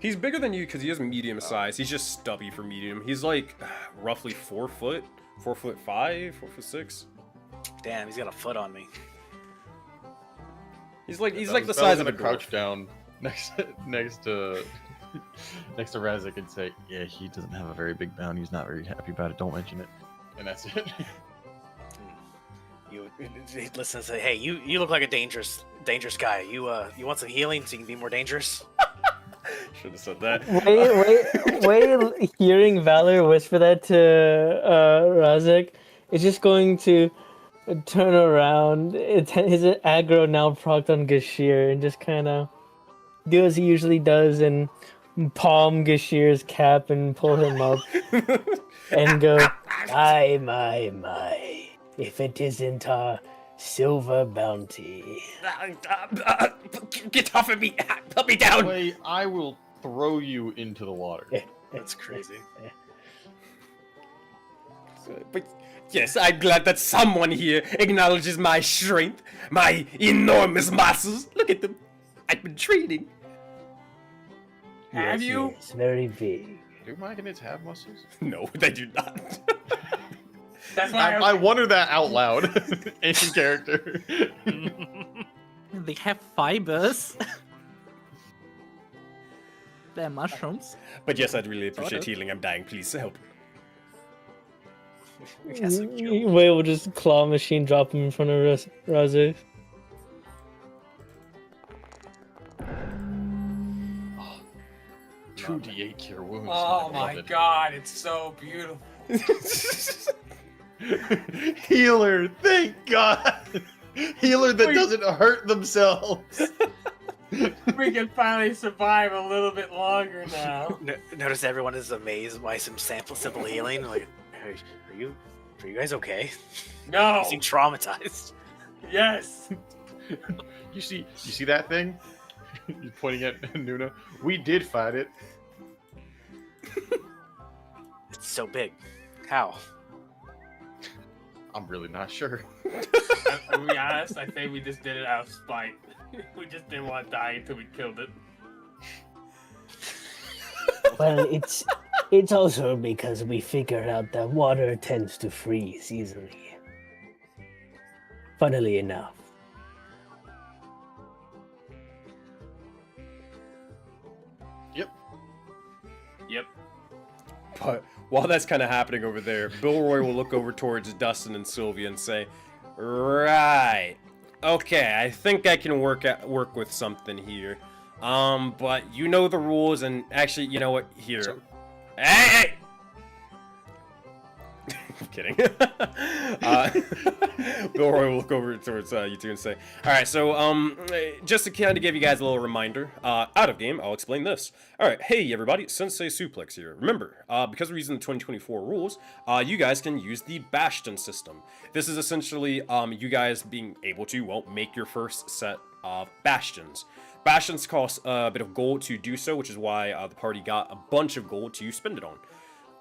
He's bigger than you because he is medium size. He's just stubby for medium. He's like roughly 4 foot, 4'5", 4'6". Damn, he's got a foot on me. He's like the size of a crouch dwarf. down next to Razik and say, "Yeah, he doesn't have a very big bound. He's not very happy about it. Don't mention it." And that's it. You listen and say, "Hey, you look like a dangerous guy. You want some healing so you can be more dangerous?" Should have said that. Wait, hearing Valor whisper that to Razik is just going to turn around. His aggro now procced on Gashir and just kind of do as he usually does and palm Gashir's cap and pull him up and go, My. If it isn't our silver bounty. Get off of me! Put me down! Wait, I will throw you into the water. That's crazy. But yes, I'm glad that someone here acknowledges my strength, my enormous muscles. Look at them. I've been training. Have you? It's very big. Do Myconids have muscles? No, they do not. That's why I wonder that out loud in character. They have fibers. They're mushrooms. But yes, I'd really appreciate healing. I'm dying. Please help. Wait, we'll just claw machine drop him in front of Razik. 2d8 cure wounds. Oh I love my it. god, it's so beautiful. Healer, thank God. Healer that doesn't hurt themselves. We can finally survive a little bit longer now. Notice everyone is amazed by some simple healing. Like, hey, are you guys okay? No. You seem traumatized. Yes. You see that thing? You're pointing at Nuna. We did fight it. It's so big. How? I'm really not sure. To be honest, I think we just did it out of spite. We just didn't want to die until we killed it. Well, it's also because we figured out that water tends to freeze easily. Funnily enough. Yep. But while that's kind of happening over there, Bilroy will look over towards Dustin and Sylvia and say, "Right. Okay, I think I can work with something here. But you know the rules, and actually, you know what? Here. So- Hey! I'm kidding. Bill Roy will look over towards you two and say, "All right, so just to kind of give you guys a little reminder, out of game, I'll explain this. All right, hey everybody, Sensei Suplex here. Remember, because we're using the 2024 rules, you guys can use the Bastion system. This is essentially you guys being able to make your first set of Bastions. Bastions cost a bit of gold to do so, which is why the party got a bunch of gold to spend it on."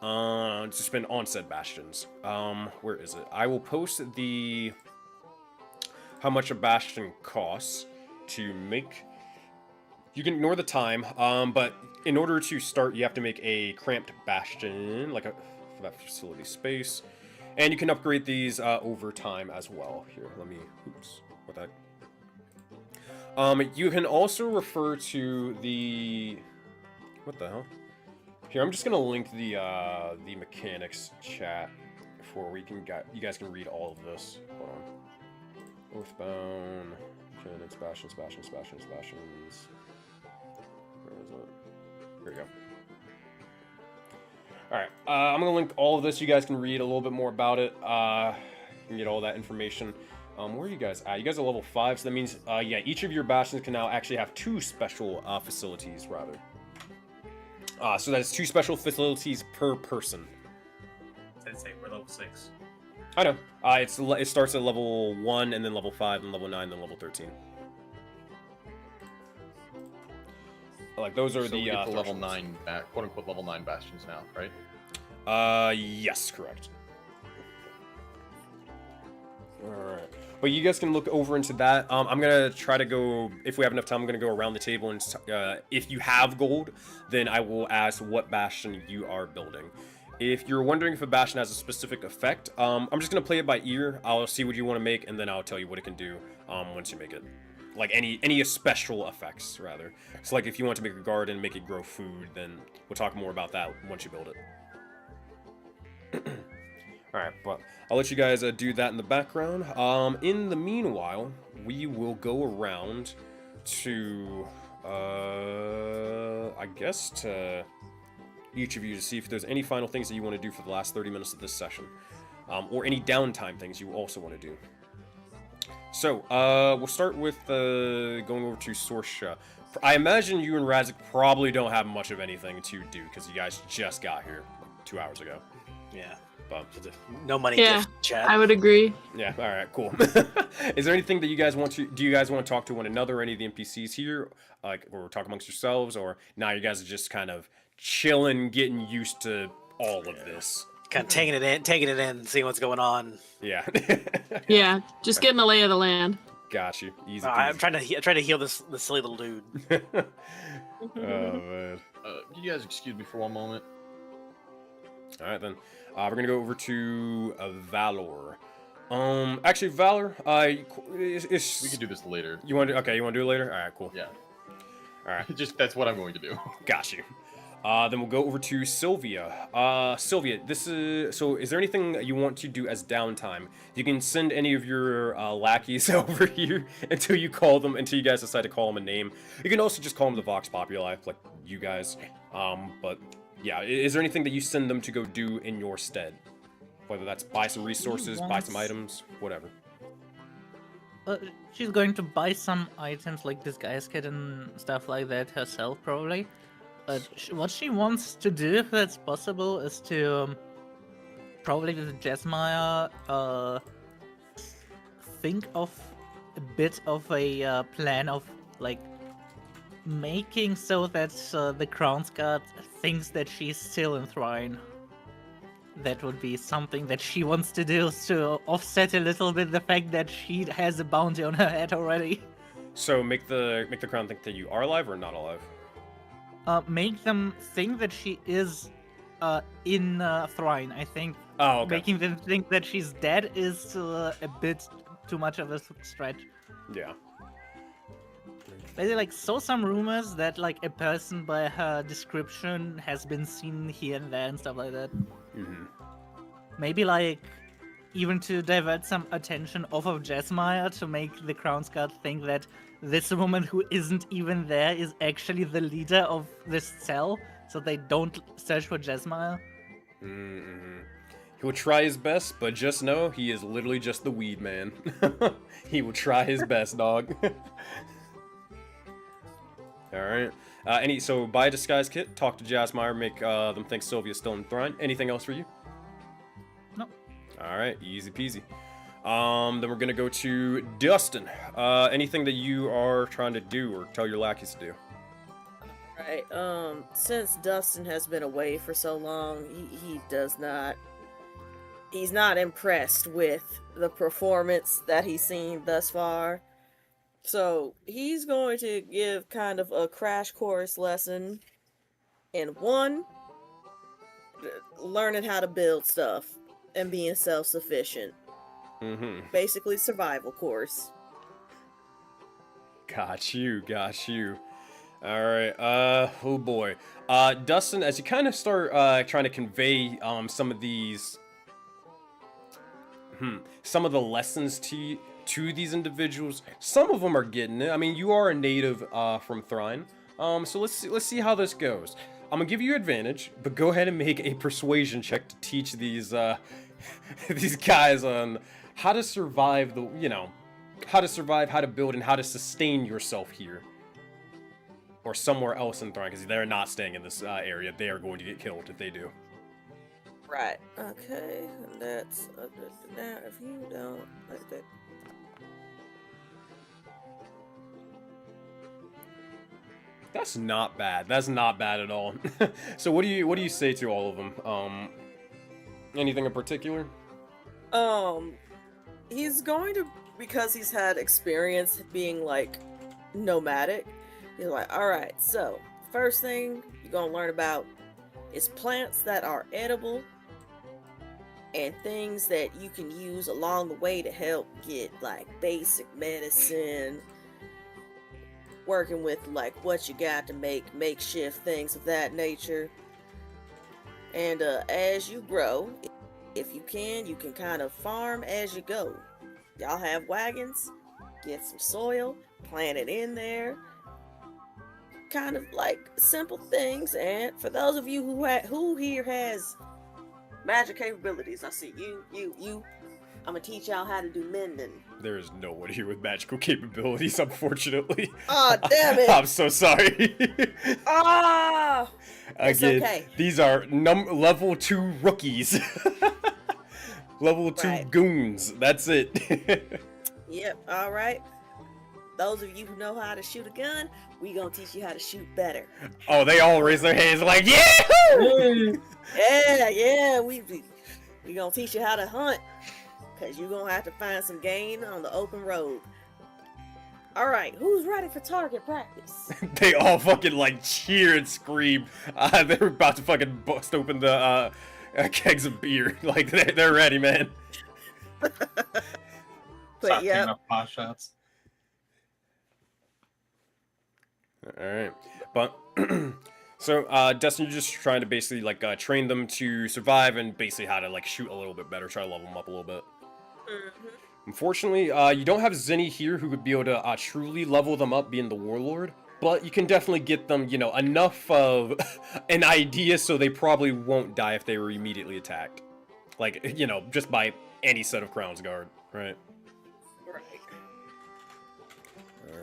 To spend on said bastions. Where is it? I will post the how much a bastion costs to make. You can ignore the time, but in order to start, you have to make a cramped bastion, like for that facility space, and you can upgrade these over time as well. Here, let me. Oops, what that? You can also refer to the. What the hell? Here, I'm just gonna link the mechanics chat for where you guys can read all of this. Hold on. Oathbound, mechanics, bastions. Where is it? Here we go. Alright, I'm gonna link all of this. You guys can read a little bit more about it. You can get all that information. Where are you guys at? You guys are level 5, so that means, yeah, each of your bastions can now actually have 2 special facilities, rather. So that's 2 special facilities per person. I'd say we're level 6. I know. It starts at level 1, and then level 5, and level 9, then level 13. Like, those are So we the, get the level 9, quote-unquote level 9 bastions now, right? Yes, correct. Alright. But you guys can look over into that. I'm gonna try to go, if we have enough time, I'm gonna go around the table, and if you have gold, then I will ask what bastion you are building. If you're wondering if a bastion has a specific effect, I'm just gonna play it by ear. I'll see what you want to make, and then I'll tell you what it can do once you make it. Like any special effects, rather. So like if you want to make a garden, make it grow food, then we'll talk more about that once you build it. Alright, but I'll let you guys do that in the background. In the meanwhile, we will go around to, I guess to each of you to see if there's any final things that you want to do for the last 30 minutes of this session. Or any downtime things you also want to do. So, we'll start with going over to Sorsha. I imagine you and Razik probably don't have much of anything to do, because you guys just got here like 2 hours ago. Yeah. But No money Yeah, gift chat. I would agree. yeah, all right, cool. Is there anything that you guys want to? Do you guys want to talk to one another, or any of the NPCs here, like, or talk amongst yourselves, or now you guys are just kind of chilling, getting used to all of this? Kind of taking it in, seeing what's going on. Yeah. Yeah, just getting the lay of the land. Got you. Easy. I'm peasy. trying to heal this silly little dude. Oh man. Can you guys excuse me for one moment? All right then. We're gonna go over to Valor. Actually, Valor. We can do this later. You want to? Okay, you want to do it later? All right, cool. Yeah. All right. Just that's what I'm going to do. Got you. Then we'll go over to Sylvia. Sylvia, this is so. Is there anything that you want to do as downtime? You can send any of your lackeys over here until you guys decide to call them a name. You can also just call them the Vox Populi, like you guys. But yeah, is there anything that you send them to go do in your stead? Whether that's buy some resources, buy some items, whatever. She's going to buy some items like disguise kit and stuff like that herself, probably. But what she wants to do, if that's possible, is to probably with Jesmire think of a bit of a plan of like making so that the Crown's Guard thinks that she's still in Thrine. That would be something that she wants to do to offset a little bit the fact that she has a bounty on her head already. So make the Crown think that you are alive or not alive. Make them think that she is in Thrine. I think Oh, okay. making them think that she's dead is a bit too much of a stretch. Yeah. They like saw some rumors that like a person by her description has been seen here and there and stuff like that. Mm-hmm. Maybe like even to divert some attention off of Jesmire to make the Crown's Guard think that this woman who isn't even there is actually the leader of this cell, so they don't search for Jesmire. Mm-hmm. He will try his best, but just know he is literally just the weed man. He will try his best, dog. Alright. So buy a disguise kit, talk to Jasmire, make them think Sylvia's still in Thrine. Anything else for you? No. Alright, easy peasy. Then we're gonna go to Dustin. Anything that you are trying to do or tell your lackeys to do? Right. Since Dustin has been away for so long, he's not impressed with the performance that he's seen thus far. So he's going to give kind of a crash course lesson in learning how to build stuff and being self-sufficient. Mm-hmm. Basically survival course. Got you. Alright, oh boy. Dustin, as you kind of start trying to convey some of these some of the lessons to these individuals, some of them are getting it. I mean, you are a native from Thrine. So let's see how this goes. I'm gonna give you advantage, but go ahead and make a persuasion check to teach these these guys on how to survive how to build and how to sustain yourself here. Or somewhere else in Thrine, because they're not staying in this area. They are going to get killed if they do. Right. Okay. That's now if you don't like that. That's not bad. That's not bad at all. So what do you say to all of them? Anything in particular? He's going to, because he's had experience being like nomadic. He's like, all right. So first thing you're gonna learn about is plants that are edible and things that you can use along the way to help get like basic medicine, working with like what you got to make makeshift things of that nature. And as you grow, if you can kind of farm as you go. Y'all have wagons, get some soil, plant it in there, kind of like simple things. And for those of you who here has magic capabilities, I see you. I'm gonna teach y'all how to do mending. There is no one here with magical capabilities, unfortunately. Oh, damn it! I'm so sorry. Ah! It's Again, okay. these are level 2 rookies. Level 2 Right. goons. That's it. Yep, alright. Those of you who know how to shoot a gun, we gonna teach you how to shoot better. Oh, they all raise their hands like, yeah! Yeah, we gonna teach you how to hunt. Cause you're gonna have to find some game on the open road. Alright, who's ready for target practice? They all fucking like cheer and scream. They're about to fucking bust open the kegs of beer. Like they're ready, man. But yeah, Enough pot shots. All right, but so Dustin, you're just trying to basically like train them to survive and basically how to like shoot a little bit better, try to level them up a little bit. mm-hmm. Unfortunately, you don't have Zinni here who would be able to truly level them up being the warlord, but you can definitely get them, enough of an idea so they probably won't die if they were immediately attacked. Like, just by any set of Crown's Guard, right?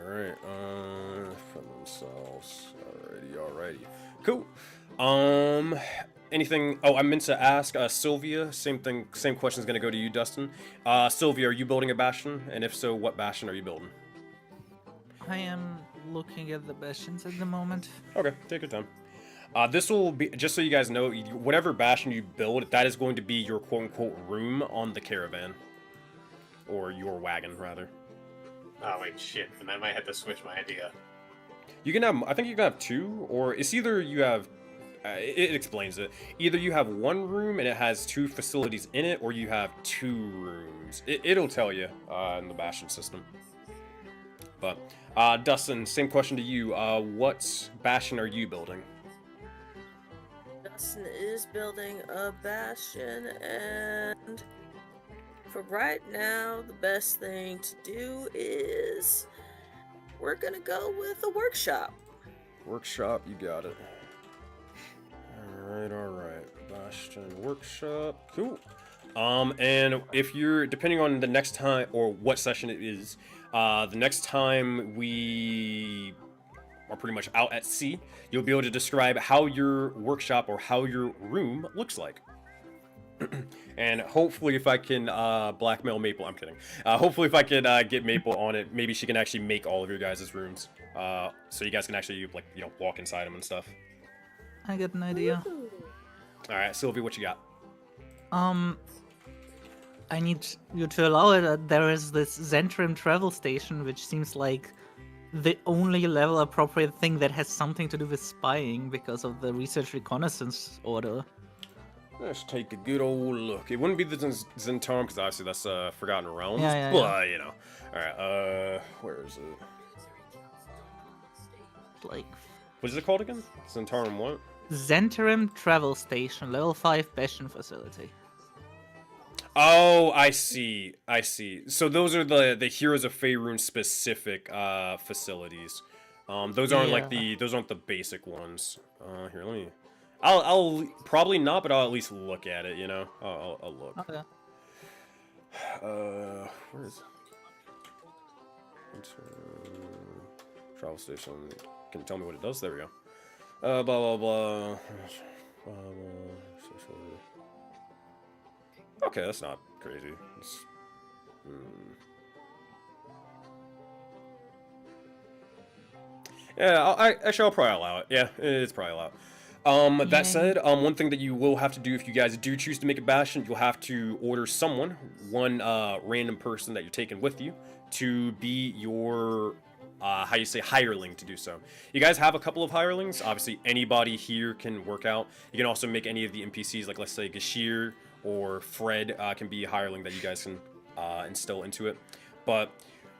Right. Alright, for themselves. Alrighty. Cool. Anything? Oh, I meant to ask Sylvia. Same question is gonna go to you, Dustin. Sylvia, are you building a bastion? And if so, what bastion are you building? I am looking at the bastions at the moment. Okay, take your time. This will be, just so you guys know, whatever bastion you build, that is going to be your quote-unquote room on the caravan. Or your wagon, rather. Oh wait, shit. Then I might have to switch my idea. You can have, I think you can have two, or it's either you have, it explains it. Either you have one room and it has two facilities in it, or you have two rooms. It'll tell you in the bastion system. But, Dustin, same question to you. What bastion are you building? Dustin is building a bastion, and for right now, the best thing to do is we're gonna go with a workshop. Workshop, you got it. Alright. Bastion workshop. Cool. And if you're, depending on the next time, or what session it is, the next time we are pretty much out at sea, you'll be able to describe how your workshop or how your room looks like. And hopefully if I can blackmail Maple, I'm kidding. Hopefully if I can get Maple on it, maybe she can actually make all of your guys' rooms. So you guys can actually, like, you know, walk inside them and stuff. I got an idea. Alright, Sylvie, what you got? I need you to allow it that there is this Zentrum travel station, which seems like the only level appropriate thing that has something to do with spying because of the research reconnaissance order. Let's take a good old look. It wouldn't be the Zentrum, because obviously that's Forgotten Realms. Yeah, but, you know. Alright, where is it? Like, What is it called again? Zentrum what? Zentrum travel station, level 5 Bastion facility. Oh, I see. So those are the Heroes of Faerun specific facilities. Those aren't like those aren't the basic ones. Here, let me. I'll probably not, but I'll at least look at it. You know, I'll look. Okay. Where is it? Travel station. Can you tell me what it does? There we go. Blah blah blah. Okay, that's not crazy. Yeah, I'll probably allow it. Yeah, it's probably allowed. That said, one thing that you will have to do if you guys do choose to make a bastion, you'll have to order one random person that you're taking with you to be your, how you say, hireling to do so. You guys have a couple of hirelings. Obviously, anybody here can work out. You can also make any of the NPCs, like let's say Gashir or Fred can be a hireling that you guys can instill into it. But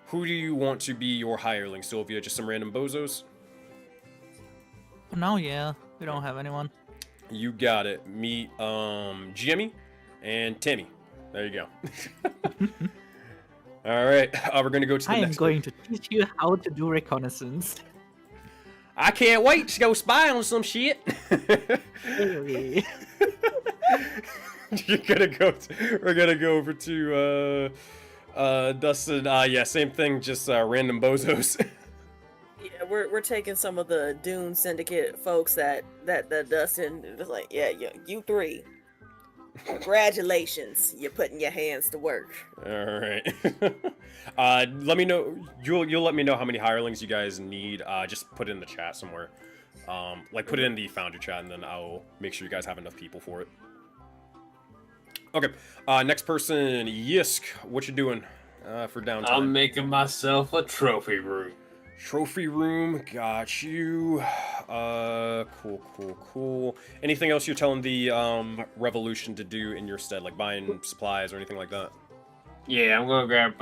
who do you want to be your hireling, Sylvia? Just some random bozos? No, yeah, we don't have anyone. You got it. Meet Jimmy and Timmy. There you go. All right, we're gonna go to the I am next going one. to teach you how to do reconnaissance. I can't wait to go spy on some shit. Really? We're gonna go over to Dustin. Yeah, same thing, just random bozos. Yeah, we're taking some of the Dune Syndicate folks that Dustin was like, yeah, you three. Congratulations, you're putting your hands to work. All right. Let me know. You'll let me know how many hirelings you guys need. Just put it in the chat somewhere. Like put it in the founder chat, and then I'll make sure you guys have enough people for it. Okay. Next person, Yisk. What you doing for downtime? I'm making myself a trophy room. Trophy room, got you. Cool. Anything else you're telling the revolution to do in your stead, like buying supplies or anything like that? Yeah, I'm gonna grab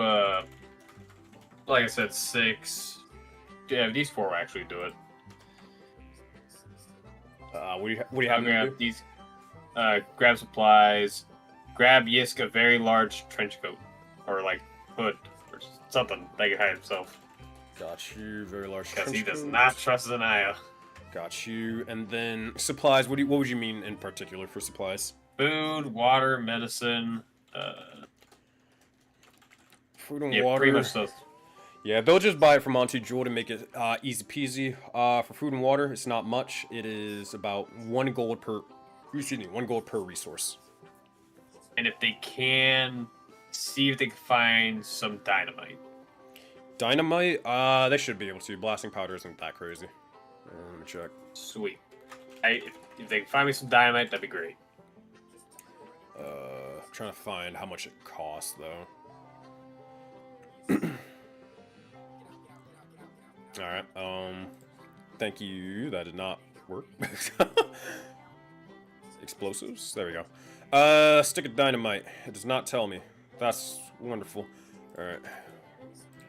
like I said, 6. Yeah, these 4 will actually do it. What do you have? I'll grab these. Grab supplies. Grab Yisk a very large trench coat, or like hood, or something that he can hide himself. Got you. Very large. Because he does trench coat. not trust Zanaya. Got you. And then supplies. What would you mean in particular for supplies? Food, water, medicine. Food and Yeah, water. pretty much those. Yeah, they'll just buy it from Auntie Jewel to make it easy peasy. For food and water, it's not much. It is about 1 gold per. Excuse me, 1 gold per resource. And if they can, see if they can find some dynamite. Dynamite? They should be able to. Blasting powder isn't that crazy. Let me check. Sweet. If they can find me some dynamite, that'd be great. Trying to find how much it costs though. Alright, thank you. That did not work. Explosives? There we go. Stick of dynamite. It does not tell me. That's wonderful. Alright.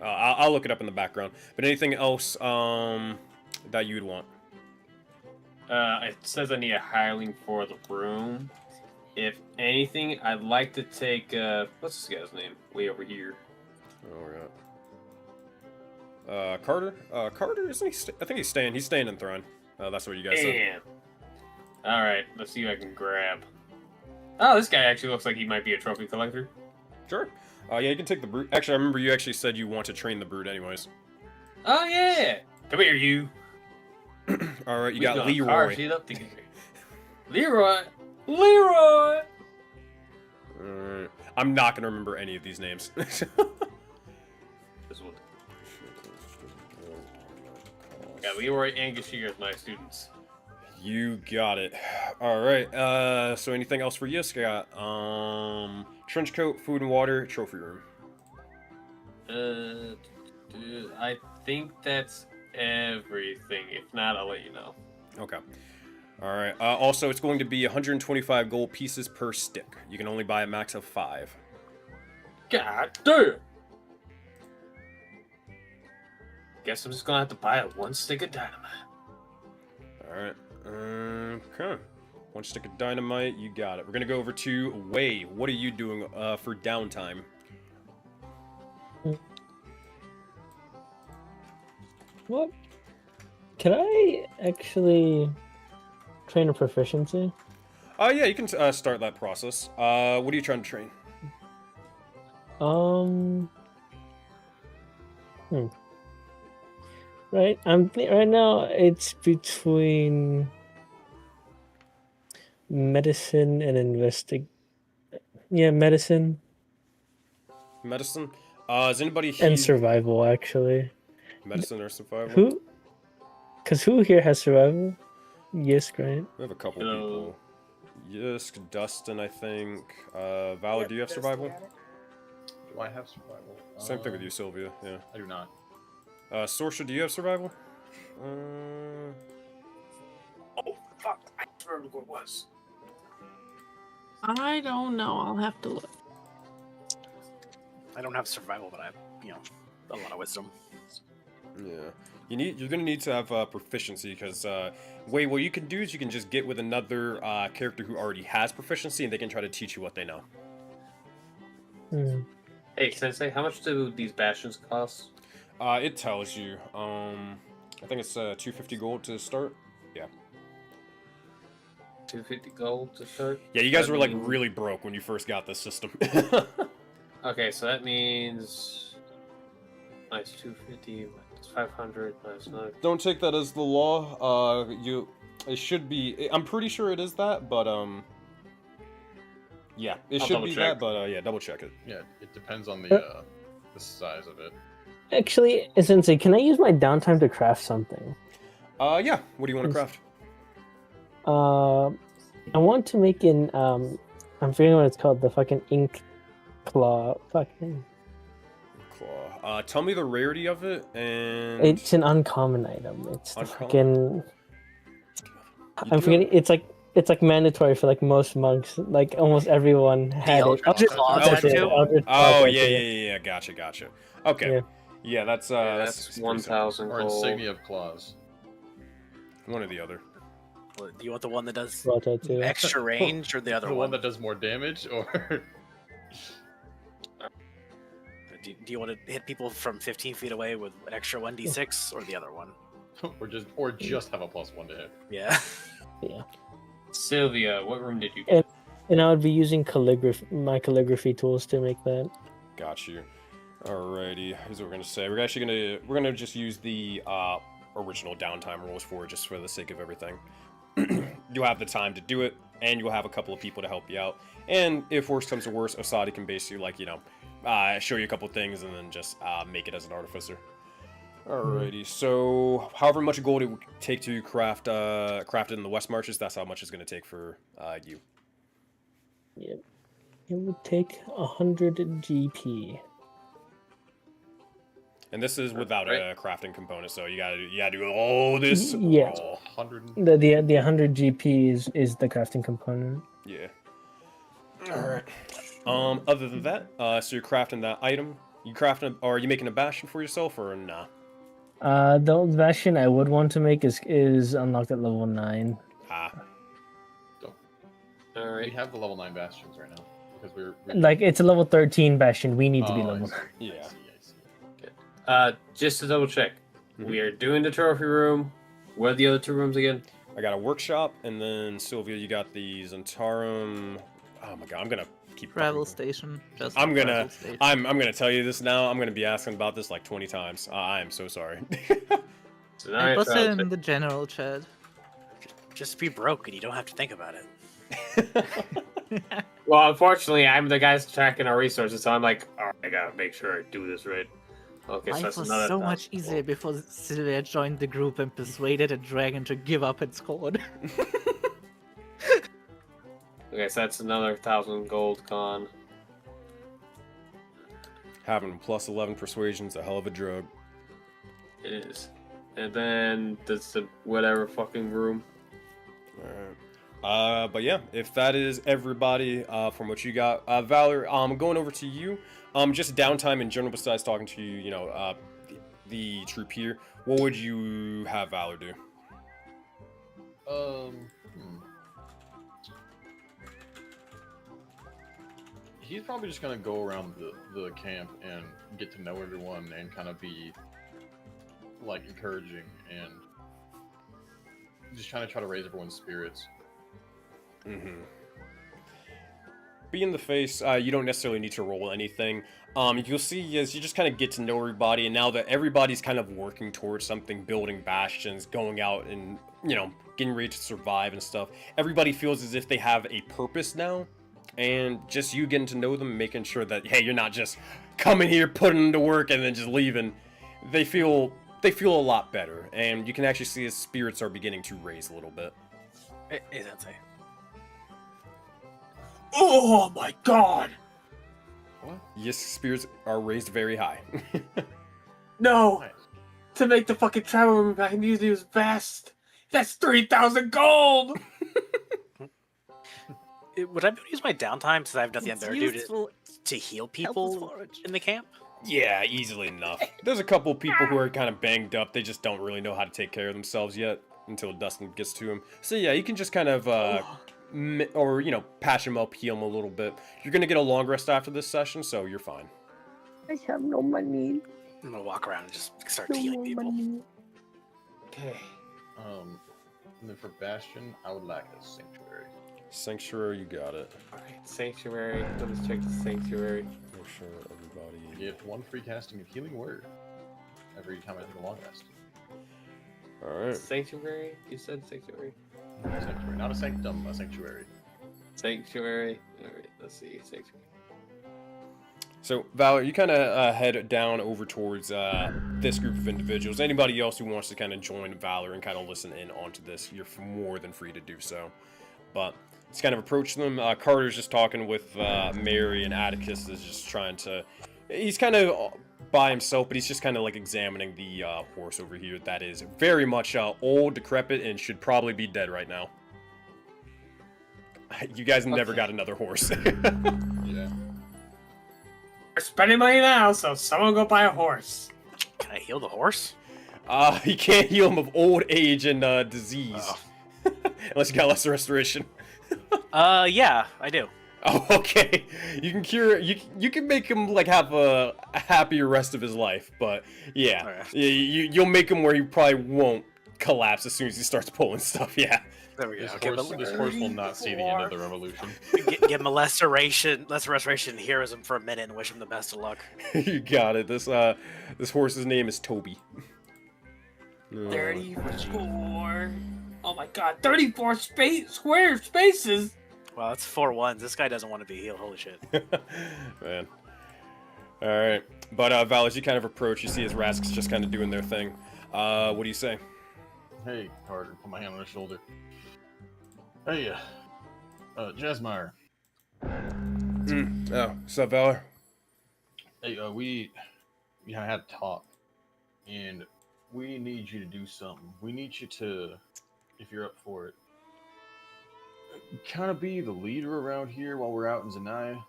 I'll look it up in the background. But anything else, that you'd want? It says I need a hireling for the room. if anything, I'd like to take what's this guy's name? Way over here. Oh yeah. Carter. Carter, isn't he? I think he's staying. He's staying in Throne. That's what you guys said. Damn. All right, let's see who I can grab. Oh, this guy actually looks like he might be a trophy collector. Sure. Yeah, you can take the brute. Actually, I remember you actually said you want to train the brute, anyways. Oh yeah. Come here, you. All right, you We got gonna Leroy. carve it up together. Leroy. Leroy. Alright. I'm not gonna remember any of these names. This one. Got Leroy and Gashir as my students. You got it. Alright, so anything else for Yisk? I got, trench coat, food and water, trophy room. I think that's everything. If not, I'll let you know. Okay. Alright, also it's going to be 125 gold pieces per stick. You can only buy a max of 5. God damn! Guess I'm just gonna have to buy one stick of dynamite. Alright, okay. 1 stick of dynamite, you got it. We're gonna go over to Wei. What are you doing, for downtime? What? Can I actually train a proficiency? Yeah, you can start that process. What are you trying to train? Right. Right now it's between medicine and medicine Medicine? Is anybody here? and survival actually. Medicine or survival? Who? Because who here has survival? Yes, right. We have a couple Hello. people. Yisk, Dustin, I think. Valor, Yep, do you have Dustin survival? got it. Do I have survival? Same thing with you, Sylvia. Yeah. I do not. Sorcerer, do you have survival? Oh, fuck. I remember what it was. I don't know. I'll have to look. I don't have survival, but I have, a lot of wisdom. Yeah. You're gonna need to have proficiency because Wait, what you can do is you can just get with another character who already has proficiency, and they can try to teach you what they know. Hey, Sensei, how much do these bastions cost? It tells you. I think it's 250 gold to start. Yeah. 250 gold to start? Yeah, you guys That were like means- really broke when you first got this system. Okay, so that means minus 250, minus 500, minus 9. Don't take that as the law. It should be. I'm pretty sure it is that, but yeah, it I'll should double be check. that. But yeah, double check it. Yeah, it depends on the size of it. Actually, Sensei, can I use my downtime to craft something? Yeah. What do you want to craft? I want to make an I'm forgetting what it's called. The fucking ink claw. Fucking. Claw. Tell me the rarity of it, and It's an uncommon item. It's the Uncommon? fucking. I'm forgetting. It's like mandatory for like most monks. Like almost everyone had it. Eldritch Claw, That's that it, too? Eldritch Claw, Oh that's yeah, it. Gotcha. Okay. Yeah. Yeah, that's That's pretty 1,000 Or gold. insignia of claws. simple. One or the other. Do you want the one that does Well, that too. extra range or the other The one? one that does more damage, or Do you want to hit people from 15 feet away with an extra 1d6 or the other one? or just have a +1 to hit. Yeah. Yeah. Sylvia, what room did you And- And I would be using my calligraphy tools to make that. Got you. Alrighty. Here's what we're gonna say. We're gonna just use the original downtime rules for it, just for the sake of everything. You'll have the time to do it, and you'll have a couple of people to help you out. And if worse comes to worse, Osadi can basically show you a couple things and then just make it as an artificer. Alrighty. So however much gold it would take to craft it in the West Marches, that's how much it's gonna take for you. Yep. It would take 100 GP. And this is without a crafting component, so you gotta do all this. Yeah. Oh, 100. The 100 GP is the crafting component. yeah. Alright. Other than that, so you're crafting that item. Are you making a bastion for yourself or nah? The bastion I would want to make is unlocked at level 9. All We right. have the level 9 bastions right now because we're Like it's a level 13 bastion. We need to be I level. see, Yeah. I see. Just to double check, Mhm. we are doing the trophy room. What are the other 2 rooms again? I got a workshop, and then Sylvia, you got the Zentarum. Oh my god, I'm gonna keep Travel fucking- station. Just I'm gonna, travel station. I'm gonna tell you this now. I'm gonna be asking about this like 20 times. I am so sorry. So now I I put travel it in the general chat. Just be broke and you don't have to think about it. Well, unfortunately, I'm the guy tracking our resources, so I'm like, all right, I gotta make sure I do this right. Okay, so Life that's was another so much 1,000 easier gold. before Sylvia joined the group and persuaded a dragon to give up its code. Okay, so that's another 1,000 gold con. Having plus 11 persuasion's a hell of a drug. It is. And then that's the whatever fucking room. Alright. But yeah, if that is everybody from what you got, Valor, going over to you. Just downtime in general besides talking to you, the troop here. What would you have Valor do? He's probably just gonna go around the camp and get to know everyone and kind of be like encouraging and just trying to raise everyone's spirits. Mm-hmm. Be in the face, you don't necessarily need to roll anything. You'll see as you just kind of get to know everybody, and now that everybody's kind of working towards something, building bastions, going out and, getting ready to survive and stuff, everybody feels as if they have a purpose now. And just you getting to know them, making sure that, hey, you're not just coming here, putting into work, and then just leaving. They feel a lot better, and you can actually see his spirits are beginning to raise a little bit. Hey, Sensei. Oh my god! Yes, spirits are raised very high. No! Nice. To make the fucking travel room I can use these vest! That's 3,000 gold! Would I be able to use my downtime since I have nothing It's better to do useful. to heal Helpless people forage. in the camp? Yeah, easily enough. There's a couple people who are kind of banged up. They just don't really know how to take care of themselves yet until Dustin gets to them. So yeah, you can just kind of, patch them up, heal them a little bit. You're going to get a long rest after this session, so you're fine. I have no money. I'm gonna walk around and just start No healing more people. money. Okay. And then for Bastion, I would like a sanctuary. Sanctuary, you got it. Alright, Sanctuary. Let's check the Sanctuary. Make sure everybody... You get 1 free casting of Healing Word every time I take a long rest. Alright. Sanctuary? You said Sanctuary? Sanctuary, not a sanctum, a sanctuary. Sanctuary. Alright, let's see. Sanctuary. So, Valor, you kind of head down over towards this group of individuals. Anybody else who wants to kind of join Valor and kind of listen in onto this, you're more than free to do so. But it's kind of approach them. Carter's just talking with Mary, and Atticus is just trying to... He's kind of by himself, but he's just kind of like examining the horse over here that is very much old, decrepit, and should probably be dead right now. You guys never got another horse. Yeah. We're spending money now, so someone go buy a horse. Can I heal the horse? You can't heal him of old age and disease. Oh. Unless you got less restoration. Yeah, I do. Oh, okay. You can cure. You can make him like have a happier rest of his life, but yeah, Alright. you'll make him where he probably won't collapse as soon as he starts pulling stuff. Yeah. There we go. This, Okay, horse, but this horse will not see the end of the revolution. give him a lesser restoration, and heroism for a minute, and wish him the best of luck. You got it. This horse's name is Toby. 34. Oh my god, 34 square spaces! Well, that's 4 ones. This guy doesn't want to be healed. Holy shit. Man. Alright. But Val, as you kind of approach, you see his rasks just kind of doing their thing. What do you say? Hey, Carter, put my hand on his shoulder. Hey, Jasmire. Oh, what's up, Valor? Hey, we had a talk, and we need you to do something. We need you to, if you're up for it, kind of be the leader around here while we're out in Zanaya.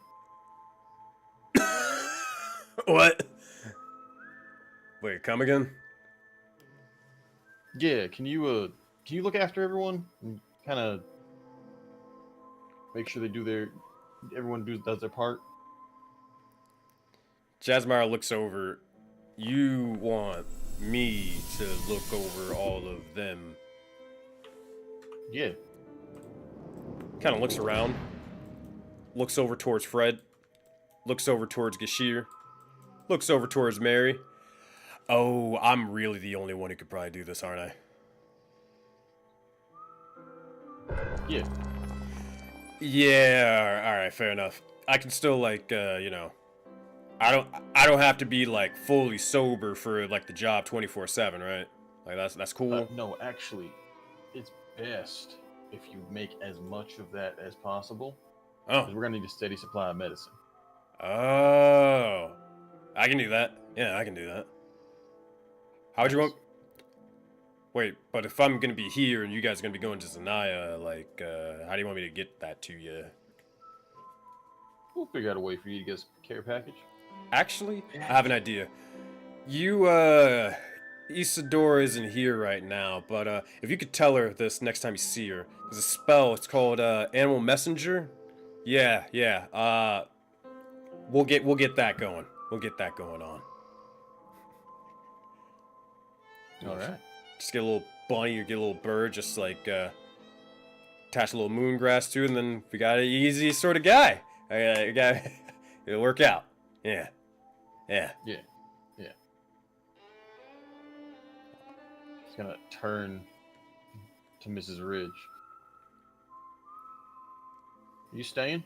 What? Wait, come again? Yeah, can you look after everyone and kind of make sure they do their. Everyone does their part. Jasmine looks over. You want me to look over all of them? Yeah. Kind of looks around. Looks over towards Fred. Looks over towards Gashir. Looks over towards Mary. Oh, I'm really the only one who could probably do this, aren't I? Yeah. Yeah, alright, fair enough. I can still, like, you know... I don't have to be, like, fully sober for, like, the job 24/7, right? Like, that's cool. No, actually, it's best if you make as much of that as possible. Oh. Because we're going to need a steady supply of medicine. Oh. I can do that. Yeah, I can do that. How'd you want... Wait, but if I'm gonna be here and you guys are gonna be going to Zanaya, like, how do you want me to get that to you? We'll figure out a way for you to get a care package. Actually, I have an idea. You, Isadora isn't here right now, but, if you could tell her this next time you see her. There's a spell, it's called, Animal Messenger. Yeah, we'll get that going. We'll get that going on. Alright. Just get a little bunny or get a little bird, just like, attach a little moon grass to it, and then we got an easy sort of guy. It'll work out. Yeah. He's gonna turn to Mrs. Ridge. You staying?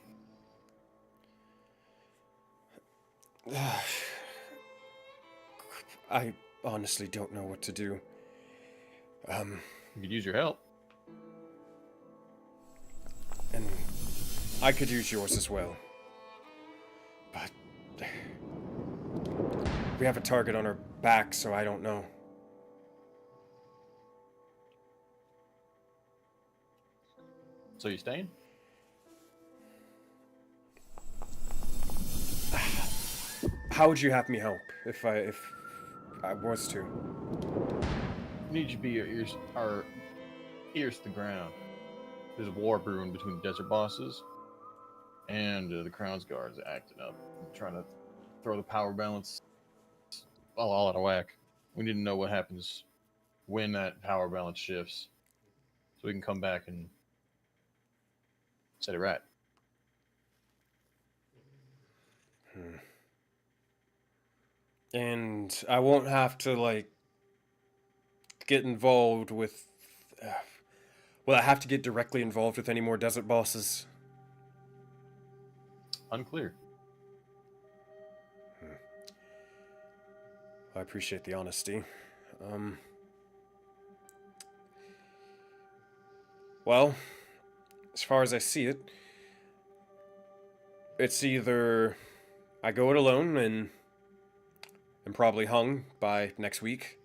I honestly don't know what to do. You could use your help. And I could use yours as well. But we have a target on our back, so I don't know. So you staying? How would you have me help if I was to? You need to be our ears to the ground. There's a war brewing between the desert bosses and the Crown's guards acting up, trying to throw the power balance all out of whack. We need to know what happens when that power balance shifts, so we can come back and set it right. And I won't have to, like, get involved with... will I have to get directly involved with any more desert bosses? Unclear. I appreciate the honesty. Well, as far as I see it, it's either I go it alone and am probably hung by next week,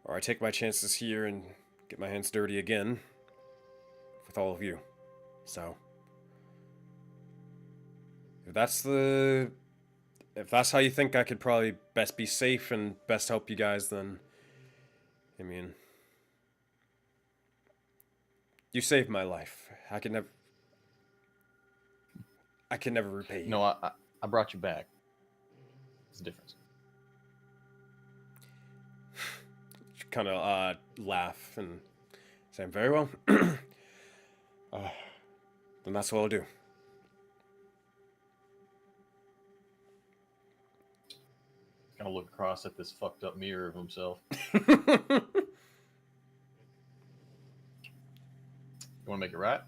or I take my chances here and get my hands dirty again with all of you. So, if that's how you think I could probably best be safe and best help you guys, then, I mean, you saved my life. I can never repay you. No, I brought you back. There's a difference. Kind of laugh and say, very well. Then that's what I'll do. Kind of look across at this fucked up mirror of himself. You want to make it right?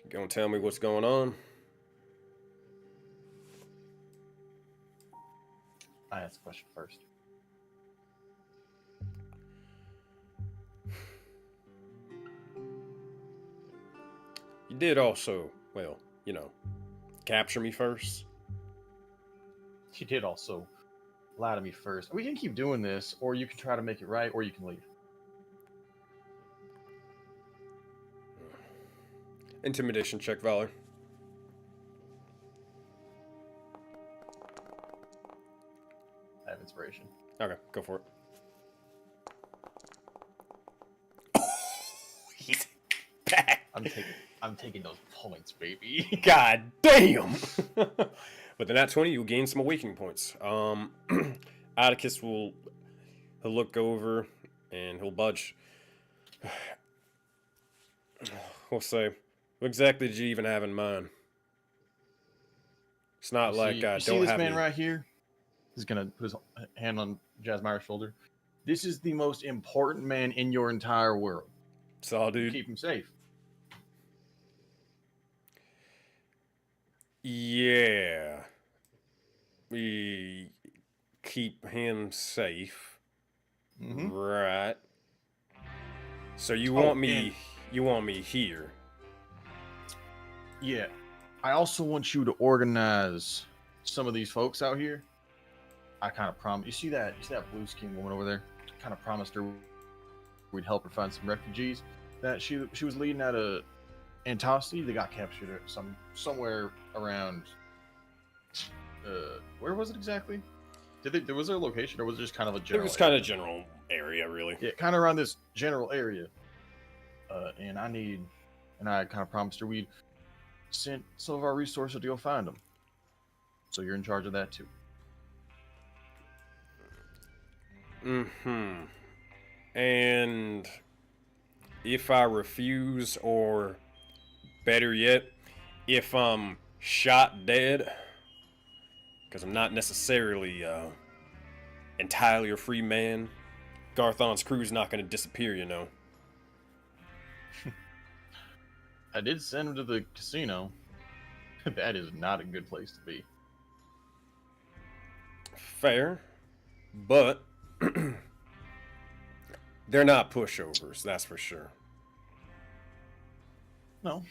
You gonna tell me what's going on? I asked the question first. You did also, well, you know, capture me first. She did also lie to me first. We can keep doing this, or you can try to make it right, or you can leave. Intimidation check, Valor. I have inspiration. Okay, go for it. I'm taking those points, baby. God damn! With the nat 20, you'll gain some awakening points. Atticus he'll look over and he'll budge. We'll say, what exactly did you even have in mind? It's not like I you see don't this have man any... right here? He's gonna put his hand on Jasmire's shoulder. This is the most important man in your entire world. Saw, dude. Keep him safe. Yeah. We keep him safe. Mm-hmm. Right. So you Oh, want me here. Yeah. I also want you to organize some of these folks out here. I kind of promised. You see that blue skin woman over there? I kind of promised her we'd help her find some refugees that she was leading out of Antosti. They got captured at somewhere around. Where was it exactly? Was there a location, or was it just kind of a general? It was kind of general area, really. Yeah, kind of around this general area. And I kind of promised her we'd send some of our resources to go find them. So you're in charge of that too. Mm-hmm. And if I refuse, or better yet, if I'm shot dead, because I'm not necessarily entirely a free man, Garthon's crew's not going to disappear, you know. I did send him to the casino. That is not a good place to be. Fair, but they're not pushovers, that's for sure. No.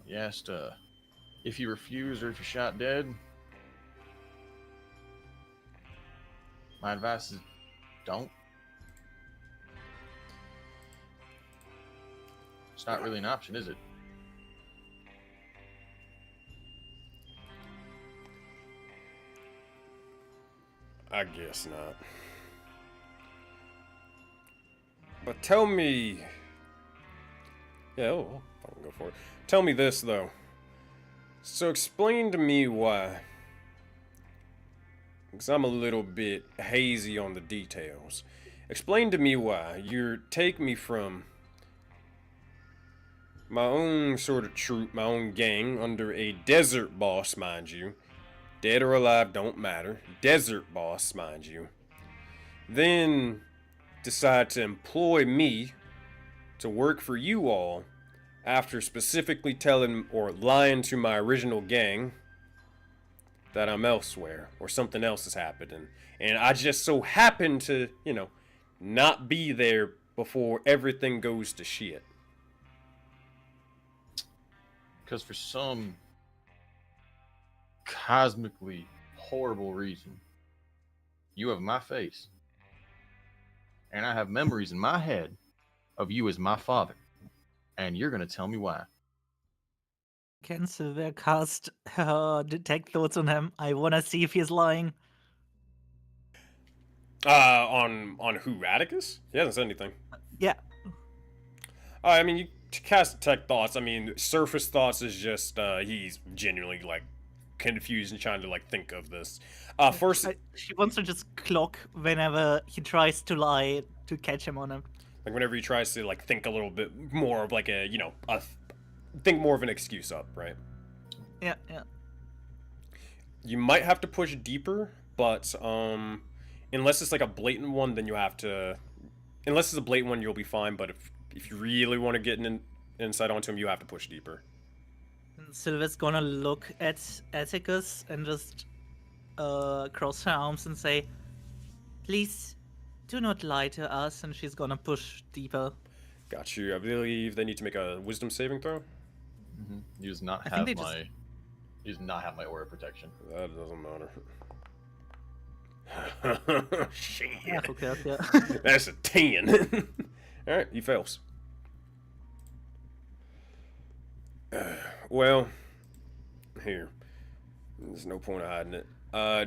You asked if you refuse or if you're shot dead. My advice is don't. It's not really an option, is it? I guess not. But tell me... Yeah, I'll fucking go for it. Tell me this, though. So explain to me why... Because I'm a little bit hazy on the details. Explain to me why you take me from my own sort of troop, my own gang, under a desert boss, mind you. Dead or alive, don't matter. Desert boss, mind you. Then decide to employ me to work for you all after specifically telling or lying to my original gang that I'm elsewhere or something else is happening. And I just so happen to, you know, not be there before everything goes to shit. Because for some cosmically horrible reason, you have my face. And I have memories in my head of you as my father. And you're going to tell me why. Can Sylvia cast detect thoughts on him? I want to see if he's lying. On who? Atticus? He hasn't said anything. Yeah. I mean, you cast detect thoughts. I mean, surface thoughts is just he's genuinely like confused and trying to like think of this. First, she wants to just clock whenever he tries to lie to catch him on him. Like whenever he tries to like think a little bit more of like a, you know, think more of an excuse up, right? Yeah, yeah. You might have to push deeper, but unless it's like a blatant one, then you have to. Unless it's a blatant one, you'll be fine. But if you really want to get an insight onto him, you have to push deeper. And Sylvia's gonna look at Atticus and just cross her arms and say, "Please, do not lie to us." And she's gonna push deeper. Got you. I believe they need to make a wisdom saving throw. Mm-hmm. He does not have my aura protection. That doesn't matter. Shit. Yeah, okay, yeah. That's a 10. Alright, he fails. Well, here. There's no point of hiding it.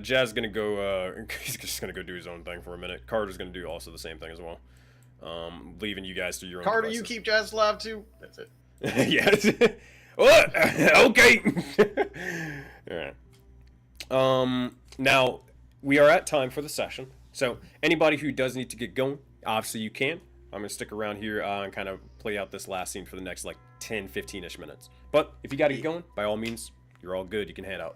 Jazz is gonna go, he's just gonna go do his own thing for a minute. Carter's gonna do also the same thing as well. leaving you guys to your own Carter, you devices. keep Jazz alive too. That's it. Yes. What? Okay. All right. Now we are at time for the session. So anybody who does need to get going, obviously you can. I'm gonna stick around here and kind of play out this last scene for the next like 10, 15-ish minutes. But if you gotta get going, by all means, you're all good. You can head out.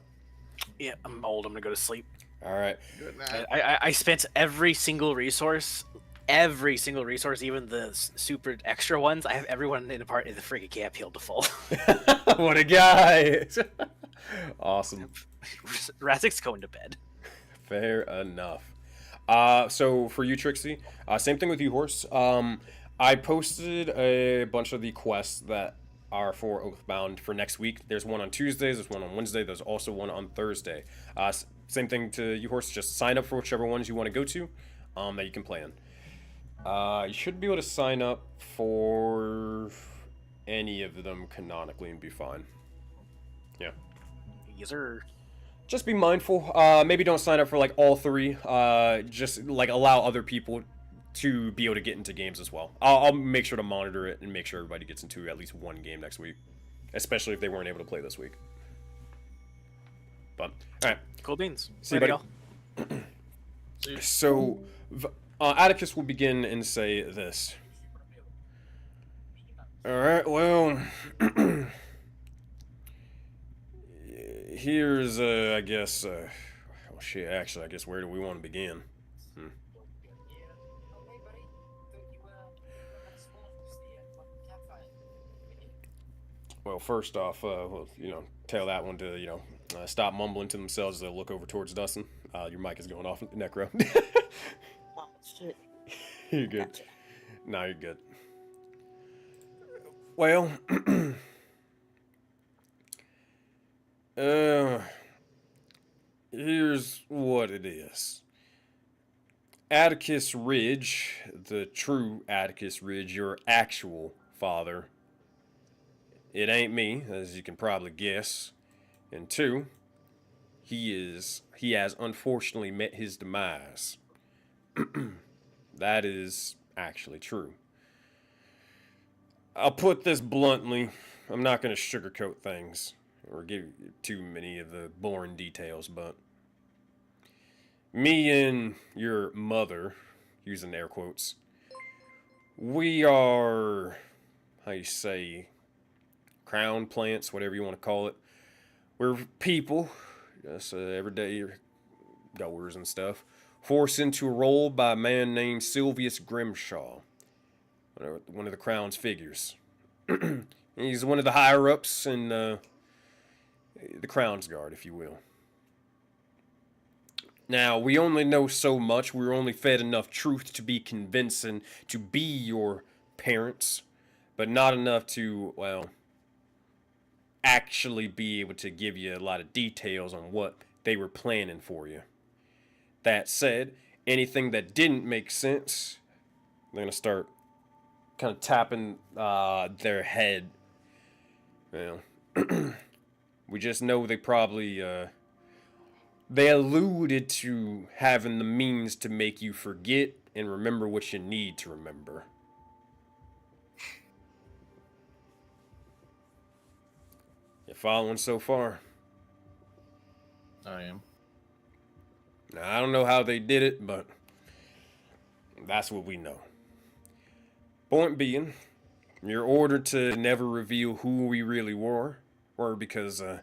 Yeah, I'm old. I'm gonna go to sleep. All right. Good night. I spent every single resource, even the super extra ones. I have everyone in the freaking camp healed to full. What a guy. Awesome. Razik's going to bed. Fair enough. So for you, Trixie, same thing with you, Horse. I posted a bunch of the quests that are for Oathbound for next week. There's one on Tuesdays, there's one on Wednesday, there's also one on Thursday. Same thing to you, Horse. Just sign up for whichever ones you want to go to that you can play in. You should be able to sign up for any of them canonically and be fine. Yeah. Yes, sir. Just be mindful. Maybe don't sign up for like all three. Just like allow other people to be able to get into games as well. I'll make sure to monitor it and make sure everybody gets into at least one game next week, especially if they weren't able to play this week. But all right, Cool beans. see you, Later, buddy. y'all. So, Atticus will begin and say this. Alright, well, here's, I guess, oh shit, actually, I guess where do we want to begin? Well, first off, well, tell that one to, stop mumbling to themselves as they look over towards Dustin. Your mic is going off, Necro. Oh, shit. You're good. No, you're good. Well, here's what it is. Atticus Ridge, the true Atticus Ridge, your actual father. It ain't me, as you can probably guess. And two, he has unfortunately met his demise. That is actually true. I'll put this bluntly. I'm not going to sugarcoat things or give you too many of the boring details, but me and your mother, using air quotes, we are, how you say, crown plants, whatever you want to call it. We're people, just everyday goers and stuff, forced into a role by a man named Sylvius Grimshaw, one of the crown's figures. He's one of the higher-ups in the crown's guard, if you will. Now, we only know so much. We were only fed enough truth to be convincing to be your parents, but not enough to, well, actually be able to give you a lot of details on what they were planning for you. That said, anything that didn't make sense, they're going to start kind of tapping their head. Well, we just know they probably, they alluded to having the means to make you forget and remember what you need to remember. You following so far? I am. Now, I don't know how they did it, but that's what we know. Point being, you're ordered to never reveal who we really were because the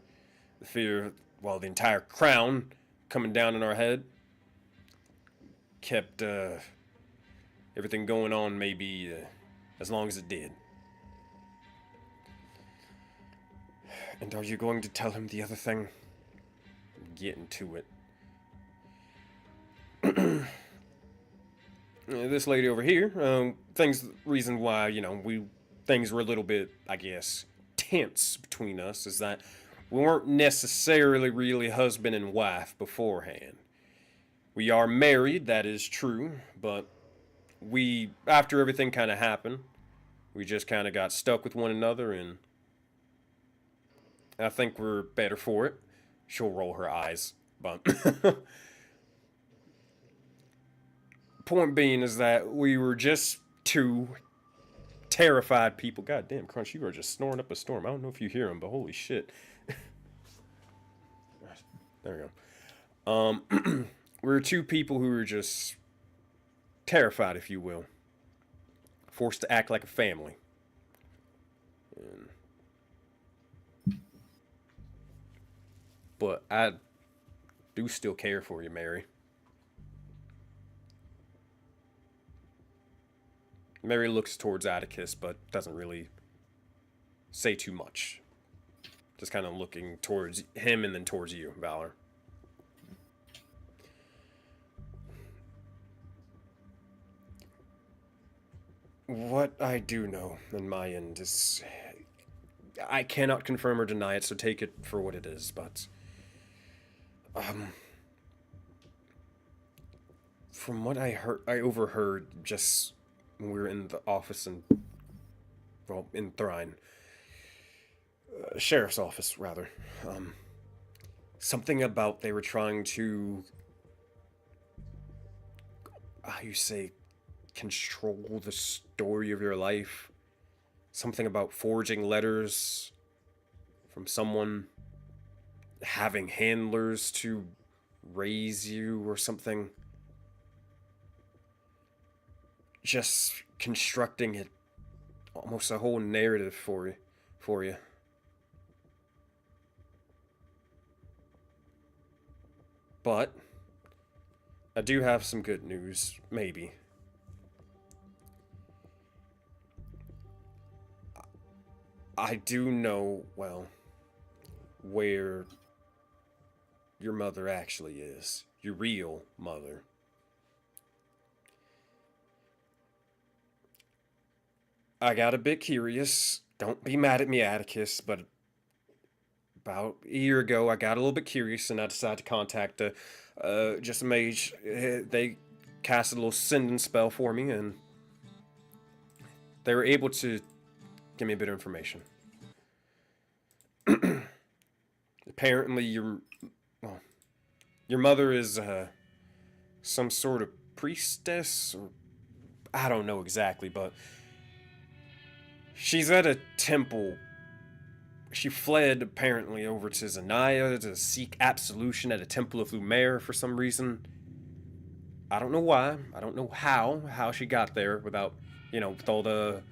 fear of, well, the entire crown coming down in our head kept everything going on maybe as long as it did. And are you going to tell him the other thing? Getting to it. This lady over here, reason why, things were a little bit, I guess, tense between us is that we weren't necessarily really husband and wife beforehand. We are married, that is true, but after everything kind of happened, we just kind of got stuck with one another, and I think we're better for it. She'll roll her eyes, but point being is that we were just two terrified people. God damn, Crunch, you are just snoring up a storm. I don't know if you hear him, but holy shit. There we go. We're two people who are just terrified, if you will. Forced to act like a family. But I do still care for you, Mary. Mary looks towards Atticus, but doesn't really say too much. Just kind of looking towards him and then towards you, Valor. What I do know on my end is... I cannot confirm or deny it, so take it for what it is, but... from what I overheard just when we were in the office in Thrine. Sheriff's office, rather. Something about they were trying to... how you say... control the story of your life. Something about forging letters from someone, having handlers to raise you or something. Just constructing it, almost a whole narrative for you. But I do have some good news, maybe. I do know, well, where your mother actually is. Your real mother. I got a bit curious. Don't be mad at me, Atticus, but about a year ago, I got a little bit curious, and I decided to contact just a mage. They cast a little sending spell for me, and they were able to give me a bit of information. Apparently, your mother is some sort of priestess, or I don't know exactly, but she's at a temple. She fled, apparently, over to Zanaya to seek absolution at a temple of Lumiere for some reason. I don't know why. I don't know how she got there without, with all the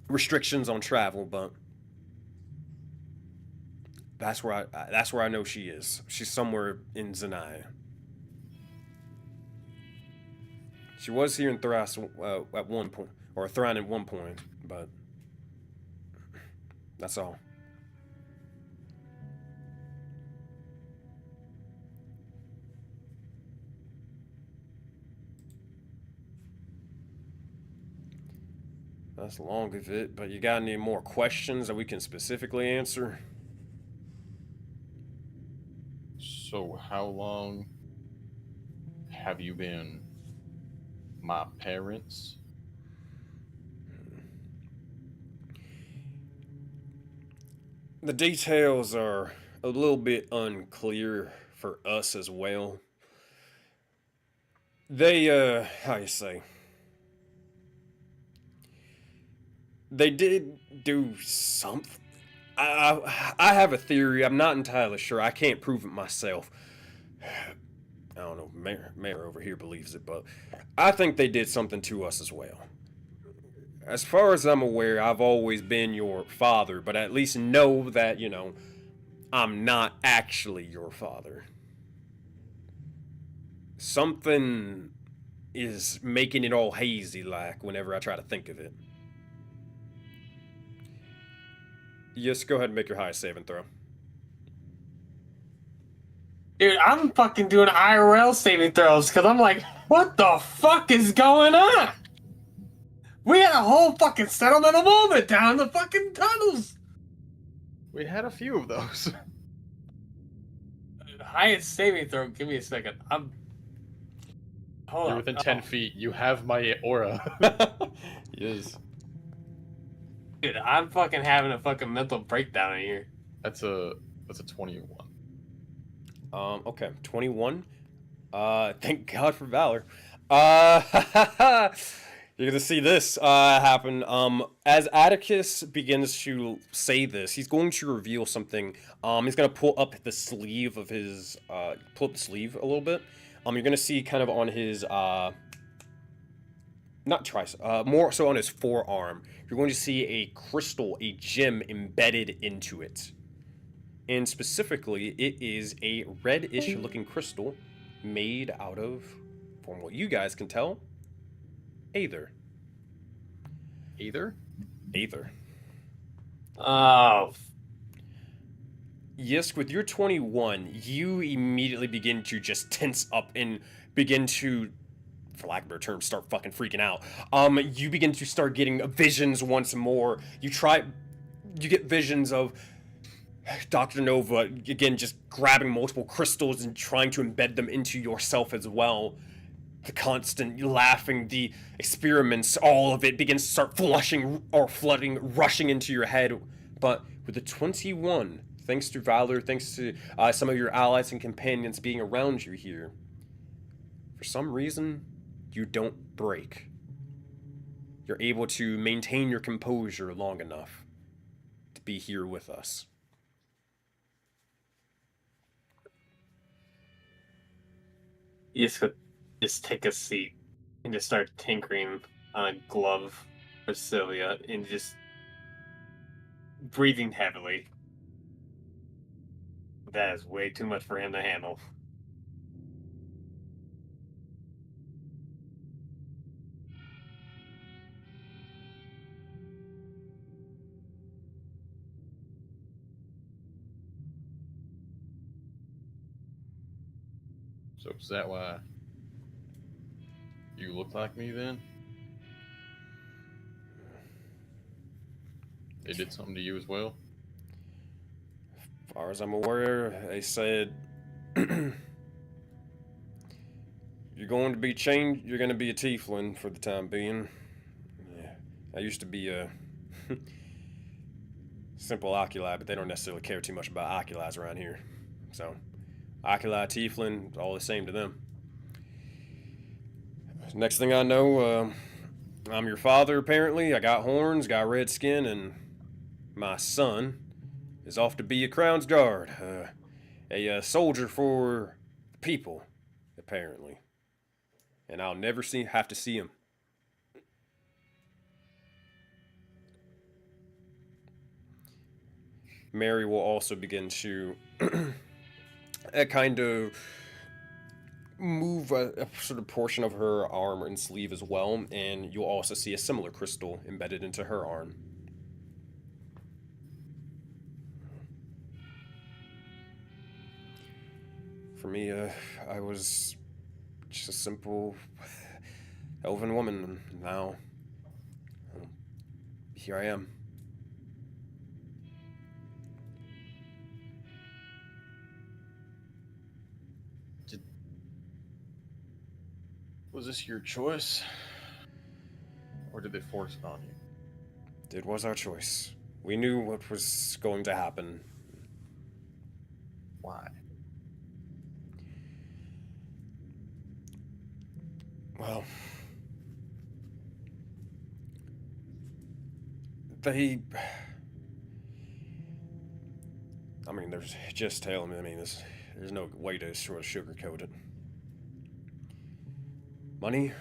restrictions on travel, but that's where I know she is. She's somewhere in Zanaya. She was here in Thras at one point, or Thran at one point, but that's all. That's long of it, but you got any more questions that we can specifically answer? So how long have you been my parents? The details are a little bit unclear for us as well. They, how you say? They did do something. I have a theory. I'm not entirely sure. I can't prove it myself. I don't know. Mayor over here believes it, but I think they did something to us as well. As far as I'm aware, I've always been your father, but at least know that, I'm not actually your father. Something is making it all hazy like whenever I try to think of it. Yes, go ahead and make your highest saving throw. Dude, I'm fucking doing IRL saving throws because I'm like, what the fuck is going on? We had a whole fucking settlement of moment down the fucking tunnels. We had a few of those. Highest saving throw. Give me a second. Hold You're on. within 10 feet. You have my aura. Yes. Dude, I'm fucking having a fucking mental breakdown in here. That's a 21. Okay, 21. Thank God for Valor. You're gonna see this happen. As Atticus begins to say this, he's going to reveal something. He's gonna pull up the sleeve of his, pull up the sleeve a little bit. You're gonna see kind of on his, not tricep, more so on his forearm. You're going to see a crystal, a gem embedded into it. And specifically, it is a reddish looking crystal made out of, from what you guys can tell, Aether. Either? Aether. Oh, Yisk, with your 21, you immediately begin to just tense up and begin to, for lack of a better term, start fucking freaking out. You begin to start getting visions once more. You get visions of Dr. Nova, again, just grabbing multiple crystals and trying to embed them into yourself as well. The constant laughing, the experiments, all of it begins to start flooding, rushing into your head. But with the 21, thanks to Valor, thanks to some of your allies and companions being around you here, for some reason, you don't break. You're able to maintain your composure long enough to be here with us. you could just take a seat and just start tinkering on a glove for Sylvia and just breathing heavily. That is way too much for him to handle. So is that why you look like me then? They did something to you as well? As far as I'm aware, they said you're going to be changed. You're going to be a tiefling for the time being. Yeah, I used to be a simple oculi, but they don't necessarily care too much about oculis around here. So, oculi, tiefling, all the same to them. Next thing I know, I'm your father. Apparently, I got horns, got red skin, and my son is off to be a crown's guard, a soldier for the people, apparently. And I'll never have to see him. Mary will also begin to kind of move a sort of portion of her arm and sleeve as well, and you'll also see a similar crystal embedded into her arm. For me, I was just a simple elven woman, and now here I am. Was this your choice? Or did they force it on you? It was our choice. We knew what was going to happen. Why? Well, there's just telling me, there's no way to sort of sugarcoat it. Money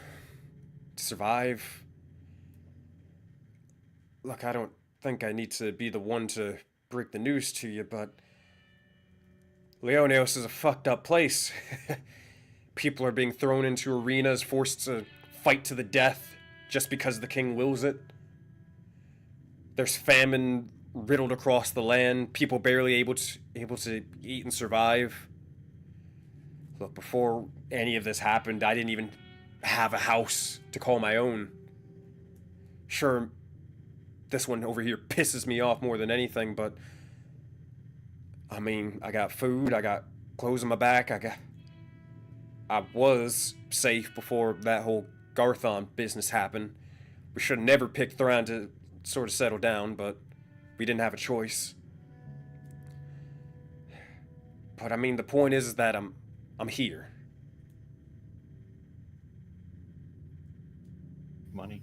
to survive. Look, I don't think I need to be the one to break the news to you, but Leoneos is a fucked up place. People are being thrown into arenas, forced to fight to the death just because the king wills it. There's famine riddled across the land, people barely able to eat and survive. Look, before any of this happened, I didn't even have a house to call my own. Sure, this one over here pisses me off more than anything, but I got food, I got clothes on my back, I was safe before that whole Garthon business happened. We should have never picked Thran to sort of settle down, but we didn't have a choice. But the point is that I'm here. money.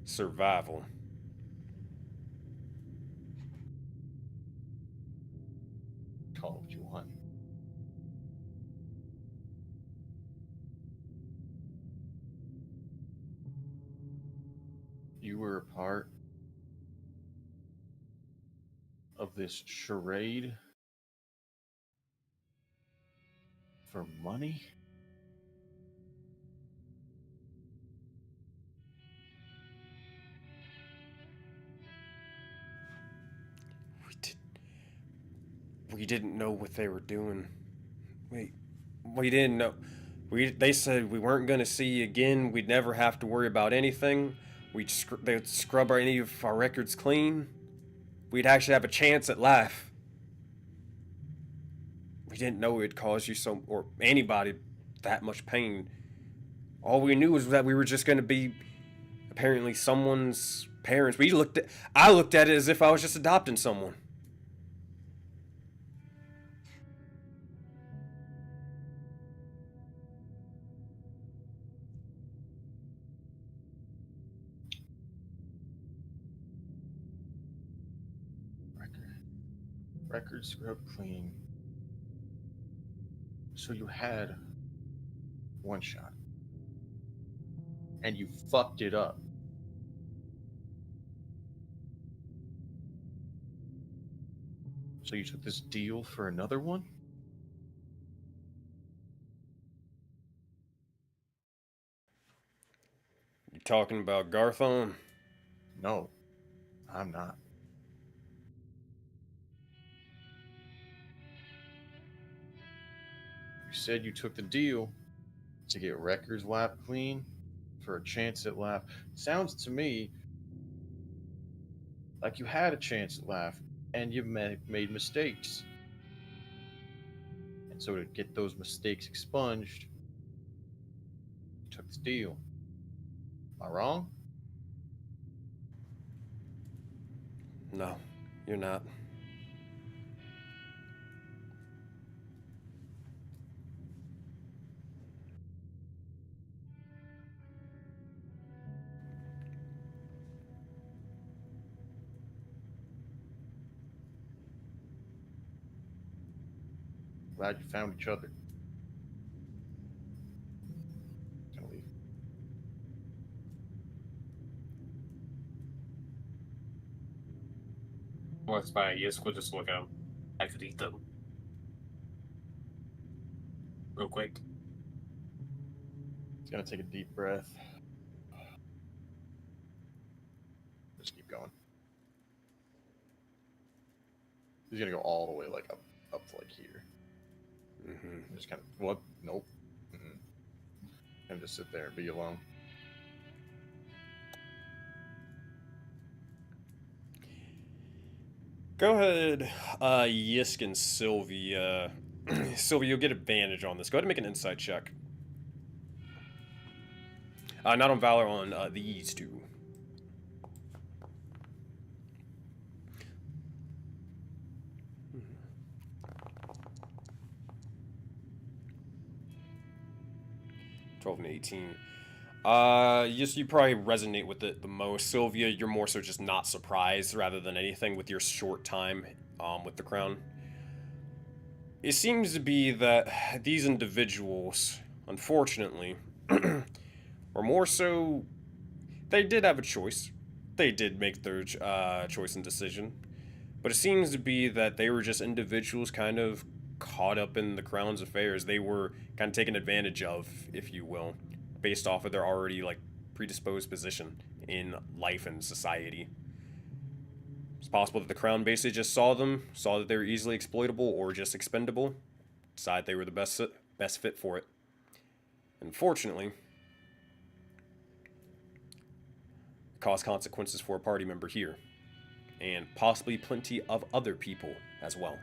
Survival. Call it what you want. You were a part of this charade for money? We didn't know what they were doing. We didn't know. They said we weren't going to see you again. We'd never have to worry about anything. They'd scrub any of our records clean. We'd actually have a chance at life. We didn't know it would cause you or anybody that much pain. All we knew was that we were just going to be apparently someone's parents. I looked at it as if I was just adopting someone. Record scrub clean. So you had one shot. And you fucked it up. So you took this deal for another one? You talking about Garthon? No, I'm not. You said you took the deal to get records wiped clean for a chance at life. Sounds to me like you had a chance at life and you made mistakes. And so to get those mistakes expunged, you took this deal. Am I wrong? No, you're not. Glad you found each other. Gonna leave. Walks by, yes, we'll just look at them. I could eat them. Real quick. He's gonna take a deep breath. Just keep going. He's gonna go all the way like up to like here. Mm-hmm. Just kind of what? Nope. Mm-mm. And just sit there and be alone. Go ahead, Yisk and Sylvia. Sylvia, you'll get advantage on this. Go ahead and make an insight check. Not on Valor, on these two. $12 and 18. Yes, you probably resonate with it the most. Sylvia, you're more so just not surprised rather than anything with your short time with the crown. It seems to be that these individuals, unfortunately, were more so... They did have a choice. They did make their choice and decision. But it seems to be that they were just individuals kind of caught up in the crown's affairs. They were kind of taken advantage of, if you will, based off of their already like predisposed position in life and society. It's possible that the crown basically just saw that they were easily exploitable or just expendable, decided they were the best fit for it. Unfortunately, it caused consequences for a party member here, and possibly plenty of other people as well.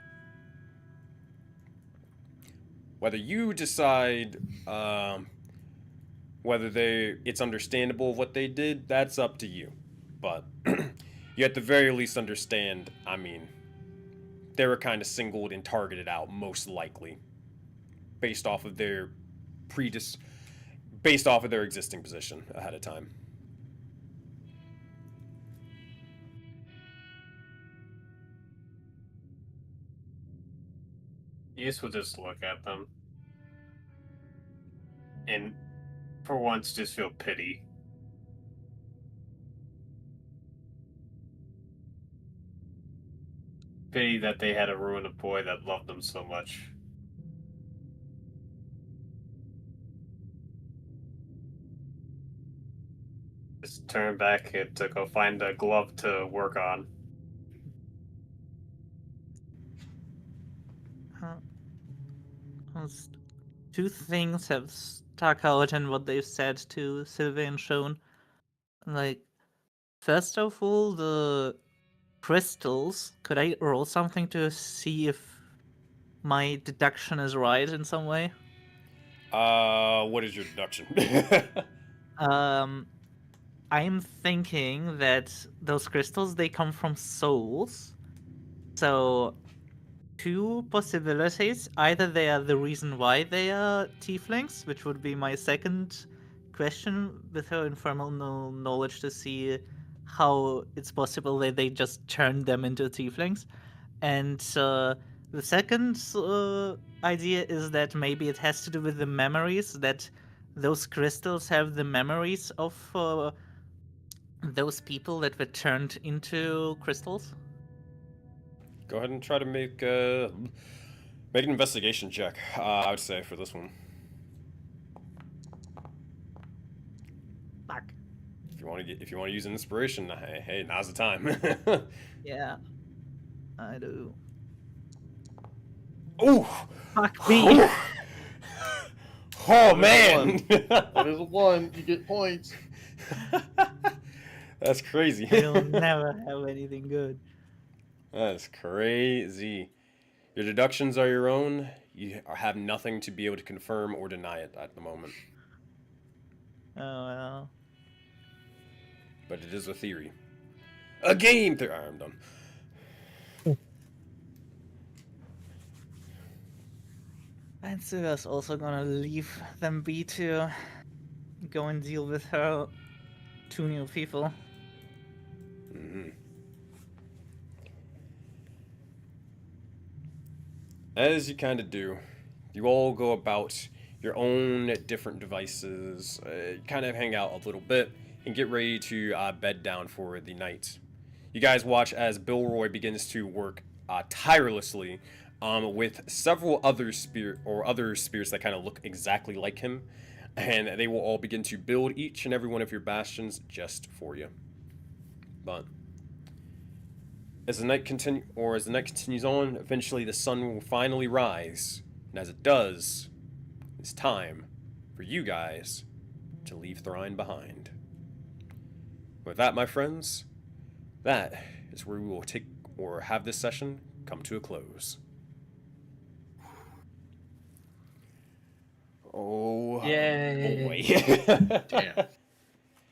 Whether you decide whether it's understandable of what they did, that's up to you. But you at the very least understand, I mean, they were kind of singled and targeted out, most likely, based off of their based off of their existing position ahead of time. Yes, will just look at them. And for once, just feel pity. Pity that they had to ruin a boy that loved them so much. Just turn back to go find a glove to work on. Two things have stuck out in what they've said to Sylvia and Shone. Like, first of all, the crystals. Could I roll something to see if my deduction is right in some way? What is your deduction? I'm thinking that those crystals, they come from souls. So, two possibilities. Either they are the reason why they are tieflings, which would be my second question with her infernal knowledge to see how it's possible that they just turned them into tieflings. And the second idea is that maybe it has to do with the memories, that those crystals have the memories of those people that were turned into crystals. Go ahead and try to make an investigation check. I would say for this one. Fuck. If you want to use an inspiration, hey, now's the time. Yeah, I do. Ooh. Fuck me. Oh man. That is a 1. You get points. That's crazy. You'll never have anything good. That's crazy. Your deductions are your own. You have nothing to be able to confirm or deny it at the moment. Oh well. But it is a theory. A game theory. I'm done. And Sylvia's also gonna leave them be to go and deal with her two new people. Mm-hmm. As you kind of do, you all go about your own different devices, kind of hang out a little bit, and get ready to bed down for the night. You guys watch as Bilroy begins to work tirelessly with several other spirits that kind of look exactly like him, and they will all begin to build each and every one of your bastions just for you. But as the night continues on, eventually the sun will finally rise, and as it does, it's time for you guys to leave Thrine behind. With that, my friends, that is where we will have this session come to a close. Oh, Yay. boy. Damn.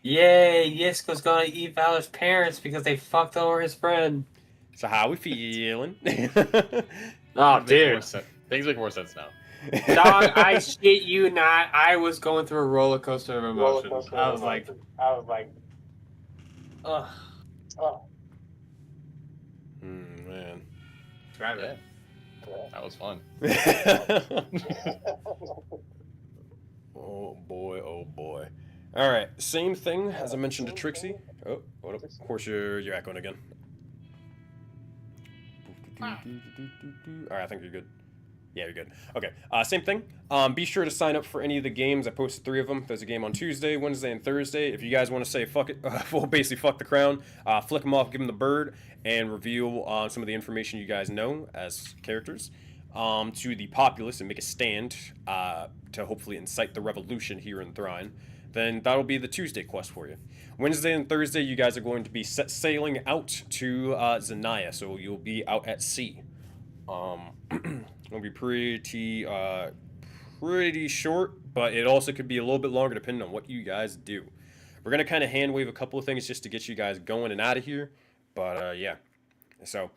Yay, Yiska's gonna eat Valor's parents because they fucked over his friend. So how we feeling? Oh, Things make more dude. sense. Things make more sense now. Dog, I shit you not. I was going through a roller coaster of emotions. I was like, ugh. Man. Grab Yeah. it. That was fun. Oh boy, oh boy. Alright, same thing as I mentioned to Trixie. Oh, hold up. Of course you're echoing again. Alright, I think you're good. Yeah, you're good. Okay, same thing. Be sure to sign up for any of the games. I posted 3 of them. There's a game on Tuesday, Wednesday, and Thursday. If you guys want to say fuck it, well, basically fuck the crown, flick them off, give them the bird, and reveal some of the information you guys know as characters to the populace and make a stand to hopefully incite the revolution here in Thrine, then that'll be the Tuesday quest for you. Wednesday and Thursday, you guys are going to be sailing out to Zanaya, so you'll be out at sea. It'll be pretty short, but it also could be a little bit longer depending on what you guys do. We're gonna kind of hand wave a couple of things just to get you guys going and out of here, but yeah. So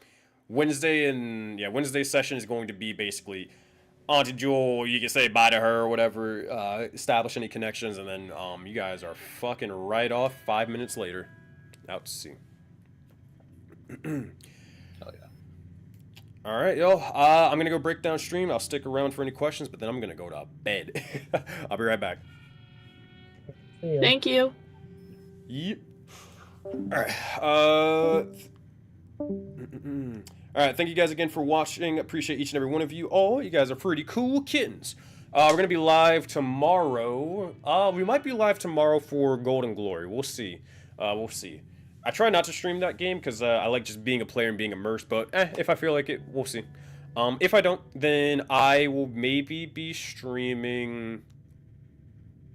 Wednesday session is going to be basically Auntie Jewel, you can say bye to her or whatever, establish any connections, and then you guys are fucking right off 5 minutes later. Out to sea. Hell yeah. All right, yo. I'm gonna go break down stream. I'll stick around for any questions, but then I'm gonna go to bed. I'll be right back. Yeah. Thank you. Yep. All right, thank you guys again for watching. Appreciate each and every one of you all. You guys are pretty cool kittens. We're going to be live tomorrow. We might be live tomorrow for Golden Glory. We'll see. We'll see. I try not to stream that game because I like just being a player and being immersed, but if I feel like it, we'll see. If I don't, then I will maybe be streaming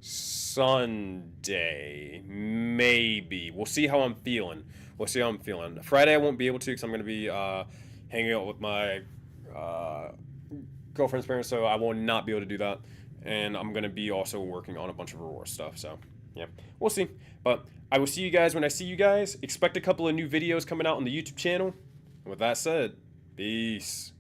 Sunday. Maybe. We'll see how I'm feeling. We'll see how I'm feeling. Friday I won't be able to because I'm going to be hanging out with my girlfriend's parents, so I will not be able to do that. And I'm going to be also working on a bunch of Aurora stuff, so yeah. We'll see. But I will see you guys when I see you guys. Expect a couple of new videos coming out on the YouTube channel. And with that said, peace.